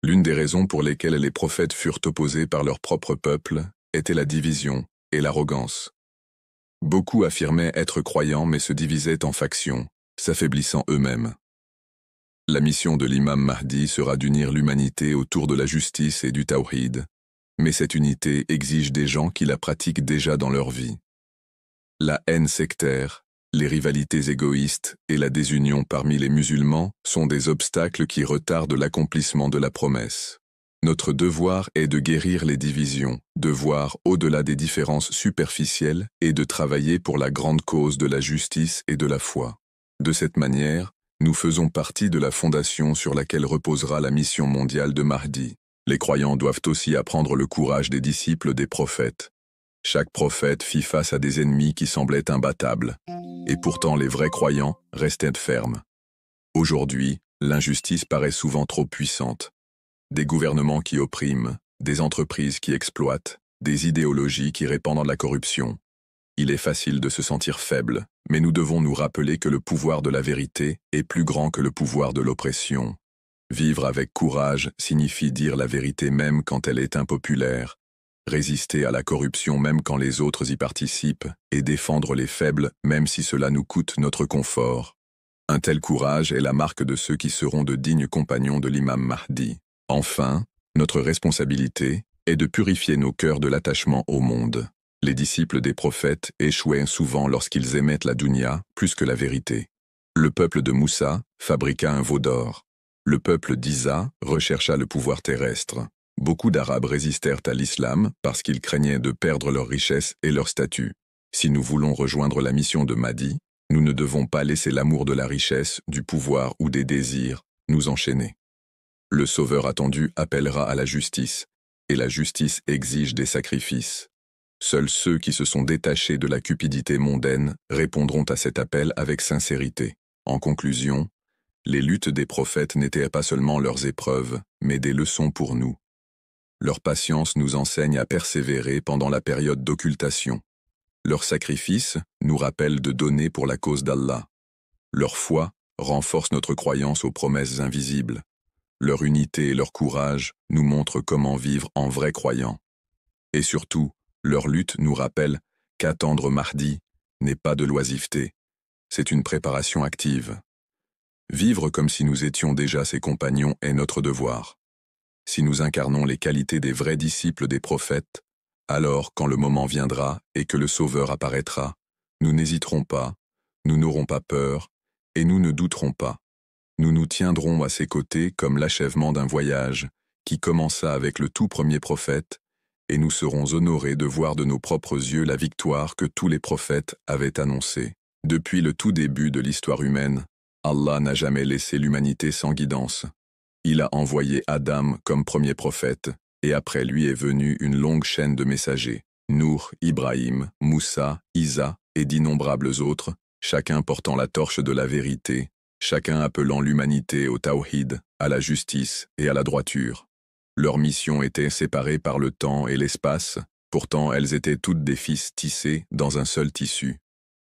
L'une des raisons pour lesquelles les prophètes furent opposés par leur propre peuple était la division et l'arrogance. Beaucoup affirmaient être croyants mais se divisaient en factions, s'affaiblissant eux-mêmes. La mission de l'imam Mahdi sera d'unir l'humanité autour de la justice et du tawhid, mais cette unité exige des gens qui la pratiquent déjà dans leur vie. La haine sectaire, les rivalités égoïstes et la désunion parmi les musulmans sont des obstacles qui retardent l'accomplissement de la promesse. Notre devoir est de guérir les divisions, de voir au-delà des différences superficielles et de travailler pour la grande cause de la justice et de la foi. De cette manière, nous faisons partie de la fondation sur laquelle reposera la mission mondiale de Mahdi. Les croyants doivent aussi apprendre le courage des disciples des prophètes. Chaque prophète fit face à des ennemis qui semblaient imbattables, et pourtant les vrais croyants restaient fermes. Aujourd'hui, l'injustice paraît souvent trop puissante. Des gouvernements qui oppriment, des entreprises qui exploitent, des idéologies qui répandent la corruption. Il est facile de se sentir faible, mais nous devons nous rappeler que le pouvoir de la vérité est plus grand que le pouvoir de l'oppression. Vivre avec courage signifie dire la vérité même quand elle est impopulaire, résister à la corruption même quand les autres y participent, et défendre les faibles même si cela nous coûte notre confort. Un tel courage est la marque de ceux qui seront de dignes compagnons de l'imam Mahdi. Enfin, notre responsabilité est de purifier nos cœurs de l'attachement au monde. Les disciples des prophètes échouaient souvent lorsqu'ils aimaient la dunya plus que la vérité. Le peuple de Moussa fabriqua un veau d'or. Le peuple d'Isa rechercha le pouvoir terrestre. Beaucoup d'Arabes résistèrent à l'islam parce qu'ils craignaient de perdre leur richesse et leur statut. Si nous voulons rejoindre la mission de Mahdi, nous ne devons pas laisser l'amour de la richesse, du pouvoir ou des désirs nous enchaîner. Le Sauveur attendu appellera à la justice, et la justice exige des sacrifices. Seuls ceux qui se sont détachés de la cupidité mondaine répondront à cet appel avec sincérité. En conclusion, les luttes des prophètes n'étaient pas seulement leurs épreuves, mais des leçons pour nous. Leur patience nous enseigne à persévérer pendant la période d'occultation. Leur sacrifice nous rappelle de donner pour la cause d'Allah. Leur foi renforce notre croyance aux promesses invisibles. Leur unité et leur courage nous montrent comment vivre en vrais croyants. Et surtout, leur lutte nous rappelle qu'attendre Mahdi n'est pas de l'oisiveté, c'est une préparation active. Vivre comme si nous étions déjà ses compagnons est notre devoir. Si nous incarnons les qualités des vrais disciples des prophètes, alors quand le moment viendra et que le Sauveur apparaîtra, nous n'hésiterons pas, nous n'aurons pas peur, et nous ne douterons pas. Nous nous tiendrons à ses côtés comme l'achèvement d'un voyage qui commença avec le tout premier prophète, et nous serons honorés de voir de nos propres yeux la victoire que tous les prophètes avaient annoncée. Depuis le tout début de l'histoire humaine, Allah n'a jamais laissé l'humanité sans guidance. Il a envoyé Adam comme premier prophète, et après lui est venue une longue chaîne de messagers, Nuh, Ibrahim, Moussa, Isa et d'innombrables autres, chacun portant la torche de la vérité, chacun appelant l'humanité au tawhid, à la justice et à la droiture. Leurs missions étaient séparées par le temps et l'espace, pourtant elles étaient toutes des fils tissés dans un seul tissu.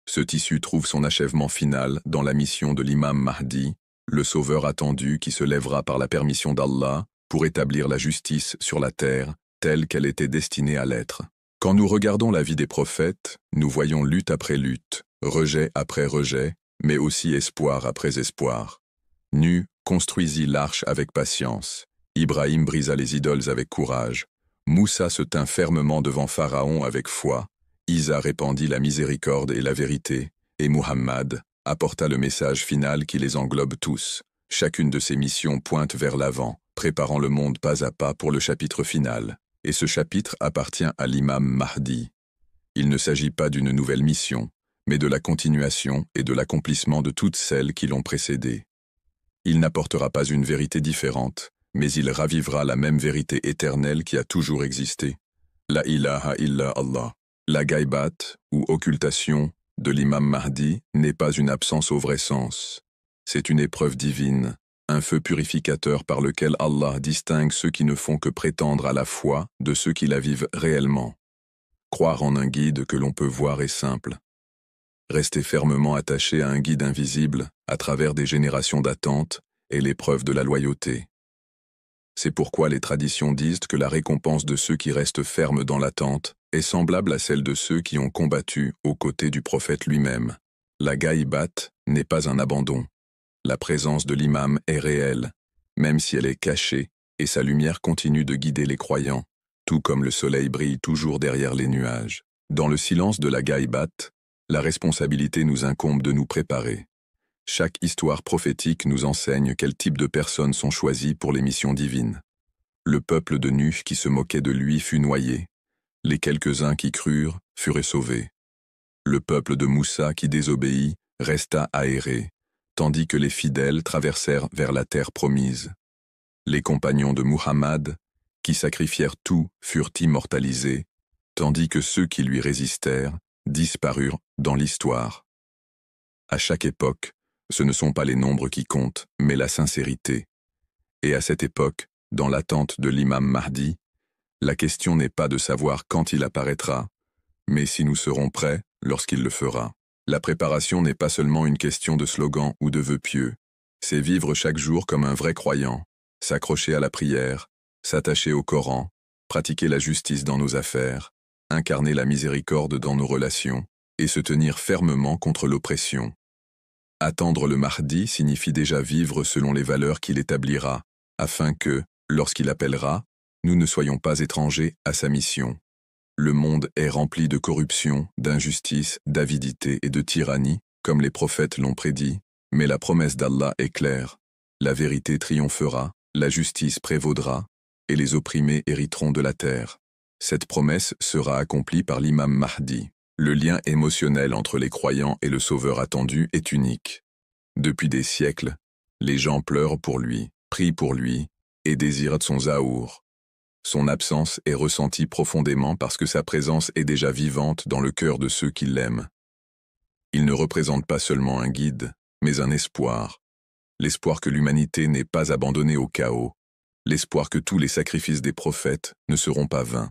Ce tissu trouve son achèvement final dans la mission de l'imam Mahdi, le sauveur attendu qui se lèvera par la permission d'Allah pour établir la justice sur la terre telle qu'elle était destinée à l'être. Quand nous regardons la vie des prophètes, nous voyons lutte après lutte, rejet après rejet, mais aussi espoir après espoir. Nuh construisit l'arche avec patience. Ibrahim brisa les idoles avec courage. Moussa se tint fermement devant Pharaon avec foi. Isa répandit la miséricorde et la vérité. Et Muhammad apporta le message final qui les englobe tous. Chacune de ces missions pointe vers l'avant, préparant le monde pas à pas pour le chapitre final. Et ce chapitre appartient à l'imam Mahdi. Il ne s'agit pas d'une nouvelle mission, mais de la continuation et de l'accomplissement de toutes celles qui l'ont précédé. Il n'apportera pas une vérité différente, mais il ravivera la même vérité éternelle qui a toujours existé. La ilaha illa Allah. La gaïbat, ou occultation, de l'imam Mahdi n'est pas une absence au vrai sens. C'est une épreuve divine, un feu purificateur par lequel Allah distingue ceux qui ne font que prétendre à la foi de ceux qui la vivent réellement. Croire en un guide que l'on peut voir est simple. Rester fermement attaché à un guide invisible, à travers des générations d'attente, est l'épreuve de la loyauté. C'est pourquoi les traditions disent que la récompense de ceux qui restent fermes dans l'attente est semblable à celle de ceux qui ont combattu aux côtés du prophète lui-même. La gaïbat n'est pas un abandon. La présence de l'imam est réelle, même si elle est cachée, et sa lumière continue de guider les croyants, tout comme le soleil brille toujours derrière les nuages. Dans le silence de la gaïbat, la responsabilité nous incombe de nous préparer. Chaque histoire prophétique nous enseigne quel type de personnes sont choisies pour les missions divines. Le peuple de Nuh qui se moquait de lui fut noyé. Les quelques-uns qui crurent furent sauvés. Le peuple de Moussa qui désobéit resta aéré, tandis que les fidèles traversèrent vers la terre promise. Les compagnons de Muhammad, qui sacrifièrent tout, furent immortalisés, tandis que ceux qui lui résistèrent disparurent dans l'histoire. À chaque époque, ce ne sont pas les nombres qui comptent, mais la sincérité. Et à cette époque, dans l'attente de l'imam Mahdi, la question n'est pas de savoir quand il apparaîtra, mais si nous serons prêts lorsqu'il le fera. La préparation n'est pas seulement une question de slogan ou de vœux pieux, c'est vivre chaque jour comme un vrai croyant, s'accrocher à la prière, s'attacher au Coran, pratiquer la justice dans nos affaires, incarner la miséricorde dans nos relations, et se tenir fermement contre l'oppression. Attendre le Mahdi signifie déjà vivre selon les valeurs qu'il établira, afin que, lorsqu'il appellera, nous ne soyons pas étrangers à sa mission. Le monde est rempli de corruption, d'injustice, d'avidité et de tyrannie, comme les prophètes l'ont prédit, mais la promesse d'Allah est claire. La vérité triomphera, la justice prévaudra, et les opprimés hériteront de la terre. Cette promesse sera accomplie par l'imam Mahdi. Le lien émotionnel entre les croyants et le sauveur attendu est unique. Depuis des siècles, les gens pleurent pour lui, prient pour lui, et désirent son zahour. Son absence est ressentie profondément parce que sa présence est déjà vivante dans le cœur de ceux qui l'aiment. Il ne représente pas seulement un guide, mais un espoir. L'espoir que l'humanité n'est pas abandonnée au chaos, l'espoir que tous les sacrifices des prophètes ne seront pas vains,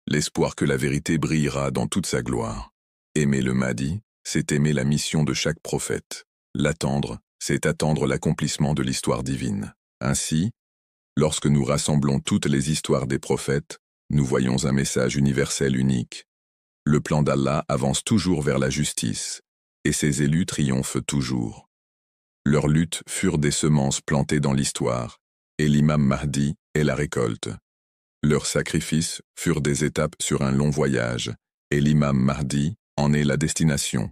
l'espoir que la vérité brillera dans toute sa gloire. Aimer le Mahdi, c'est aimer la mission de chaque prophète. L'attendre, c'est attendre l'accomplissement de l'histoire divine. Ainsi, lorsque nous rassemblons toutes les histoires des prophètes, nous voyons un message universel unique. Le plan d'Allah avance toujours vers la justice, et ses élus triomphent toujours. Leurs luttes furent des semences plantées dans l'histoire, et l'imam Mahdi est la récolte. Leurs sacrifices furent des étapes sur un long voyage, et l'imam Mahdi en est la destination.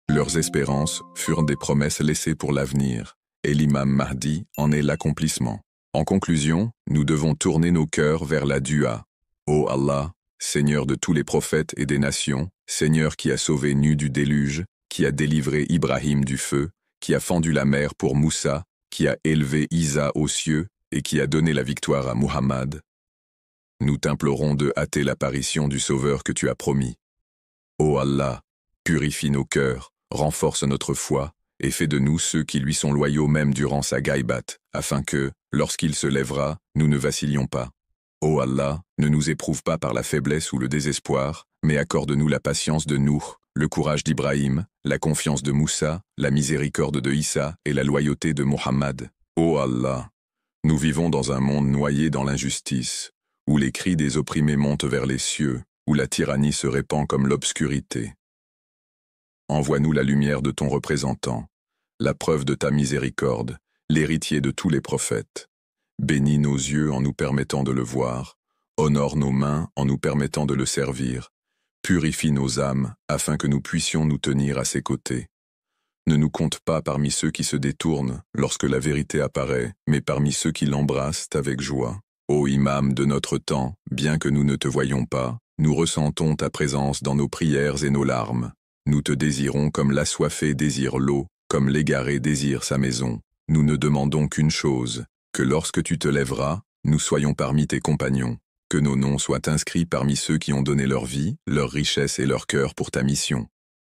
Leurs espérances furent des promesses laissées pour l'avenir, et l'imam Mahdi en est l'accomplissement. En conclusion, nous devons tourner nos cœurs vers la dua. Ô Allah, Seigneur de tous les prophètes et des nations, Seigneur qui a sauvé Nu du déluge, qui a délivré Ibrahim du feu, qui a fendu la mer pour Moussa, qui a élevé Isa aux cieux et qui a donné la victoire à Muhammad. Nous t'implorons de hâter l'apparition du Sauveur que tu as promis. Ô Allah, purifie nos cœurs, renforce notre foi, et fais de nous ceux qui lui sont loyaux même durant sa gaïbat, afin que, lorsqu'il se lèvera, nous ne vacillions pas. Ô Allah, ne nous éprouve pas par la faiblesse ou le désespoir, mais accorde-nous la patience de Nuh, le courage d'Ibrahim, la confiance de Moussa, la miséricorde de Issa et la loyauté de Muhammad. Ô Allah, nous vivons dans un monde noyé dans l'injustice, où les cris des opprimés montent vers les cieux, où la tyrannie se répand comme l'obscurité. Envoie-nous la lumière de ton représentant, la preuve de ta miséricorde, l'héritier de tous les prophètes. Bénis nos yeux en nous permettant de le voir, honore nos mains en nous permettant de le servir, purifie nos âmes afin que nous puissions nous tenir à ses côtés. Ne nous compte pas parmi ceux qui se détournent lorsque la vérité apparaît, mais parmi ceux qui l'embrassent avec joie. Ô imam de notre temps, bien que nous ne te voyions pas, nous ressentons ta présence dans nos prières et nos larmes. Nous te désirons comme l'assoiffé désire l'eau, comme l'égaré désire sa maison. Nous ne demandons qu'une chose, que lorsque tu te lèveras, nous soyons parmi tes compagnons, que nos noms soient inscrits parmi ceux qui ont donné leur vie, leur richesse et leur cœur pour ta mission.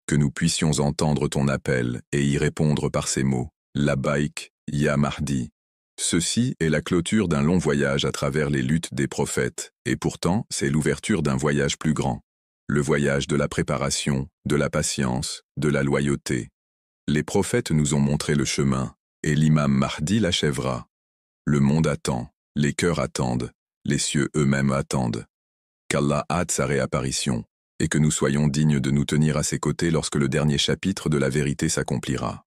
Que nous puissions entendre ton appel et y répondre par ces mots. Labbaik, Ya Mahdi. Ceci est la clôture d'un long voyage à travers les luttes des prophètes, et pourtant c'est l'ouverture d'un voyage plus grand. Le voyage de la préparation, de la patience, de la loyauté. Les prophètes nous ont montré le chemin, et l'imam Mahdi l'achèvera. Le monde attend, les cœurs attendent, les cieux eux-mêmes attendent. Qu'Allah hâte sa réapparition, et que nous soyons dignes de nous tenir à ses côtés lorsque le dernier chapitre de la vérité s'accomplira.